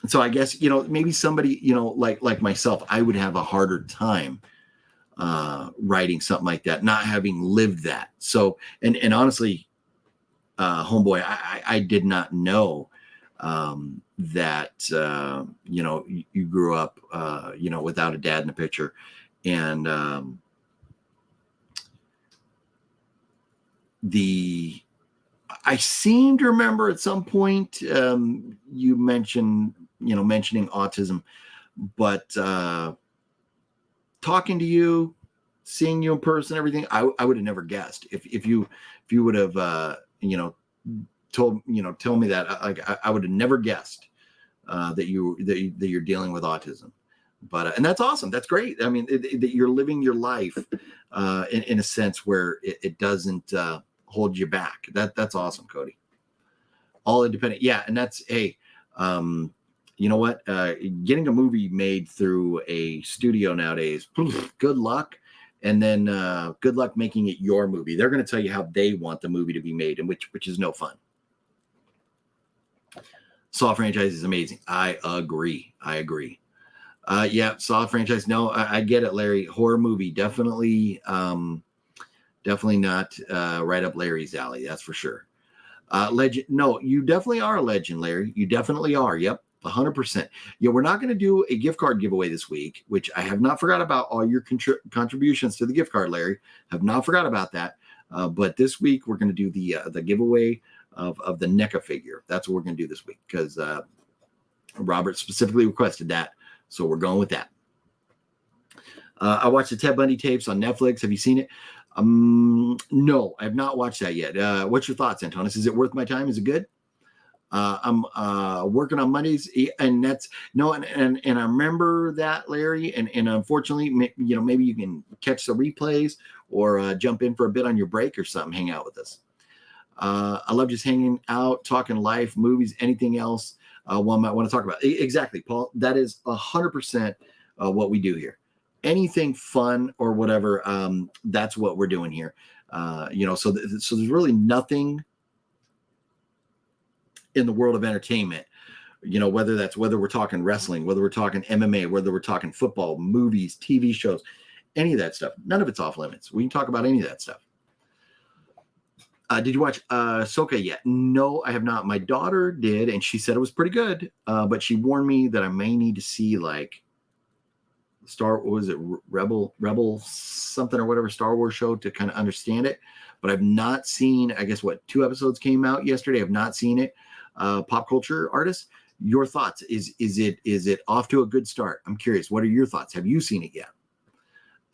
So I guess, maybe somebody, like myself, I would have a harder time writing something like that, not having lived that. So, and honestly, homeboy, I did not know that, you grew up, without a dad in the picture. And I seem to remember at some point you mentioned, mentioning autism, but talking to you, seeing you in person, everything, I would have never guessed if you would have, told me that, I would have never guessed that you're dealing with autism. But and that's awesome. That's great. I mean, that you're living your life in a sense where it doesn't hold you back. That's awesome, Cody. All independent. Yeah. And that's, hey, you know what? Getting a movie made through a studio nowadays, good luck. And then good luck making it your movie. They're going to tell you how they want the movie to be made, and which is no fun. Saw franchise is amazing. I agree. Yeah, Saw franchise. No, I get it, Larry. Horror movie, definitely not right up Larry's alley. That's for sure. Legend. No, you definitely are a legend, Larry. You definitely are. Yep. 100%. Yeah, we're not going to do a gift card giveaway this week, which I have not forgot about all your contributions to the gift card, Larry. Have not forgot about that. But this week we're going to do the giveaway of the NECA figure. That's what we're going to do this week because Robert specifically requested that. So we're going with that. I watched the Ted Bundy tapes on Netflix. Have you seen it? No, I have not watched that yet. What's your thoughts, Antonis? Is it worth my time? Is it good? I'm working on Mondays, and that's no, and I remember that, Larry, and unfortunately, maybe you can catch the replays or jump in for a bit on your break or something, hang out with us. I love just hanging out, talking life, movies, anything else one might want to talk about. Exactly, Paul. That is 100% what we do here. Anything fun or whatever, that's what we're doing here. So there's really nothing in the world of entertainment, whether we're talking wrestling, whether we're talking MMA, whether we're talking football, movies, TV shows, any of that stuff. None of it's off limits. We can talk about any of that stuff. Did you watch Ahsoka yet? No, I have not. My daughter did, and she said it was pretty good. But she warned me that I may need to see like Rebel something or whatever Star Wars show to kind of understand it. But I've not seen, I guess 2 episodes came out yesterday. I've not seen it. Pop culture artist, your thoughts? Is it off to a good start? I'm curious. What are your thoughts? Have you seen it yet?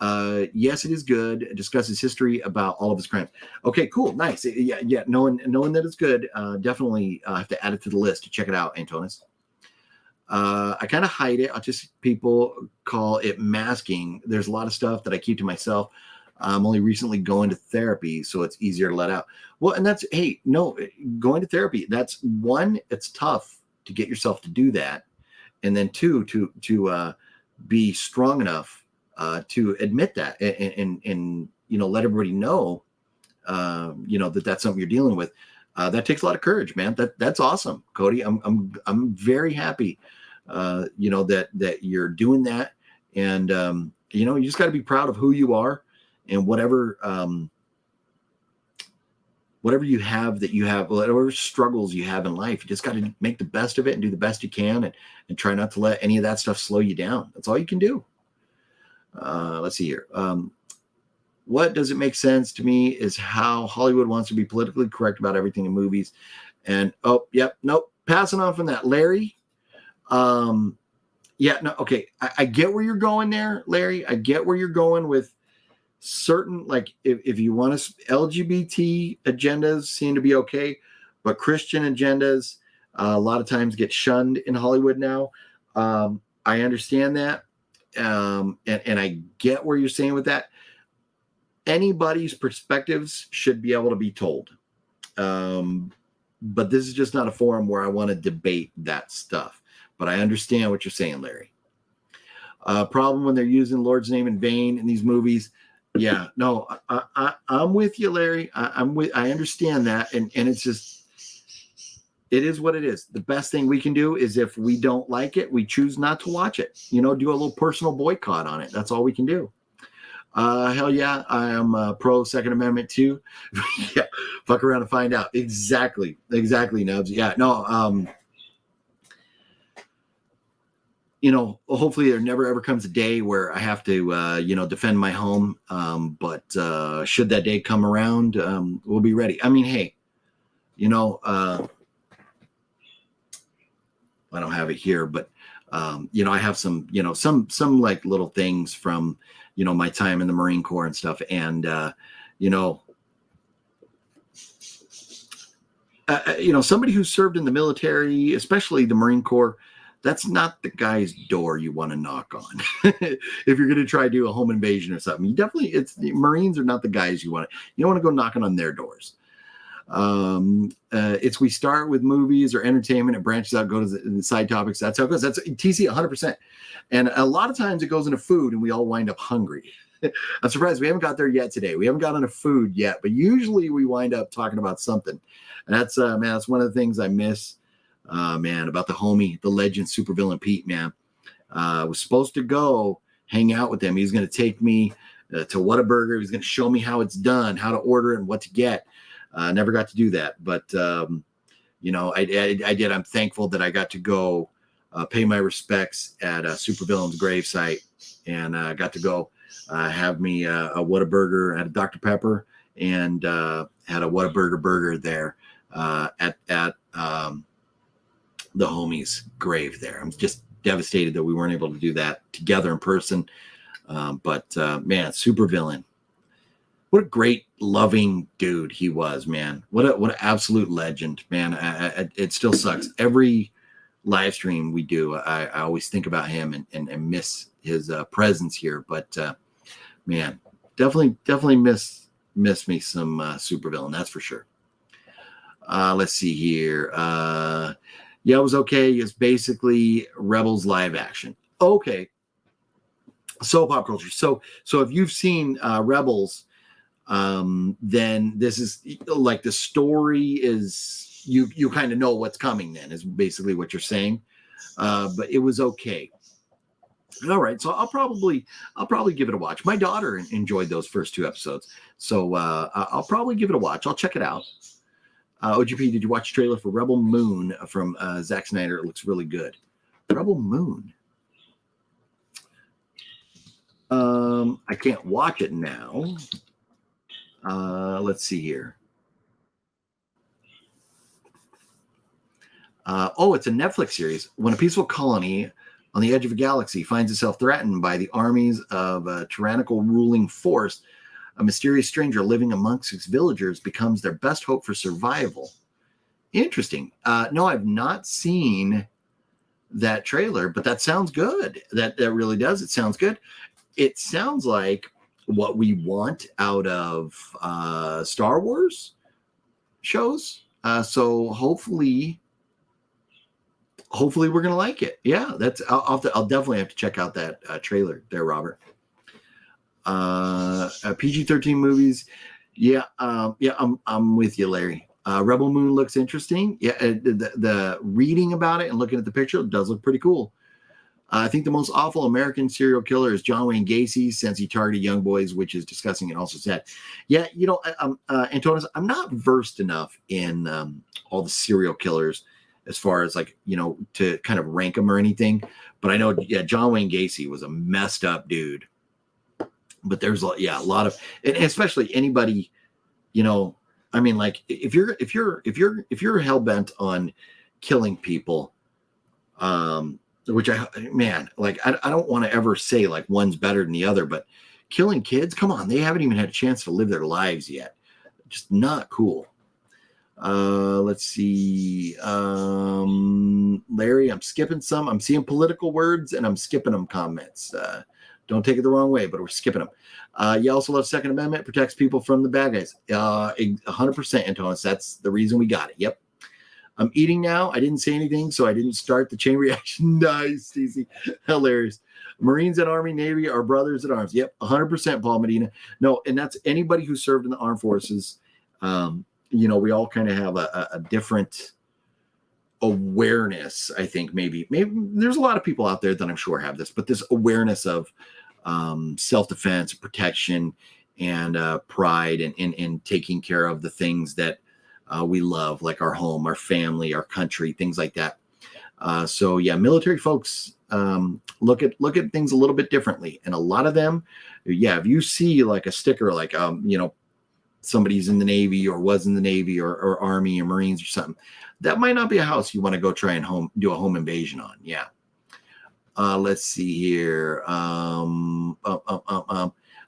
Yes, it is good. It discusses history about all of his crimes. Okay, cool, nice. Yeah. Knowing that it's good, definitely have to add it to the list to check it out, Antonis. I kind of hide it. People call it masking. There's a lot of stuff that I keep to myself. I'm only recently going to therapy, so it's easier to let out. Well, and that's, hey, no, going to therapy, that's one, it's tough to get yourself to do that. And then two, to be strong enough to admit that and let everybody know, that's something you're dealing with. That takes a lot of courage, man. That's awesome, Cody. I'm very happy, that you're doing that. And, you just got to be proud of who you are and whatever you have, whatever struggles you have in life, you just got to make the best of it and do the best you can and try not to let any of that stuff slow you down. That's all you can do. Let's see here. What doesn't make sense to me is how Hollywood wants to be politically correct about everything in movies. And, passing on from that. Larry, okay. I get where you're going there, Larry. I get where you're going with certain, like, if you want to, LGBT agendas seem to be okay, but Christian agendas a lot of times get shunned in Hollywood now. I understand that. And I get where you're saying with that. Anybody's perspectives should be able to be told. But this is just not a forum where I want to debate that stuff. But I understand what you're saying, Larry. Problem when they're using Lord's name in vain in these movies. Yeah, no, I'm with you, Larry. I understand that. And it's just, it is what it is. The best thing we can do is if we don't like it, we choose not to watch it. Do a little personal boycott on it. That's all we can do. Hell yeah, I am pro Second Amendment too. Yeah, fuck around and find out. Exactly, Nubs. Yeah, no, hopefully there never ever comes a day where I have to, defend my home. But should that day come around, we'll be ready. I mean, hey, I don't have it here, but I have some, some like little things from, my time in the Marine Corps and stuff. And, somebody who served in the military, especially the Marine Corps, that's not the guy's door you want to knock on. If you're going to try to do a home invasion or something, the Marines are not the guys you don't want to go knocking on their doors. We start with movies or entertainment and branches out, go to the side topics. That's how it goes. That's TC 100%. And a lot of times it goes into food and we all wind up hungry. I'm surprised we haven't got there yet today. We haven't got into food yet, but usually we wind up talking about something. And that's one of the things I miss, about the homie, the legend, Supervillain Pete, man. I was supposed to go hang out with him. He was going to take me to Whataburger. He was going to show me how it's done, how to order it and what to get. Never got to do that, but I did. I'm thankful that I got to go pay my respects at Supervillain's gravesite, and got to go have me a Whataburger, had a Dr. Pepper, and had a Whataburger burger there at the homie's grave there. I'm just devastated that we weren't able to do that together in person. But man, Supervillain. What a great, loving dude he was, man. What an absolute legend, man. It still sucks. Every live stream we do, I always think about him and miss his presence here. But man, definitely miss me some Supervillain. That's for sure. Let's see here. Yeah, it was okay. It's basically Rebels live action. Okay. So pop culture. So if you've seen Rebels, then this is like the story is you kind of know what's coming, then is basically what you're saying. But it was okay. All right, so I'll probably give it a watch. My daughter enjoyed those first two episodes, so I'll probably give it a watch. I'll check it out. OGP, did you watch the trailer for Rebel Moon from Zack Snyder? It looks really good. Rebel Moon. I can't watch it now. Let's see here. It's a Netflix series. When a peaceful colony on the edge of a galaxy, finds itself threatened by the armies of a tyrannical ruling force. A mysterious stranger living amongst its villagers becomes their best hope for survival. Interesting. No, I've not seen that trailer, but that sounds good. That really does. It sounds good. It sounds like what we want out of Star Wars shows. So hopefully we're gonna like it. Yeah, that's. I'll definitely have to check out that trailer there, Robert. PG-13 movies. Yeah, I'm with you, Larry. Rebel Moon looks interesting. Yeah, the reading about it and looking at the picture, it does look pretty cool. I think the most awful American serial killer is John Wayne Gacy, since he targeted young boys, which is disgusting and also sad. Yeah, Antonis, I'm not versed enough in all the serial killers as far as to kind of rank them or anything. But I know, John Wayne Gacy was a messed up dude. But there's a lot of, and especially anybody, I mean, like if you're hell bent on killing people, which I don't want to ever say like one's better than the other, but killing kids, come on, they haven't even had a chance to live their lives yet. Just not cool. Let's see. Larry, I'm skipping some. I'm seeing political words and I'm skipping them comments. Don't take it the wrong way, but we're skipping them. You also love Second Amendment, protects people from the bad guys. 100%, Antonis. That's the reason we got it. Yep. I'm eating now. I didn't say anything, so I didn't start the chain reaction. Nice, Stacey. Hilarious. Marines and Army, Navy are brothers at arms. Yep, 100%, Paul Medina. No, and that's anybody who served in the armed forces. We all kind of have a different awareness. I think maybe there's a lot of people out there that I'm sure have this, but this awareness of self-defense, protection, and pride, and taking care of the things that we love, like our home, our family, our country, things like that. So yeah, military folks look at things a little bit differently, and a lot of them, if you see like a sticker like somebody's in the Navy or was in the Navy or Army or Marines or something, that might not be a house you want to go try and do a home invasion on. Yeah. Let's see here.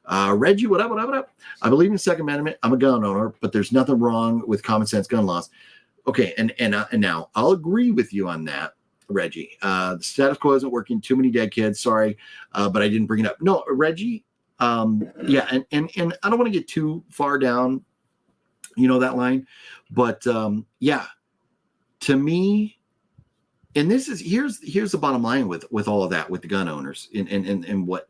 Reggie, what up? I believe in the Second Amendment. I'm a gun owner, but there's nothing wrong with common sense gun laws. Okay, and now I'll agree with you on that, Reggie. The status quo isn't working. Too many dead kids. Sorry, but I didn't bring it up. No, Reggie. And I don't want to get too far down, that line, but to me. And this is here's the bottom line with all of that, with the gun owners and what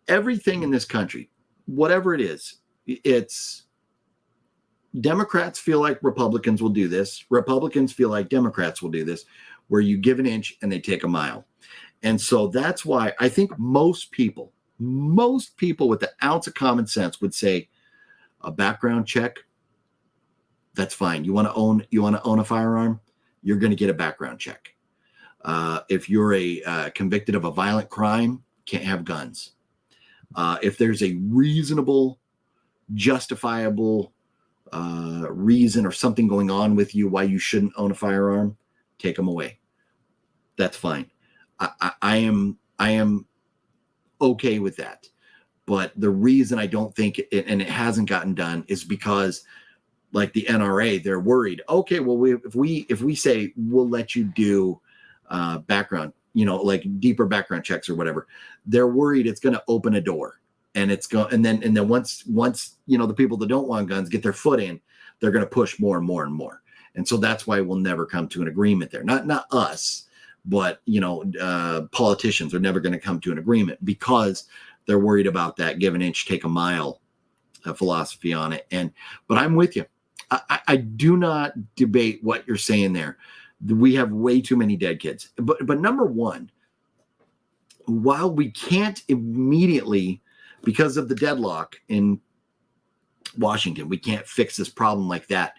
everything in this country, whatever it is, it's Democrats feel like Republicans will do this. Republicans feel like Democrats will do this, where you give an inch and they take a mile. And so that's why I think most people with the ounce of common sense would say a background check. That's fine. You want to own a firearm? You're going to get a background check. If you're convicted of a violent crime, can't have guns. If there's a reasonable, justifiable reason or something going on with you why you shouldn't own a firearm, take them away. That's fine. I am okay with that. But the reason I don't think and it hasn't gotten done is because, like the NRA, they're worried. Okay, well, if we say we'll let you do background, like deeper background checks or whatever, they're worried it's going to open a door, and and then once the people that don't want guns get their foot in, they're going to push more and more and more, and so that's why we'll never come to an agreement there. Not us, but politicians are never going to come to an agreement because they're worried about that give an inch, take a mile philosophy on it. But I'm with you. I do not debate what you're saying there. We have way too many dead kids. But number one, while we can't immediately, because of the deadlock in Washington, we can't fix this problem like that.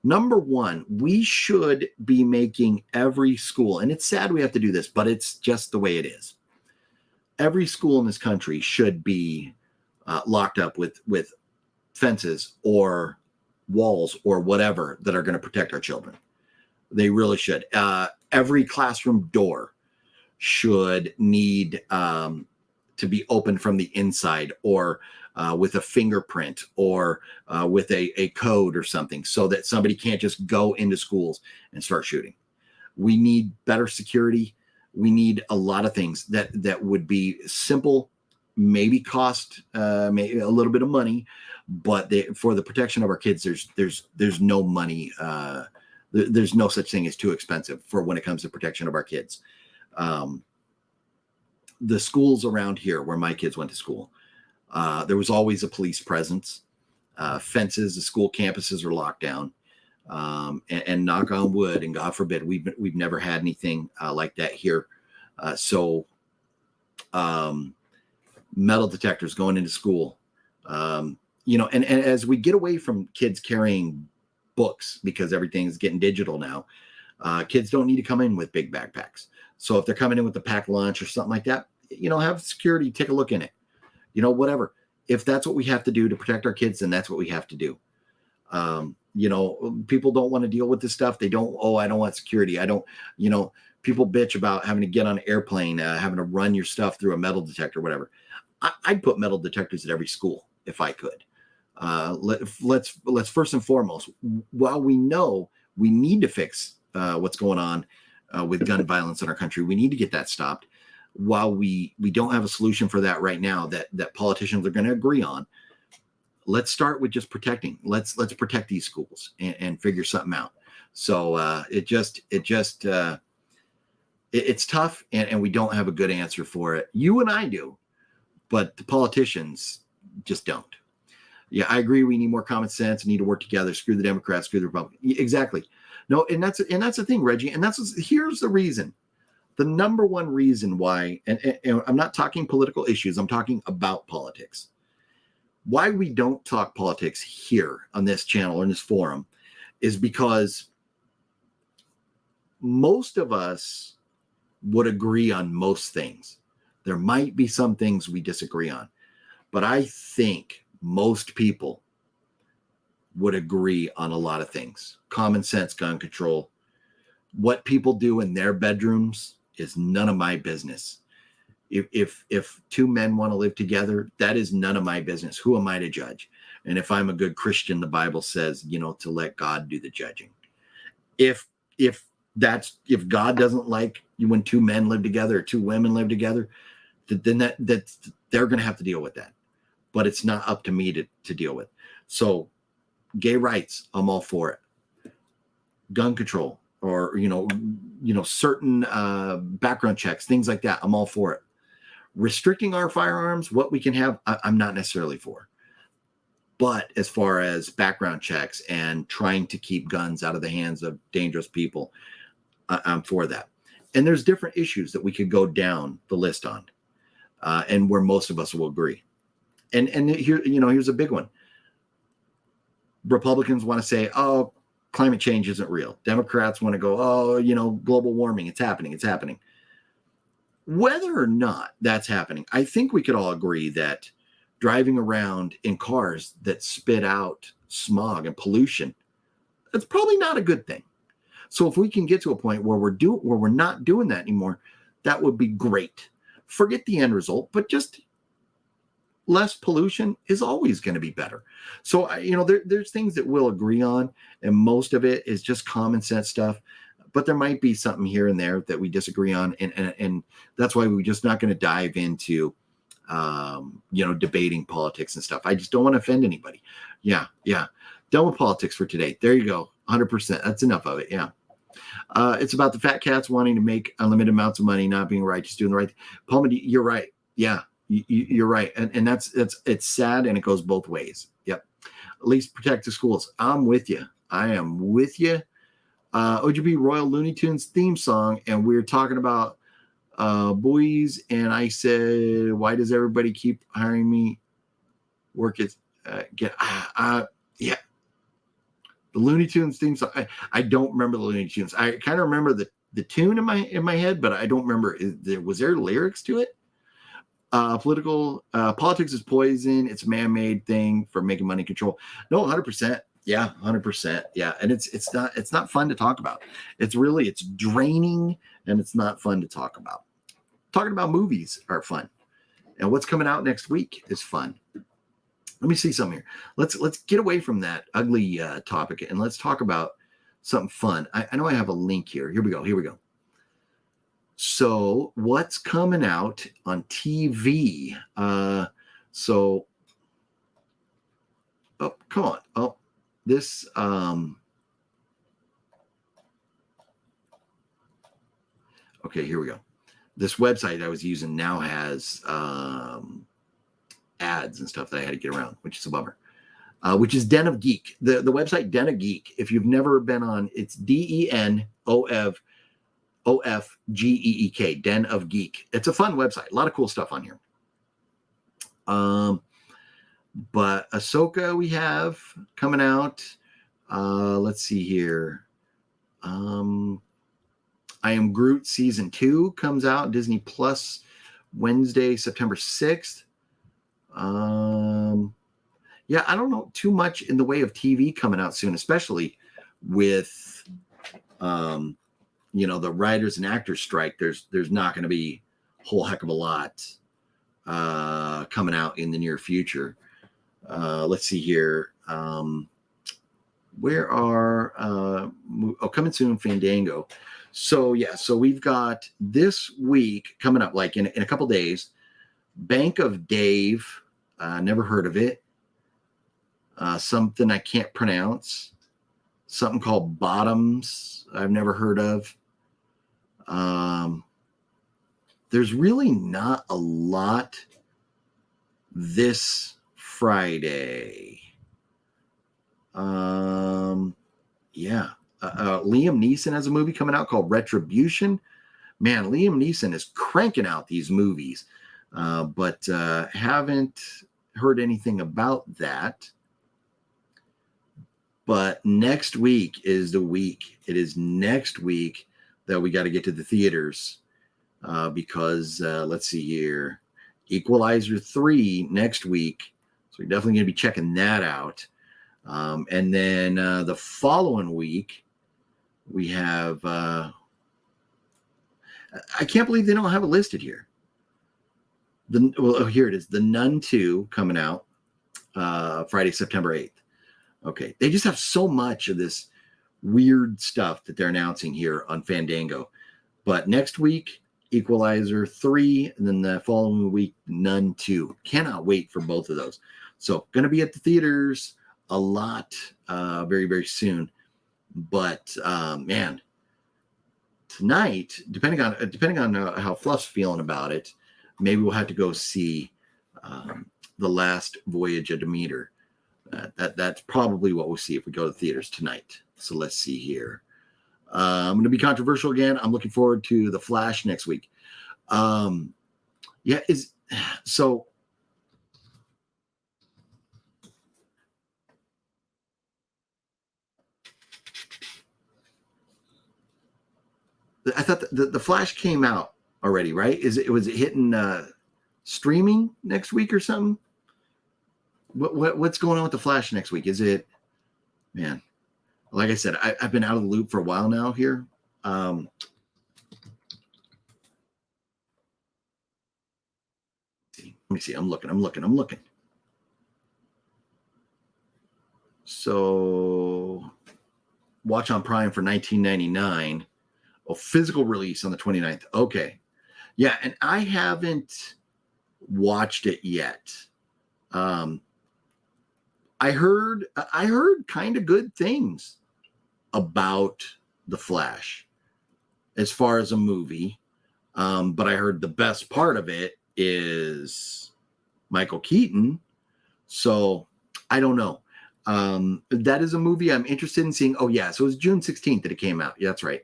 Number one, we should be making every school, and it's sad we have to do this, but it's just the way it is. Every school in this country should be locked up with fences or walls or whatever that are going to protect our children. They really should. Every classroom door should need to be opened from the inside, or with a fingerprint, or with a code or something, so that somebody can't just go into schools and start shooting. We need better security. We need a lot of things that would be simple, maybe cost maybe a little bit of money, but for the protection of our kids, there's no money. There's no such thing as too expensive for when it comes to protection of our kids. The schools around here where my kids went to school, there was always a police presence. Fences, the school campuses are locked down. And knock on wood, and God forbid, we've never had anything like that here. So metal detectors going into school, and as we get away from kids carrying books, because everything's getting digital now, kids don't need to come in with big backpacks. So if they're coming in with a packed lunch or something like that, have security take a look in it, whatever. If that's what we have to do to protect our kids, then that's what we have to do. People don't want to deal with this stuff. They don't, I don't want security. I don't, people bitch about having to get on an airplane, having to run your stuff through a metal detector, whatever. I'd put metal detectors at every school if I could. Let's first and foremost, while we know we need to fix what's going on with gun violence in our country, we need to get that stopped. While we don't have a solution for that right now that politicians are going to agree on, let's start with just protecting. Let's protect these schools and figure something out. So it's tough, and we don't have a good answer for it. You and I do, but the politicians just don't. Yeah, I agree. We need more common sense. We need to work together. Screw the Democrats. Screw the Republicans. Exactly. No, and that's the thing, Reggie. And here's the reason. The number one reason why, and I'm not talking political issues. I'm talking about politics. Why we don't talk politics here on this channel or in this forum is because most of us would agree on most things. There might be some things we disagree on, but I think most people would agree on a lot of things. Common sense, gun control. What people do in their bedrooms is none of my business. If two men want to live together, that is none of my business. Who am I to judge? And if I'm a good Christian, the Bible says, to let God do the judging. If God doesn't like you when two men live together or two women live together, then that's they're going to have to deal with that. But it's not up to me to deal with. So gay rights, I'm all for it. Gun control, or certain background checks, things like that, I'm all for it. Restricting our firearms, what we can have, I'm not necessarily for. But as far as background checks and trying to keep guns out of the hands of dangerous people, I'm for that. And there's different issues that we could go down the list on, and where most of us will agree. And here, here's a big one. Republicans want to say, oh, climate change isn't real. Democrats want to go, oh, global warming, it's happening. Whether or not that's happening, I think we could all agree that driving around in cars that spit out smog and pollution, that's probably not a good thing. So if we can get to a point where we're not doing that anymore, that would be great. Forget the end result, but just less pollution is always going to be better. So, there's things that we'll agree on, and most of it is just common sense stuff. But there might be something here and there that we disagree on, and that's why we're just not going to dive into, debating politics and stuff. I just don't want to offend anybody. Yeah. Done with politics for today. There you go. 100%. That's enough of it. Yeah. It's about the fat cats wanting to make unlimited amounts of money, not being righteous, doing the right thing. Palma, you're right. Yeah, you're right. And it's sad, and it goes both ways. Yep. At least protect the schools. I'm with you. I am with you. OGB Royal Looney Tunes theme song, and we were talking about boys, and I said, why does everybody keep hiring me? Work it, yeah. The Looney Tunes theme song. I don't remember the Looney Tunes. I kind of remember the tune in my head, but I don't remember. Was there lyrics to it? Politics is poison. It's a man-made thing for making money control. No, 100%. Yeah, 100%. Yeah, and it's not fun to talk about. It's draining, and it's not fun to talk about. talking about movies are fun. And what's coming out next week is fun. Let me see something here. Let's get away from that ugly topic and let's talk about something fun. I know I have a link here. Here we go. So what's coming out on TV? Oh, come on. Oh, this, okay, here we go. This website I was using now has ads and stuff that I had to get around, which is a bummer. Which is Den of Geek. The website Den of Geek. If you've never been on, it's DENOFGEEK, Den of Geek. It's a fun website. A lot of cool stuff on here. But Ahsoka we have coming out. Let's see here. I Am Groot Season 2 comes out. Disney Plus Wednesday, September 6th. Yeah, I don't know too much in the way of TV coming out soon, especially with, the writers and actors strike. There's not going to be a whole heck of a lot coming out in the near future. Let's see here. Where are coming soon, Fandango. So we've got this week coming up, like in a couple days. Bank of Dave, never heard of it. Something I can't pronounce. Something called Bottoms, I've never heard of. There's really not a lot this Friday. Liam Neeson has a movie coming out called Retribution. Man, Liam Neeson is cranking out these movies, but haven't heard anything about that. But next week is the week. It is next week that we got to get to the theaters because let's see here. Equalizer 3 next week. So we're definitely going to be checking that out. And then the following week, we have, I can't believe they don't have it listed here. Here it is. The Nun 2 coming out Friday, September 8th. Okay. They just have so much of this weird stuff that they're announcing here on Fandango. But next week, Equalizer 3, and then the following week, Nun 2. Cannot wait for both of those. So going to be at the theaters a lot very, very soon. But man, tonight, depending on how Fluff's feeling about it, maybe we'll have to go see The Last Voyage of Demeter. That's probably what we'll see if we go to the theaters tonight. So let's see here. I'm going to be controversial again. I'm looking forward to The Flash next week. I thought the Flash came out already, right? Was it hitting streaming next week or something? What's going on with the Flash next week? Is it, man? Like I said, I've been out of the loop for a while now here. Let me see. I'm looking. So, watch on Prime for $19.99. Oh, physical release on the 29th. Okay. Yeah, and I haven't watched it yet. I heard kind of good things about The Flash as far as a movie. But I heard the best part of it is Michael Keaton. So I don't know. That is a movie I'm interested in seeing. Oh yeah. So it was June 16th that it came out. Yeah, that's right.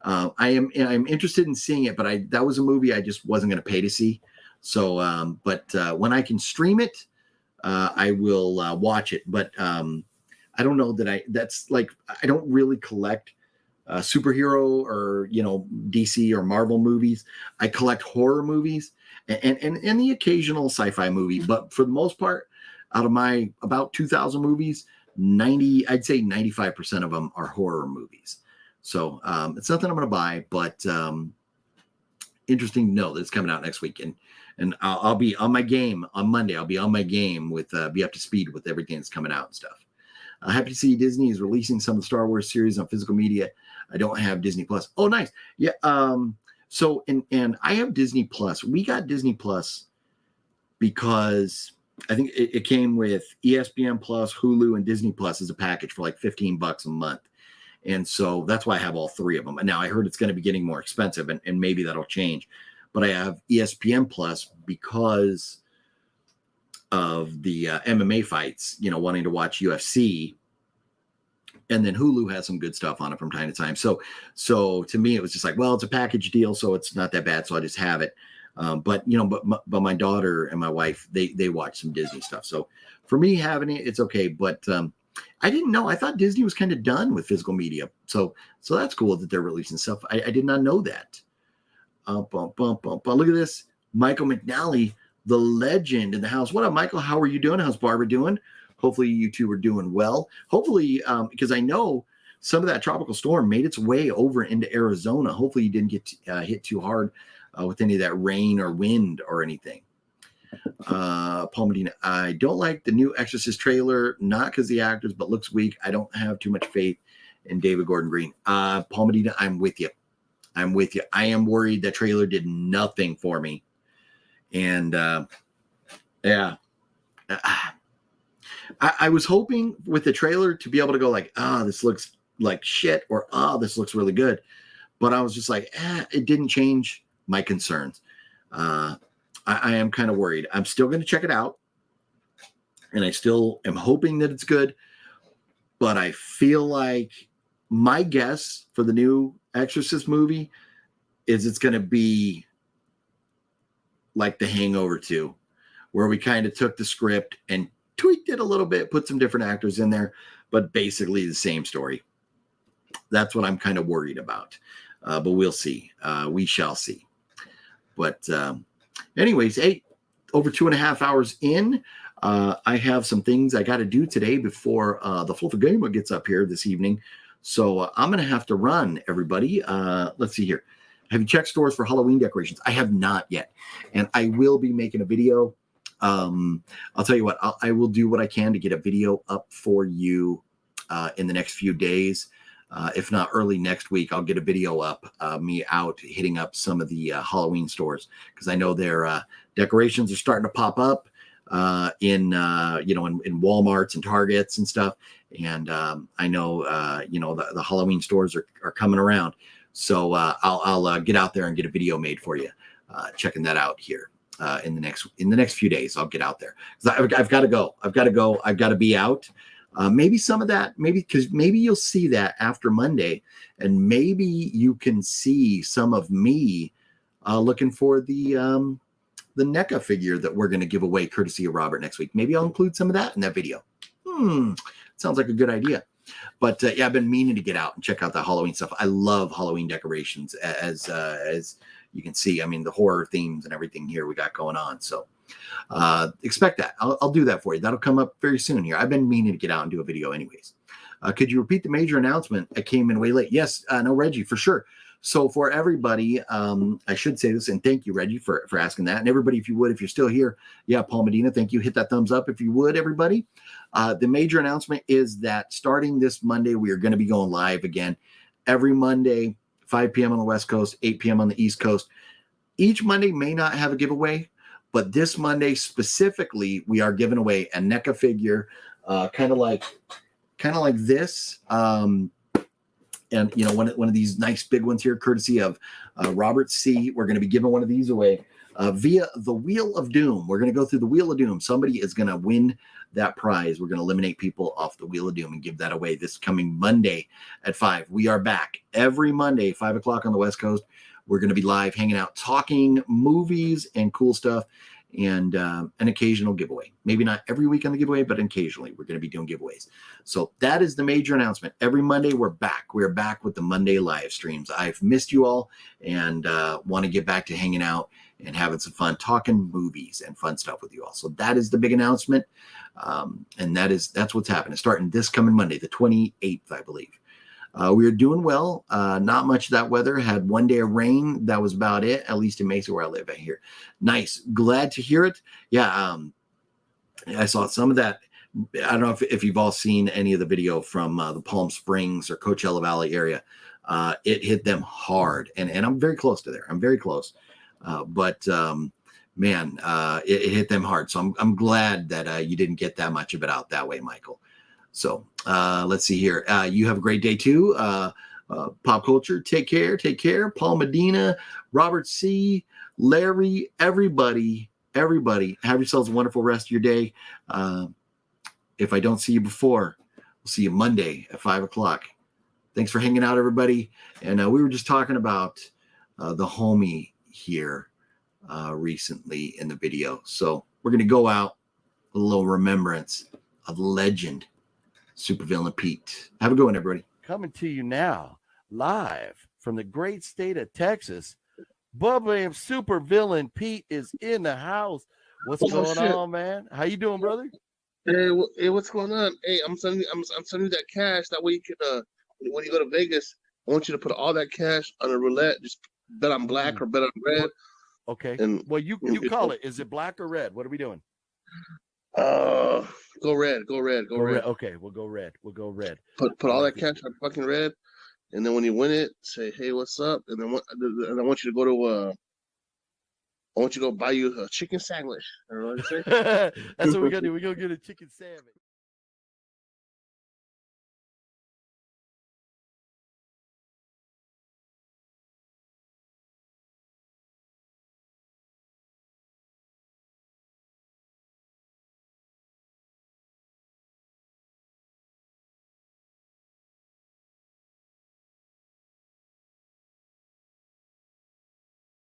I'm interested in seeing it, but that was a movie I just wasn't going to pay to see. So, but when I can stream it, I will watch it. But I don't know that I don't really collect superhero or DC or Marvel movies. I collect horror movies and the occasional sci-fi movie. But for the most part, out of my about 2,000 movies, I'd say 95% of them are horror movies. So it's nothing I'm going to buy, but interesting to know that it's coming out next week. And I'll be on my game on Monday. I'll be on my game with be up to speed with everything that's coming out and stuff. Happy to see Disney is releasing some of the Star Wars series on physical media. I don't have Disney Plus. Oh, nice. Yeah. So and I have Disney Plus. We got Disney Plus because I think it came with ESPN Plus, Hulu, and Disney Plus as a package for like $15 a month. And so that's why I have all three of them. And now I heard it's going to be getting more expensive, and maybe that'll change. But I have ESPN Plus because of the MMA fights, wanting to watch UFC. And then Hulu has some good stuff on it from time to time. So to me, it was just like, well, it's a package deal, so it's not that bad. So I just have it. But my daughter and my wife, they watch some Disney stuff. So for me having it, it's okay. But I didn't know. I thought Disney was kind of done with physical media. So that's cool that they're releasing stuff. I did not know that. Look at this. Michael McNally, the legend in the house. What up, Michael? How are you doing? How's Barbara doing? Hopefully you two are doing well. Hopefully, because I know some of that tropical storm made its way over into Arizona. Hopefully you didn't get hit too hard with any of that rain or wind or anything. Paul Medina, I don't like the new Exorcist trailer, not because the actors, but looks weak. I don't have too much faith in David Gordon Green. Paul Medina, I'm with you. I am worried that trailer did nothing for me. And yeah. I was hoping with the trailer to be able to go like, this looks like shit, or this looks really good. But I was just like, it didn't change my concerns. I am kind of worried. I'm still going to check it out. And I still am hoping that it's good. But I feel like my guess for the new Exorcist movie is it's going to be like The Hangover 2, where we kind of took the script and tweaked it a little bit, put some different actors in there, but basically the same story. That's what I'm kind of worried about. But we'll see. We shall see. But anyways, over 2.5 hours in, I have some things I got to do today before the Fluffa Gamer gets up here this evening. So I'm going to have to run, everybody. Let's see here. Have you checked stores for Halloween decorations? I have not yet. And I will be making a video. I'll tell you what, I will do what I can to get a video up for you in the next few days. If not early next week, I'll get a video up, me out hitting up some of the Halloween stores, because I know their decorations are starting to pop up in Walmarts and Targets and stuff. And I know, the Halloween stores are coming around. So I'll get out there and get a video made for you, checking that out here. In the next few days, I'll get out there, because I've got to go. I've got to be out. Maybe some of that, because maybe you'll see that after Monday, and maybe you can see some of me looking for the NECA figure that we're going to give away courtesy of Robert next week. Maybe I'll include some of that in that video. Sounds like a good idea. But yeah, I've been meaning to get out and check out the Halloween stuff. I love Halloween decorations, as you can see. I mean, the horror themes and everything here we got going on. So expect that. I'll do that for you. That'll come up very soon here. I've been meaning to get out and do a video anyways. Could you repeat the major announcement? I came in way late. Yes, no, Reggie, for sure. So for everybody, I should say this, and thank you, Reggie, for asking that. And everybody, if you would, if you're still here, yeah, Paul Medina, thank you. Hit that thumbs up if you would, everybody. The major announcement is that starting this Monday, we are going to be going live again every Monday, 5 p.m. on the West Coast, 8 p.m. on the East Coast. Each Monday may not have a giveaway, but this Monday specifically, we are giving away a NECA figure, kind of like this. And, one of these nice big ones here, courtesy of Robert C. We're going to be giving one of these away via the Wheel of Doom. We're going to go through the Wheel of Doom. Somebody is going to win that prize. We're going to eliminate people off the Wheel of Doom and give that away this coming Monday at 5. We are back every Monday, 5 o'clock on the West Coast. We're going to be live, hanging out, talking movies and cool stuff, and an occasional giveaway. Maybe not every week on the giveaway, but occasionally we're going to be doing giveaways. So that is the major announcement. Every Monday, we're back. We're back with the Monday live streams. I've missed you all, and want to get back to hanging out and having some fun, talking movies and fun stuff with you all. So that is the big announcement. And that's what's happening, starting this coming Monday, the 28th, I believe. We were doing well. Not much of that weather. Had one day of rain. That was about it, at least in Mesa where I live at here. Nice. Glad to hear it. Yeah, I saw some of that. I don't know if you've all seen any of the video from the Palm Springs or Coachella Valley area. It hit them hard. And I'm very close to there. I'm very close. But man, it hit them hard. So I'm glad that you didn't get that much of it out that way, Michael. So let's see here. You have a great day too. Pop Culture, take care. Take care. Paul Medina, Robert C., Larry, everybody, have yourselves a wonderful rest of your day. If I don't see you before, we'll see you Monday at 5:00. Thanks for hanging out, everybody. And we were just talking about the homie here recently in the video. So we're going to go out with a little remembrance of legend Supervillain Pete. Have a good one, everybody. Coming to you now, live from the great state of Texas. Bubba and Supervillain Pete is in the house. What's going on, man? How you doing, brother? Hey, what's going on? Hey, I'm sending you that cash. That way you can, when you go to Vegas, I want you to put all that cash on a roulette. Just bet on black or bet on red. Okay. And well, you call it. Is it black or red? What are we doing? Go red. Go red. Okay, we'll go red. Put all that cash on fucking red, and then when you win it, say, "Hey, what's up?" And then I want you to go to I want you to go buy you a chicken sandwich. I don't know what to say. That's what we gotta do. We go get a chicken sandwich.